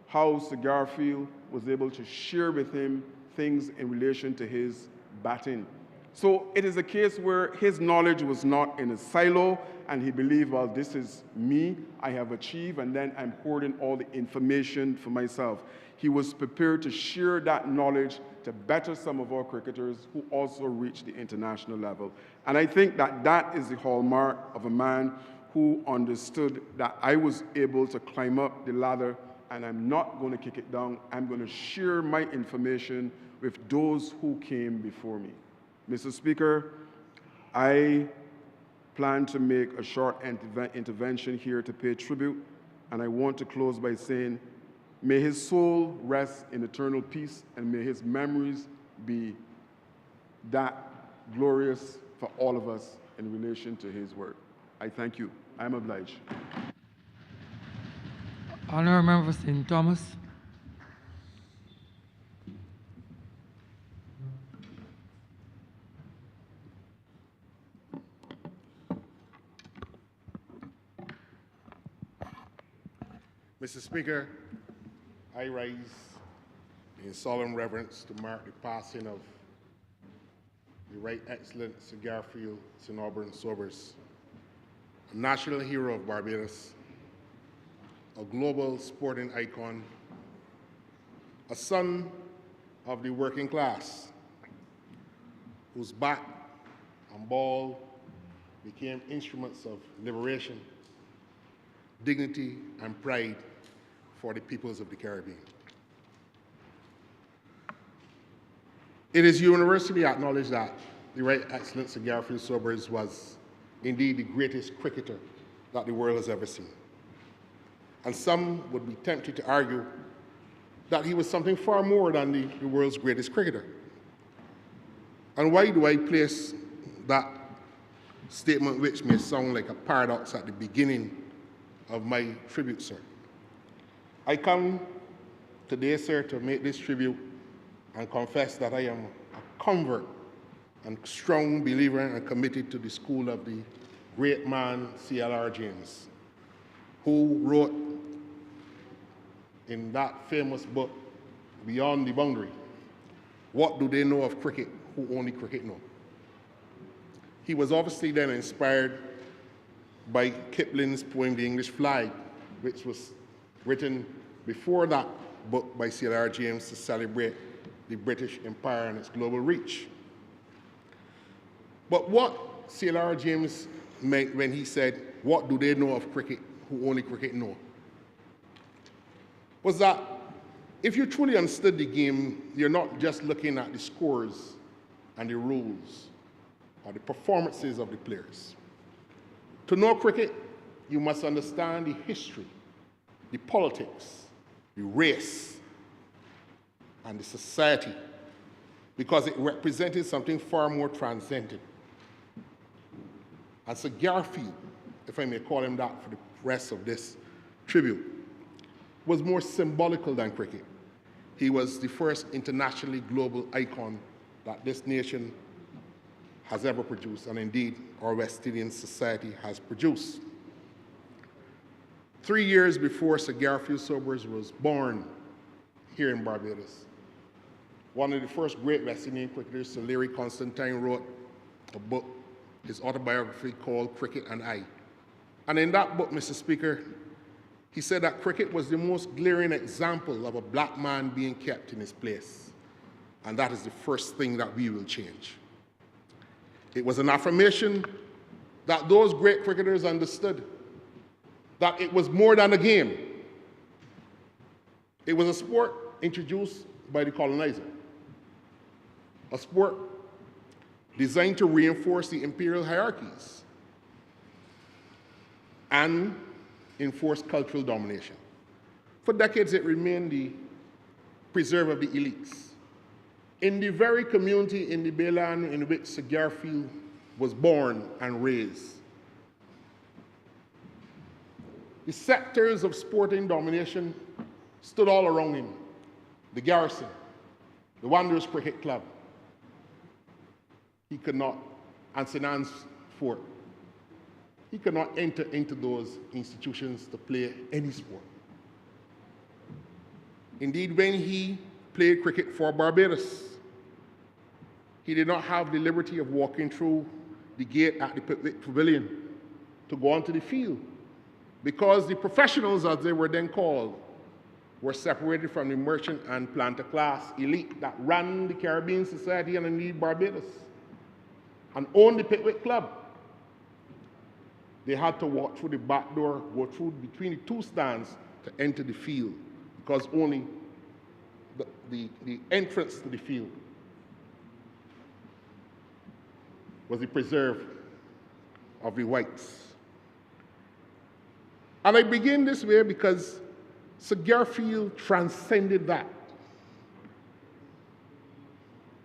how Sir Garfield was able to share with him things in relation to his batting. So it is a case where his knowledge was not in a silo, and he believed, well, this is me, I have achieved, and then I'm hoarding all the information for myself. He was prepared to share that knowledge to better some of our cricketers who also reach the international level. And I think that that is the hallmark of a man who understood that I was able to climb up the ladder, and I'm not going to kick it down. I'm going to share my information with those who came before me. Mr. Speaker, I plan to make a short intervention here to pay tribute, and I want to close by saying, may his soul rest in eternal peace, and may his memories be that glorious for all of us in relation to his work. I thank you. I am obliged. Honourable Member for St. Thomas. Mr. Speaker, I rise in solemn reverence to mark the passing of the Right Excellent Sir Garfield St. Auburn Sobers, a national hero of Barbados, a global sporting icon, a son of the working class, whose bat and ball became instruments of liberation, dignity, and pride for the peoples of the Caribbean. It is universally acknowledged that the Right Excellent Sir Garfield Sobers was indeed the greatest cricketer that the world has ever seen. And some would be tempted to argue that he was something far more than the world's greatest cricketer. And why do I place that statement, which may sound like a paradox, at the beginning of my tribute, sir? I come today, sir, to make this tribute and confess that I am a convert and strong believer and committed to the school of the great man C.L.R. James, who wrote in that famous book, Beyond the Boundary, what do they know of cricket who only cricket know? He was obviously then inspired by Kipling's poem, The English Flag, which was written before that book by C.L.R. James to celebrate the British Empire and its global reach. But what C.L.R. James meant when he said, what do they know of cricket who only cricket know, was that if you truly understood the game, you're not just looking at the scores and the rules or the performances of the players. To know cricket, you must understand the history, the politics, the race, and the society, because it represented something far more transcendent. And Sir Garfield, if I may call him that for the rest of this tribute, was more symbolical than cricket. He was the first internationally global icon that this nation has ever produced, and indeed our West Indian society has produced. 3 years before Sir Garfield Sobers was born here in Barbados. One of the first great West Indian cricketers, Sir Larry Constantine, wrote a book, his autobiography called Cricket and I. And in that book, Mr. Speaker, he said that cricket was the most glaring example of a black man being kept in his place. And that is the first thing that we will change. It was an affirmation that those great cricketers understood that it was more than a game. It was a sport introduced by the colonizer, a sport designed to reinforce the imperial hierarchies and enforce cultural domination. For decades, it remained the preserve of the elites. In the very community in the Bayland in which Sir Garfield was born and raised, the sectors of sporting domination stood all around him. The Garrison, the Wanderers Cricket Club. He could not, and St. Anne's Fort. He could not enter into those institutions to play any sport. Indeed, when he played cricket for Barbados, he did not have the liberty of walking through the gate at the pavilion to go onto the field, because the professionals, as they were then called, were separated from the merchant and planter class elite that ran the Caribbean Society and indeed Barbados and owned the Pickwick Club. They had to walk through the back door, go through between the two stands to enter the field, because only the entrance to the field was the preserve of the whites. And I begin this way because Sir Garfield transcended that.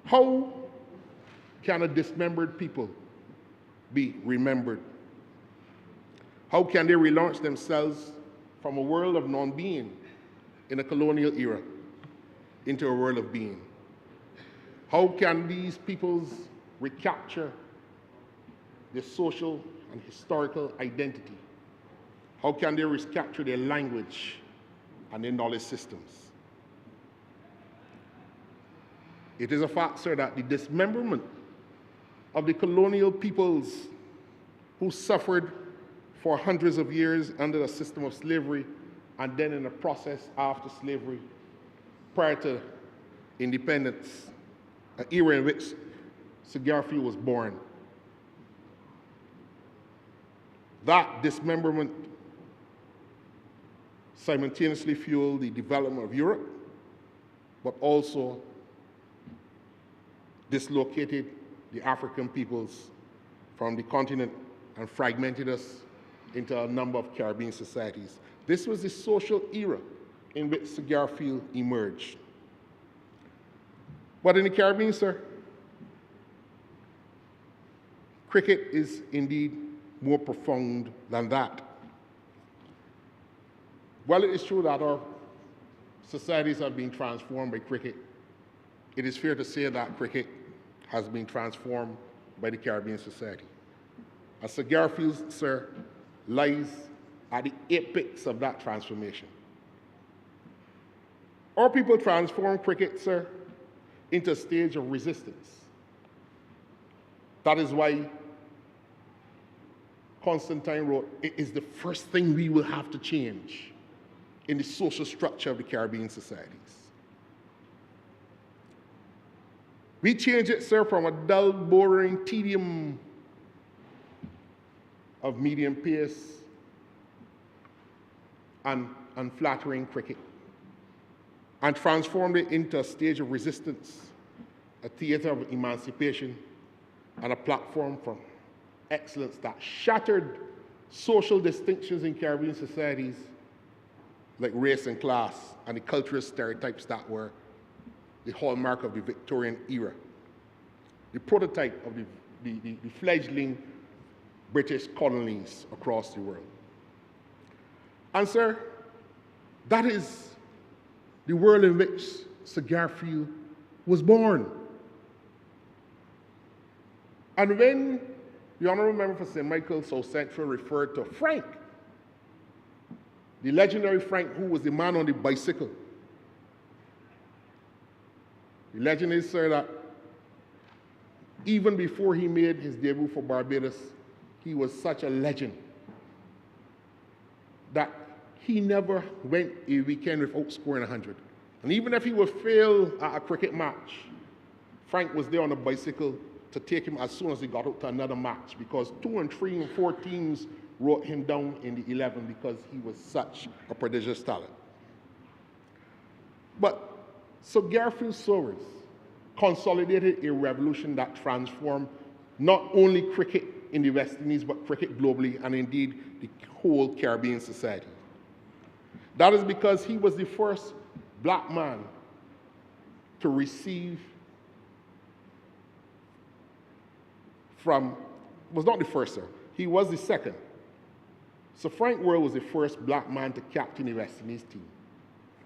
How can a dismembered people be remembered? How can they relaunch themselves from a world of non-being in a colonial era into a world of being? How can these peoples recapture their social and historical identity? How can they recapture their language and their knowledge systems? It is a fact, sir, that the dismemberment of the colonial peoples who suffered for hundreds of years under the system of slavery, and then in the process after slavery, prior to independence, an era in which Sir Garfield was born. That dismemberment simultaneously fueled the development of Europe, but also dislocated the African peoples from the continent and fragmented us into a number of Caribbean societies. This was the social era in which Sir Garfield emerged. But in the Caribbean, sir, cricket is indeed more profound than that. While it is true that our societies have been transformed by cricket, it is fair to say that cricket has been transformed by the Caribbean society. And Sir Garfield, sir, lies at the apex of that transformation. Our people transformed cricket, sir, into a stage of resistance. That is why Constantine wrote, it is the first thing we will have to change in the social structure of the Caribbean societies. We change it, sir, from a dull, boring tedium of medium pace and unflattering cricket, and transformed it into a stage of resistance, a theater of emancipation, and a platform for excellence that shattered social distinctions in Caribbean societies like race and class and the cultural stereotypes that were the hallmark of the Victorian era, the prototype of the fledgling British colonies across the world. And sir, that is the world in which Sir Garfield was born. And when the Honourable Member for St. Michael South Central referred to Frank, The legendary Frank, who was the man on the bicycle. The legend is, sir, that even before he made his debut for Barbados, he was such a legend that he never went a weekend without scoring 100. And even if he would fail at a cricket match, Frank was there on a bicycle to take him as soon as he got out to another match, because 2 and 3 and 4 teams wrote him down in the 11 because he was such a prodigious talent. But Sir Garfield Sobers consolidated a revolution that transformed not only cricket in the West Indies, but cricket globally, and indeed the whole Caribbean society. That is because he was the first black man to receive was not the first, sir. He was the second. Sir Frank Worrell was the first black man to captain the West Indies team.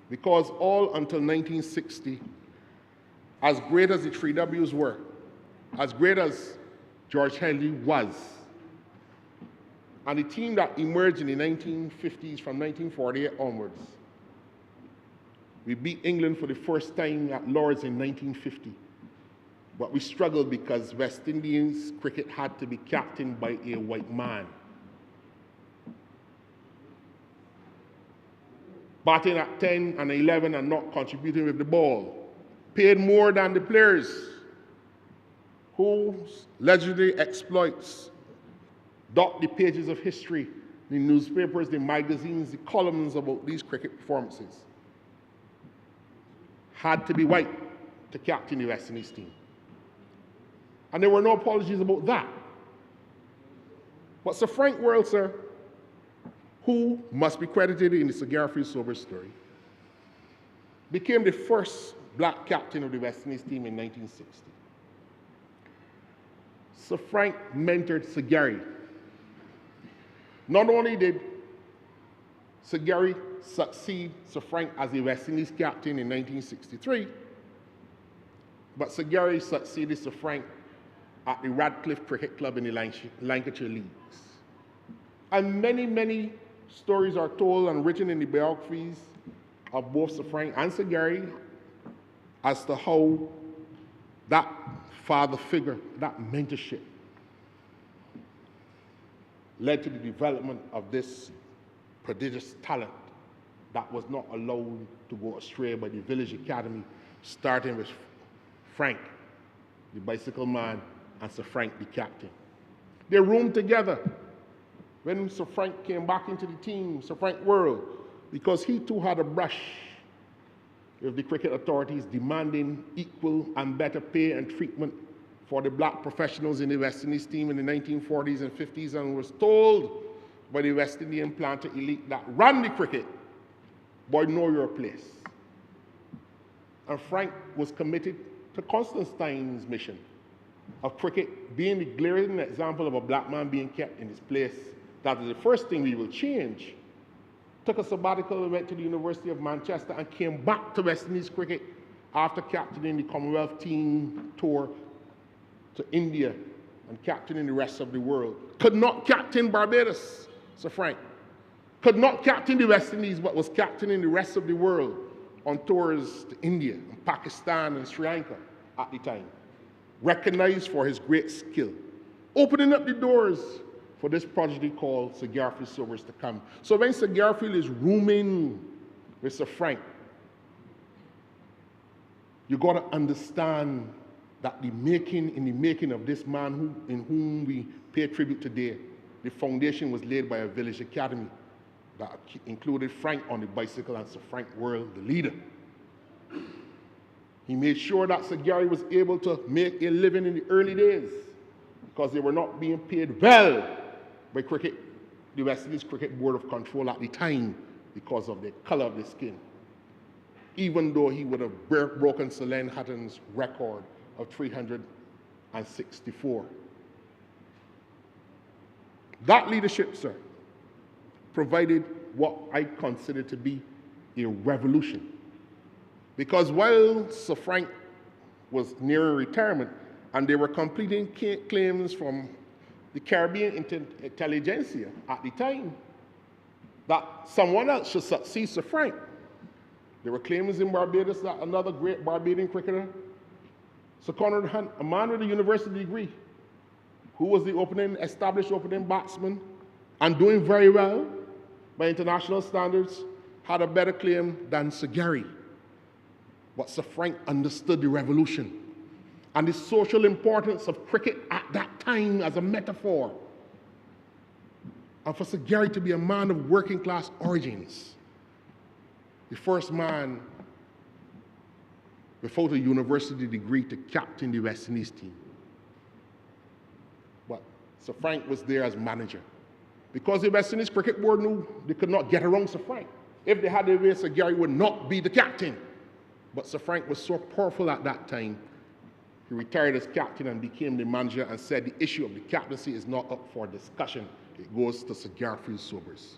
Because all until 1960, as great as the 3Ws were, as great as George Henley was, and the team that emerged in the 1950s from 1948 onwards, we beat England for the first time at Lord's in 1950. But we struggled because West Indians cricket had to be captained by a white man. Batting at 10 and 11 and not contributing with the ball. Paid more than the players whose legendary exploits dot the pages of history, the newspapers, the magazines, the columns about these cricket performances. Had to be white to captain the West Indies team. And there were no apologies about that. But Sir Frank Worrell, sir, who must be credited in the Sir Garfield Sobers story, became the first black captain of the West Indies team in 1960. Sir Frank mentored Sir Gary. Not only did Sir Gary succeed Sir Frank as the West Indies captain in 1963, but Sir Gary succeeded Sir Frank at the Radcliffe Cricket Club in the Lancashire Leagues. And many, many stories are told and written in the biographies of both Sir Frank and Sir Gary as to how that father figure, that mentorship, led to the development of this prodigious talent that was not allowed to go astray by the village academy, starting with Frank, the bicycle man, and Sir Frank, the captain. They roomed together. When Sir Frank came back into the team, Sir Frank Worrell, because he too had a brush with the cricket authorities demanding equal and better pay and treatment for the black professionals in the West Indies team in the 1940s and 50s, and was told by the West Indian planter elite that ran the cricket, boy, know your place. And Frank was committed to Constantine's mission of cricket being the glaring example of a black man being kept in his place. That is the first thing we will change. Took a sabbatical and went to the University of Manchester and came back to West Indies cricket after captaining the Commonwealth team tour to India and captaining the rest of the world. Could not captain Barbados, Sir Frank. Could not captain the West Indies, but was captaining the rest of the world on tours to India and Pakistan and Sri Lanka at the time. Recognized for his great skill, opening up the doors for this prodigy called Sir Garfield Sobers to come. So when Sir Garfield is rooming with Sir Frank, you got to understand that in the making of this man in whom we pay tribute today, the foundation was laid by a village academy that included Frank on the bicycle and Sir Frank Worrell, the leader. He made sure that Sir Gary was able to make a living in the early days because they were not being paid well by the West Indies Cricket Board of Control at the time because of the color of the skin, even though he would have broken Sir Len Hutton's record of 364. That leadership, sir, provided what I consider to be a revolution. Because while Sir Frank was nearing retirement and they were completing claims from the Caribbean intelligentsia at the time that someone else should succeed Sir Frank. There were claims in Barbados that another great Barbadian cricketer, Sir Conrad Hunt, a man with a university degree, who was the established opening batsman and doing very well by international standards, had a better claim than Sir Gary. But Sir Frank understood the revolution and the social importance of cricket at that time as a metaphor. And for Sir Gary to be a man of working class origins, the first man without a university degree to captain the West Indies team. But Sir Frank was there as manager. Because the West Indies Cricket Board knew they could not get around Sir Frank. If they had their way, Sir Gary would not be the captain. But Sir Frank was so powerful at that time, he retired as captain and became the manager and said the issue of the captaincy is not up for discussion. It goes to Sir Garfield Sobers.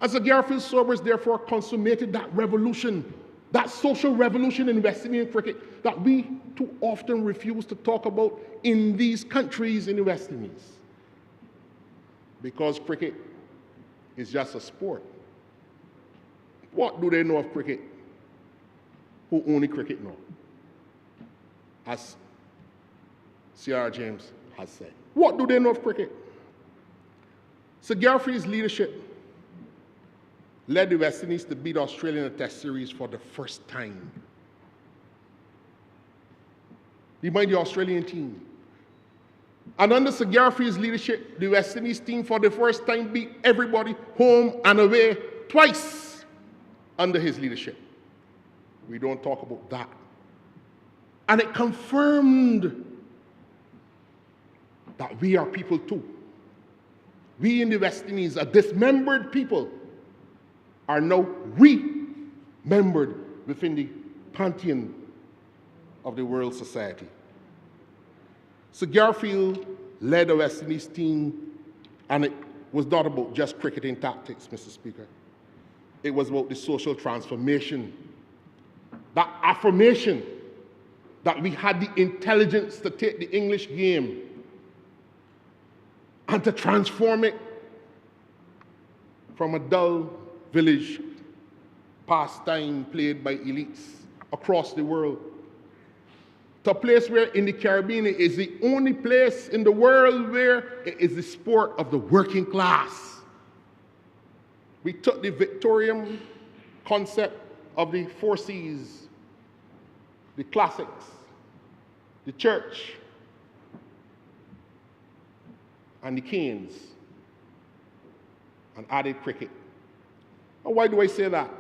And Sir Garfield Sobers therefore consummated that revolution, that social revolution in West Indian cricket that we too often refuse to talk about in these countries in the West Indies. Because cricket is just a sport. What do they know of cricket who only cricket know? As C.R. James has said. What do they know of cricket? Sir Garfield's leadership led the West Indies to beat Australia in a test series for the first time. They beat the Australian team. And under Sir Garfield's leadership, the West Indies team for the first time beat everybody home and away twice under his leadership. We don't talk about that. And it confirmed that we are people too. We in the West Indies, a dismembered people, are now remembered within the pantheon of the world society. Sir Garfield led the West Indies team, and it was not about just cricketing tactics, Mr. Speaker. It was about the social transformation, that affirmation that we had the intelligence to take the English game and to transform it from a dull village pastime played by elites across the world to a place where in the Caribbean it is the only place in the world where it is the sport of the working class. We took the Victorian concept of the four C's, the classics, the church, and the canes, and added cricket. And why do I say that?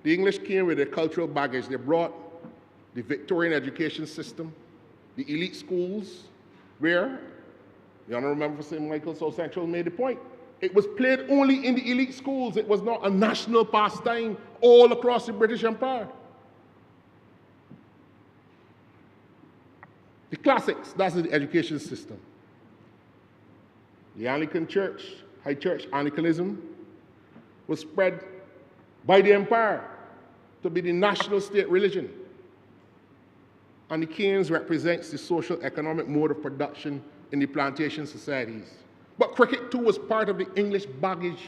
The English came with their cultural baggage. They brought the Victorian education system, the elite schools, where the Honourable Member for St. Michael South Central made the point. It was played only in the elite schools. It was not a national pastime all across the British Empire. The classics, that's the education system. The Anglican Church, High Church Anglicanism, was spread by the empire to be the national state religion. And the canes represents the social economic mode of production in the plantation societies. But cricket too was part of the English baggage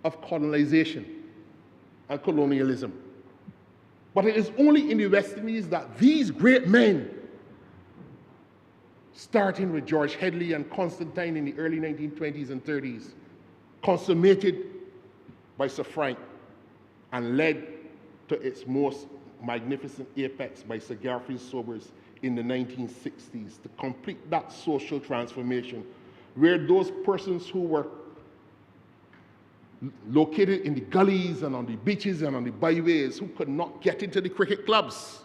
of colonization and colonialism. But it is only in the West Indies that these great men, starting with George Headley and Constantine in the early 1920s and 30s, consummated by Sir Frank and led to its most magnificent apex by Sir Garfield Sobers in the 1960s to complete that social transformation where those persons who were located in the gullies and on the beaches and on the byways who could not get into the cricket clubs.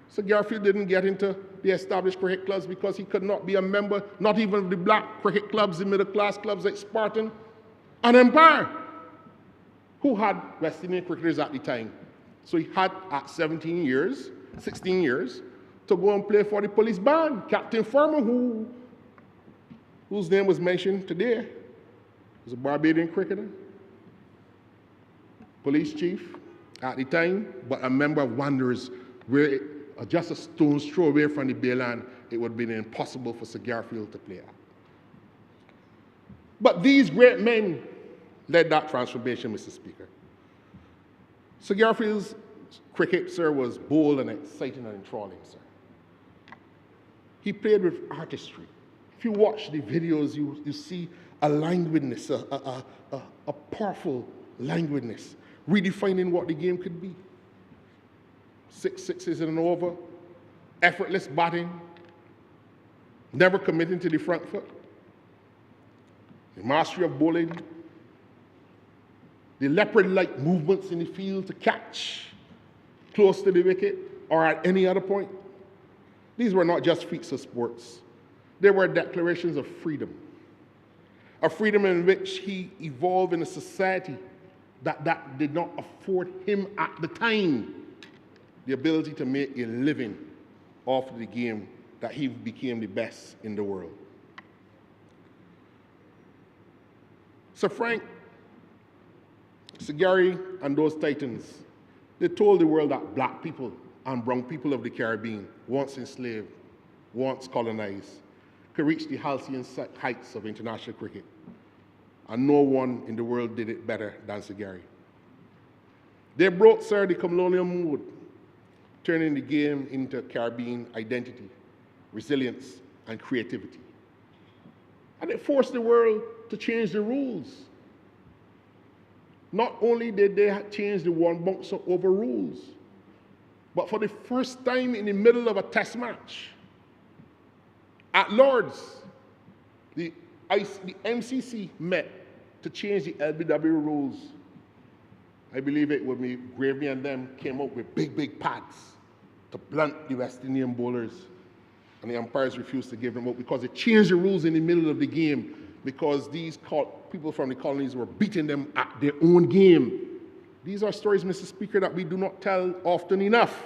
Sir Garfield didn't get into the established cricket clubs because he could not be a member, not even of the black cricket clubs, the middle-class clubs like Spartan and Empire, who had West Indian cricketers at the time. So he had, at 16 years, to go and play for the police band. Captain Farmer, whose name was mentioned today, was a Barbadian cricketer, police chief at the time, but a member of Wanderers, where just a stone's throw away from the Bayland, it would have been impossible for Sir Garfield to play at. But these great men led that transformation, Mr. Speaker. Sir Garfield's cricket, sir, was bold and exciting and enthralling, sir. He played with artistry. If you watch the videos, you see a languidness, a powerful languidness, redefining what the game could be. 6 sixes in an over, effortless batting, never committing to the front foot, the mastery of bowling, the leopard-like movements in the field to catch close to the wicket or at any other point. These were not just feats of sports. They were declarations of freedom. A freedom in which he evolved in a society that did not afford him at the time the ability to make a living off of the game that he became the best in the world. Sir Frank, Sir Gary, and those titans, they told the world that black people and brown people of the Caribbean, once enslaved, once colonized, could reach the halcyon heights of international cricket. And no one in the world did it better than Sir Gary. They brought, sir, the colonial mood, turning the game into Caribbean identity, resilience, and creativity. And it forced the world to change the rules. Not only did they change the one bouncer over rules, but for the first time in the middle of a test match, at Lord's, the MCC met to change the LBW rules. I believe it would be Gravy and them came up with big pads to blunt the West Indian bowlers, and the umpires refused to give them up because they changed the rules in the middle of the game because these people from the colonies were beating them at their own game. These are stories, Mr. Speaker, that we do not tell often enough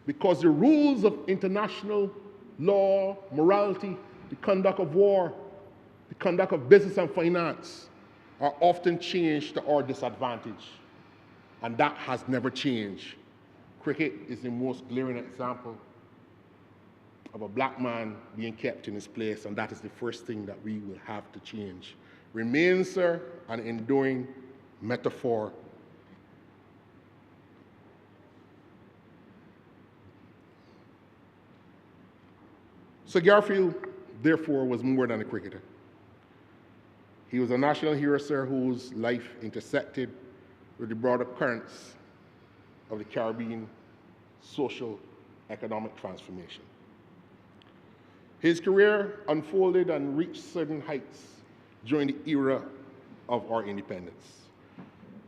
because the rules of international law, morality, the conduct of war, the conduct of business and finance are often changed to our disadvantage, and that has never changed. Cricket is the most glaring example of a black man being kept in his place, and that is the first thing that we will have to change. Remain, sir, an enduring metaphor. Sir Garfield, therefore, was more than a cricketer. He was a national hero, sir, whose life intersected with the broader currents of the Caribbean social economic transformation. His career unfolded and reached certain heights during the era of our independence,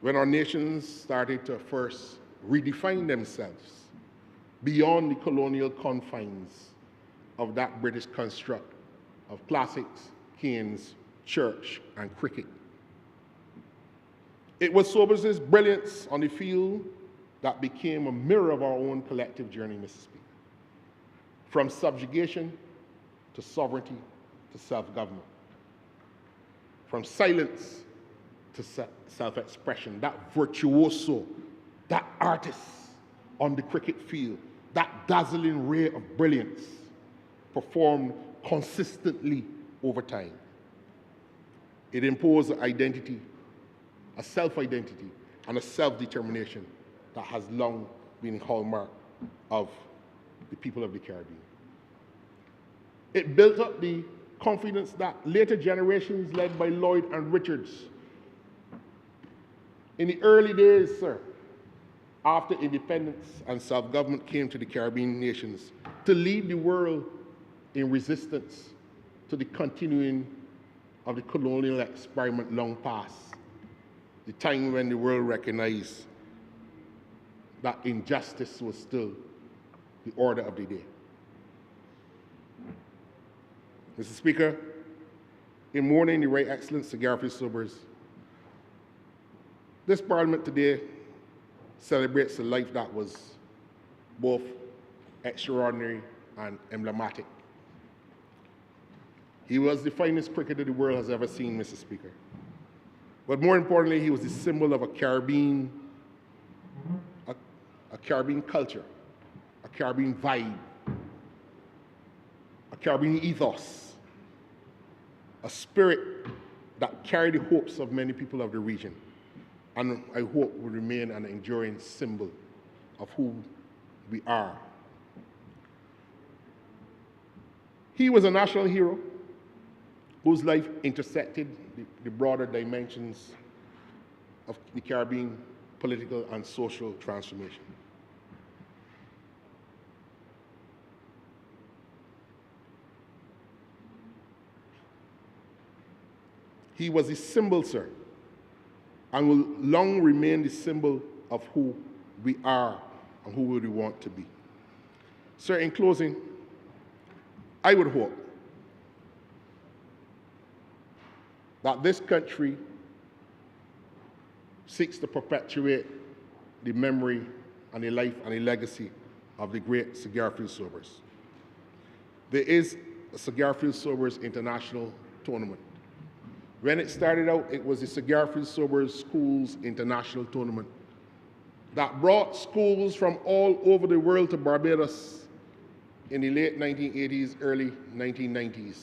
when our nations started to first redefine themselves beyond the colonial confines of that British construct of classics, canes, church, and cricket. It was Sobers's brilliance on the field that became a mirror of our own collective journey, Mr. Speaker. From subjugation to sovereignty to self-government. From silence to self-expression. That virtuoso, that artist on the cricket field, that dazzling ray of brilliance performed consistently over time. It imposed an identity, a self-identity, and a self-determination that has long been a hallmark of the people of the Caribbean. It built up the confidence that later generations led by Lloyd and Richards in the early days, sir, after independence and self-government came to the Caribbean nations to lead the world in resistance to the continuing of the colonial experiment long past, the time when the world recognized that injustice was still the order of the day. Mr. Speaker, in mourning the Right Excellent Sir Garfield Sobers, this Parliament today celebrates a life that was both extraordinary and emblematic. He was the finest cricketer the world has ever seen, Mr. Speaker. But more importantly, he was the symbol of a Caribbean culture, a Caribbean vibe, a Caribbean ethos, a spirit that carried the hopes of many people of the region and I hope will remain an enduring symbol of who we are. He was a national hero whose life intersected the broader dimensions of the Caribbean political and social transformation. He was the symbol, sir, and will long remain the symbol of who we are and who we want to be. Sir, in closing, I would hope that this country seeks to perpetuate the memory and the life and the legacy of the great Sir Garfield Sobers. There is a Sir Garfield Sobers International Tournament. When it started out, it was the Sir Garfield Sobers Schools International Tournament that brought schools from all over the world to Barbados in the late 1980s, early 1990s.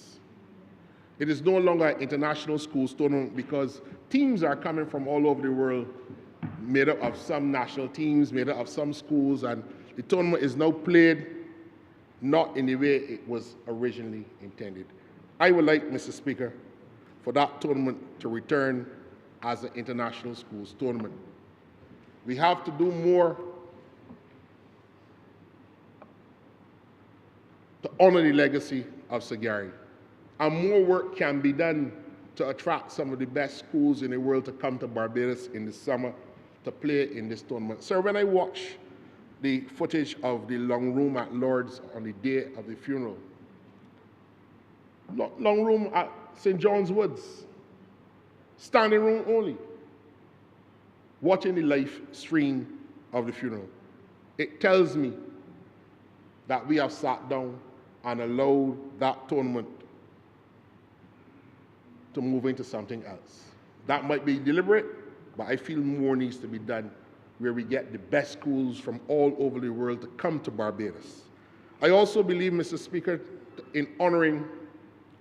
It is no longer an international schools tournament because teams are coming from all over the world, made up of some national teams, made up of some schools, and the tournament is now played not in the way it was originally intended. I would like, Mr. Speaker, for that tournament to return as an international schools tournament. We have to do more to honor the legacy of Sir Gary. And more work can be done to attract some of the best schools in the world to come to Barbados in the summer to play in this tournament. Sir, when I watch the footage of the long room at Lord's on the day of the funeral, long room at St. John's Woods, standing room only, watching the live stream of the funeral, it tells me that we have sat down and allowed that tournament to move into something else. That might be deliberate, but I feel more needs to be done where we get the best schools from all over the world to come to Barbados. I also believe, Mr. Speaker, in honoring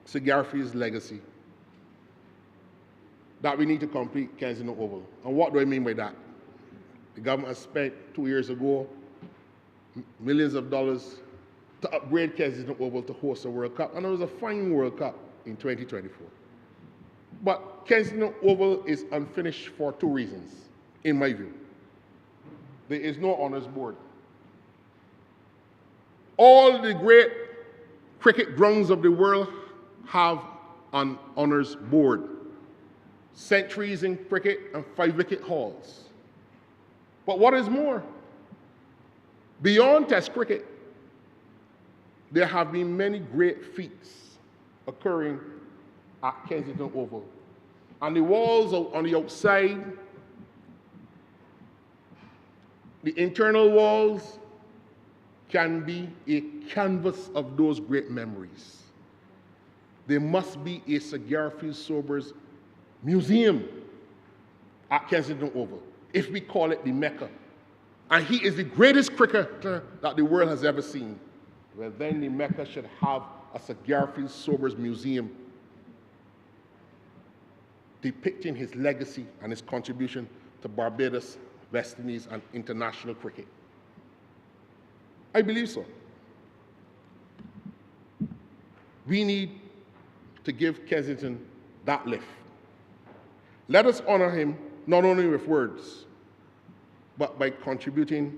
Sir Garfield's legacy, that we need to complete Kensington Oval. And what do I mean by that? The government has spent 2 years ago millions of dollars to upgrade Kensington Oval to host a World Cup, and it was a fine World Cup in 2024. But Kensington Oval is unfinished for two reasons, in my view. There is no honors board. All the great cricket grounds of the world have an honors board, centuries in cricket and 5-wicket halls. But what is more, beyond Test cricket, there have been many great feats occurring at Kensington Oval. And the walls on the outside, the internal walls can be a canvas of those great memories. There must be a Sir Garfield Sobers museum at Kensington Oval, if we call it the Mecca. And he is the greatest cricketer that the world has ever seen. Well, then the Mecca should have a Sir Garfield Sobers museum depicting his legacy and his contribution to Barbados, West Indies, and international cricket. I believe so. We need to give Kensington that lift. Let us honor him not only with words, but by contributing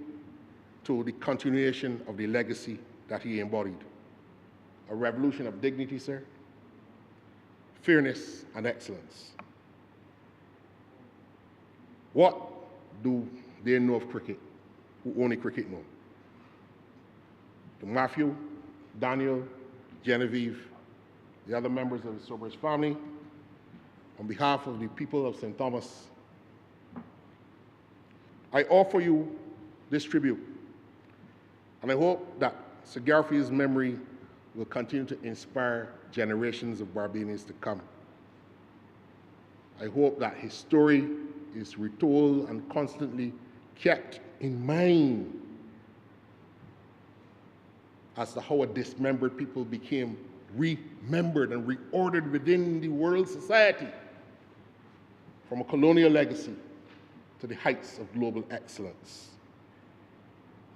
to the continuation of the legacy that he embodied. A revolution of dignity, sir, fairness, and excellence. What do they know of cricket who only cricket know? To Matthew, Daniel, Genevieve, the other members of the Sobers family, on behalf of the people of St. Thomas, I offer you this tribute, and I hope that Sir Garfield's memory will continue to inspire generations of Barbadians to come. I hope that his story is retold and constantly kept in mind as to how a dismembered people became remembered and reordered within the world society from a colonial legacy to the heights of global excellence.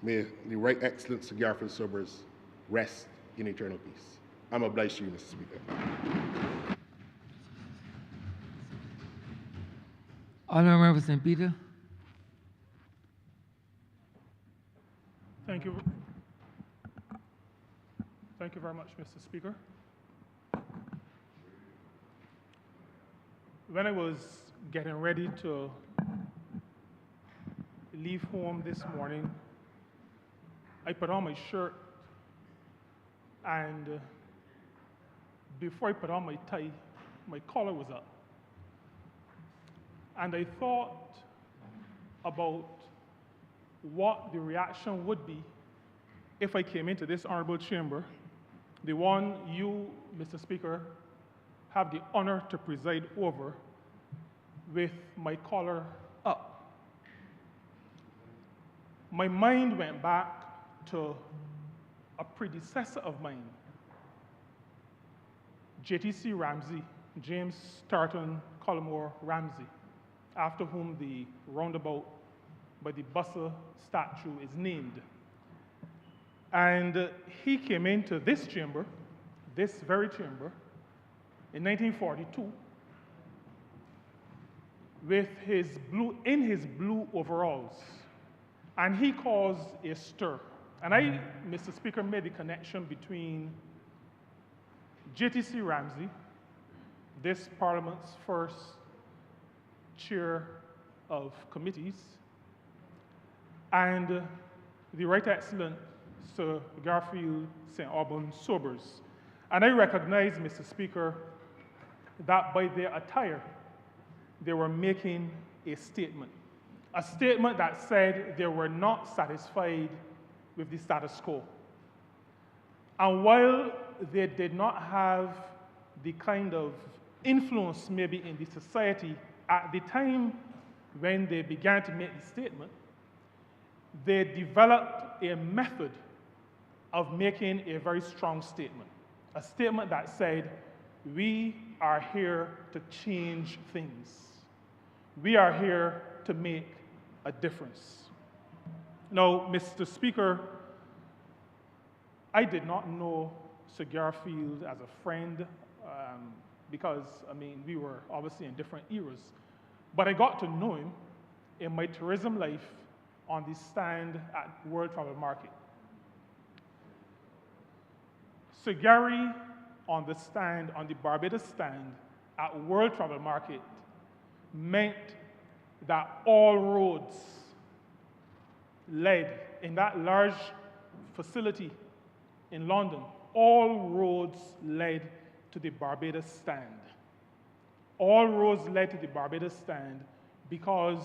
May the right excellence to Garfield Sobers rest in eternal peace. I'm obliged to you, Mr. Speaker. Honourable Member St. Peter. Thank you. Thank you very much, Mr. Speaker. When I was getting ready to leave home this morning, I put on my shirt, and before I put on my tie, my collar was up. And I thought about what the reaction would be if I came into this honorable chamber, the one you, Mr. Speaker, have the honor to preside over, with my collar up. My mind went back to a predecessor of mine, JTC Ramsey, James Tarleton Collmore Ramsey, after whom the roundabout by the Busser statue is named. And he came into this chamber, this very chamber, in 1942 with his blue overalls, and he caused a stir. And I, Mr. Speaker, made the connection between JTC Ramsey, this Parliament's first chair of committees, and the Right Excellent Sir Garfield St. Auburn Sobers. And I recognize, Mr. Speaker, that by their attire, they were making a statement that said they were not satisfied with the status quo. And while they did not have the kind of influence maybe in the society at the time when they began to make the statement, they developed a method of making a very strong statement, a statement that said, we are here to change things. We are here to make a difference. Now, Mr. Speaker, I did not know Sir Garfield as a friend because, I mean, we were obviously in different eras. But I got to know him in my tourism life on the stand at World Travel Market. Sir Gary on the stand, on the Barbados stand at World Travel Market, meant that all roads led in that large facility in London, all roads led to the Barbados stand. All roads led to the Barbados stand because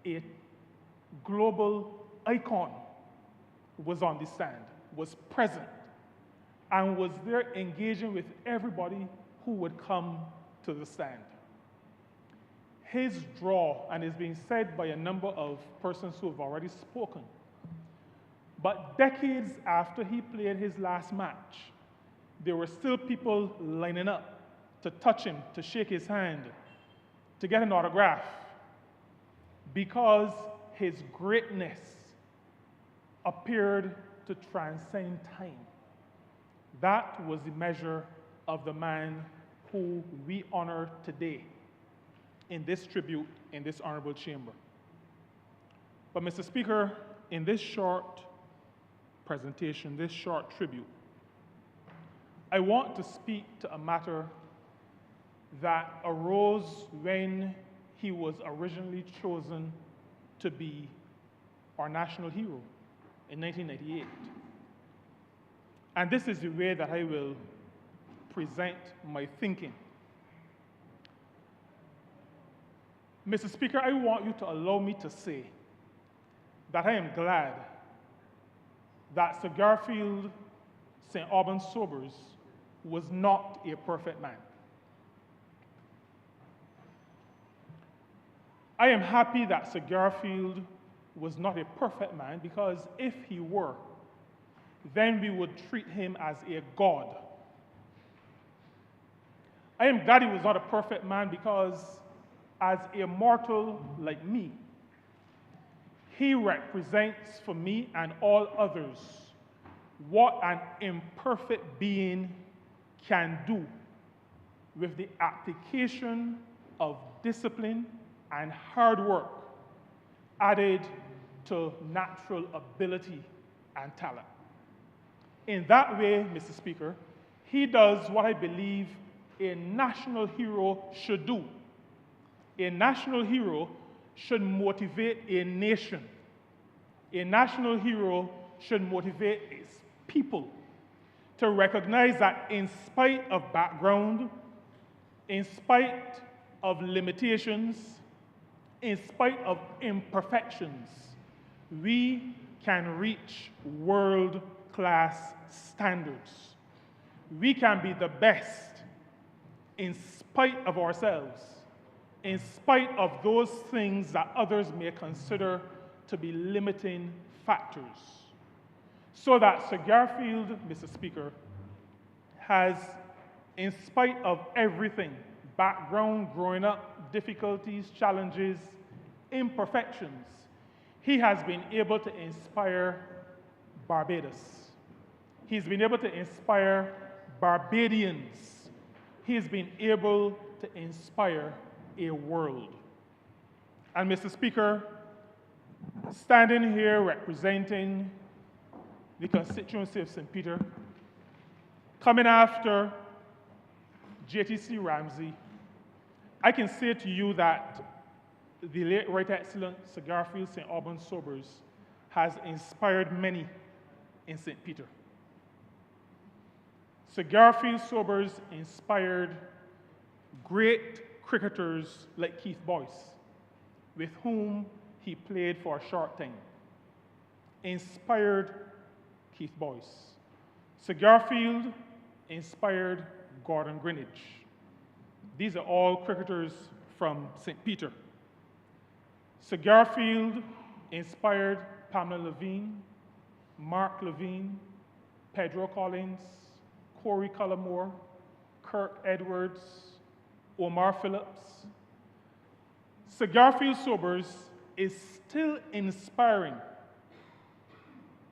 a global icon was on the stand, was present, and was there engaging with everybody who would come to the stand. His draw, and it's been said by a number of persons who have already spoken, but decades after he played his last match, there were still people lining up to touch him, to shake his hand, to get an autograph, because his greatness appeared to transcend time. That was the measure of the man who we honor today in this tribute in this honorable chamber. But Mr. Speaker, in this short presentation, this short tribute, I want to speak to a matter that arose when he was originally chosen to be our national hero in 1998. And this is the way that I will present my thinking. Mr. Speaker, I want you to allow me to say that I am glad that Sir Garfield St. Auburn Sobers was not a perfect man. I am happy that Sir Garfield was not a perfect man, because if he were, then we would treat him as a god. I am glad he was not a perfect man, because as a mortal like me, he represents for me and all others what an imperfect being can do with the application of discipline and hard work added to natural ability and talent. In that way, Mr. Speaker, he does what I believe a national hero should do. A national hero should motivate a nation. A national hero should motivate its people to recognize that in spite of background, in spite of limitations, in spite of imperfections, we can reach world-class standards. We can be the best in spite of ourselves, in spite of those things that others may consider to be limiting factors. So that Sir Garfield, Mr. Speaker, has, in spite of everything, background, growing up, difficulties, challenges, imperfections, he has been able to inspire Barbados. He's been able to inspire Barbadians. He's been able to inspire a world. And Mr. Speaker, standing here representing the constituency of St. Peter, coming after JTC Ramsey, I can say to you that the late Right Excellent Sir Garfield St. Alban Sobers has inspired many in St. Peter. Sir Garfield Sobers inspired great cricketers like Keith Boyce, with whom he played for a short time. Inspired Keith Boyce. Sir Garfield inspired Gordon Greenidge. These are all cricketers from St. Peter. Sir Garfield inspired Pamela Levine, Mark Levine, Pedro Collins, Corey Cullimore, Kirk Edwards, Omar Phillips. Sir Garfield Sobers is still inspiring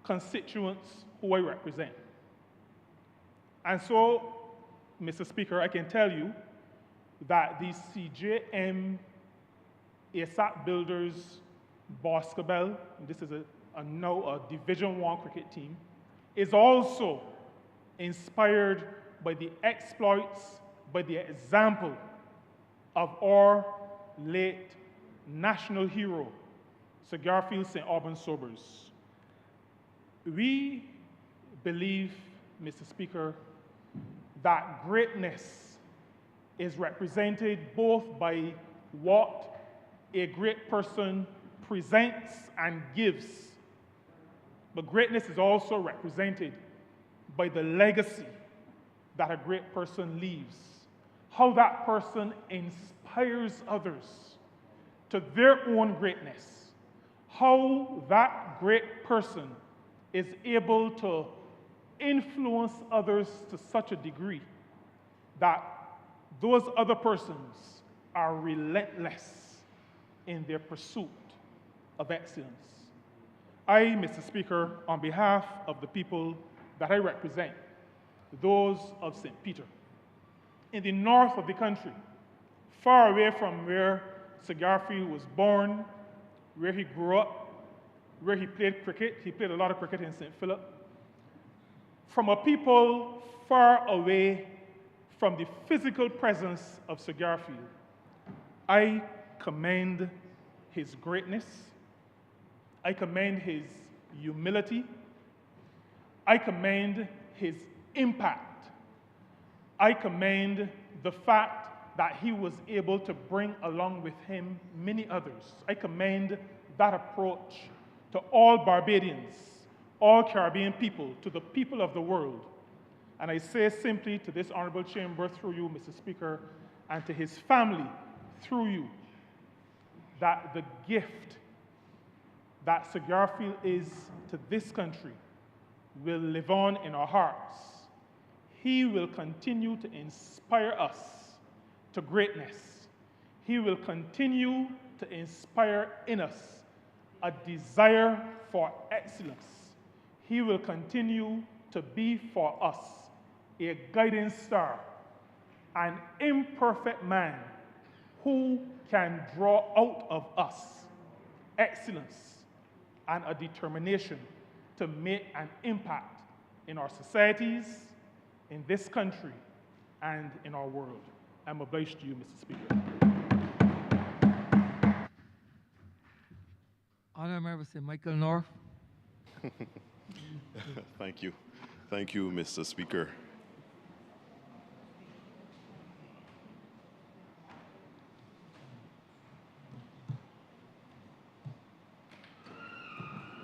constituents who I represent. And so, Mr. Speaker, I can tell you that the CJM ASAP Builders Boscobel, this is now a Division I cricket team, is also inspired by the exploits, by the example of our late national hero, Sir Garfield St. Alban Sobers. We believe, Mr. Speaker, that greatness is represented both by what a great person presents and gives, but greatness is also represented by the legacy that a great person leaves, how that person inspires others to their own greatness, how that great person is able to influence others to such a degree that those other persons are relentless in their pursuit of excellence. I, Mr. Speaker, on behalf of the people that I represent, those of St. Peter, in the north of the country, far away from where Sir Garfield was born, where he grew up, where he played cricket. He played a lot of cricket in St. Philip. From a people far away from the physical presence of Sir Garfield, I commend his greatness. I commend his humility. I commend his impact. I commend the fact that he was able to bring along with him many others. I commend that approach to all Barbadians, all Caribbean people, to the people of the world. And I say simply to this honorable chamber through you, Mr. Speaker, and to his family through you, that the gift that Sir Garfield is to this country will live on in our hearts. He will continue to inspire us to greatness. he will continue to inspire in us a desire for excellence. He will continue to be for us a guiding star, an imperfect man who can draw out of us excellence and a determination to make an impact in our societies, in this country, and in our world. I'm obliged to you, Mr. Speaker. Honourable Member Sir Michael North. Thank you. Thank you, Mr. Speaker.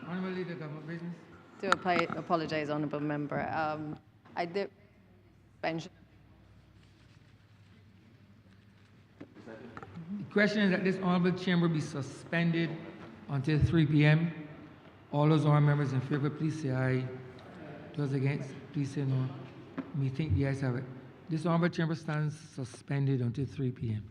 Honourable Leader, Government Business. To apologize, Honourable Member. I did suspension. The question is that this honourable chamber be suspended until 3 p.m. All those honourable members in favor, please say aye. Those against, please say no. Me think the ayes have it. This honourable chamber stands suspended until 3 p.m.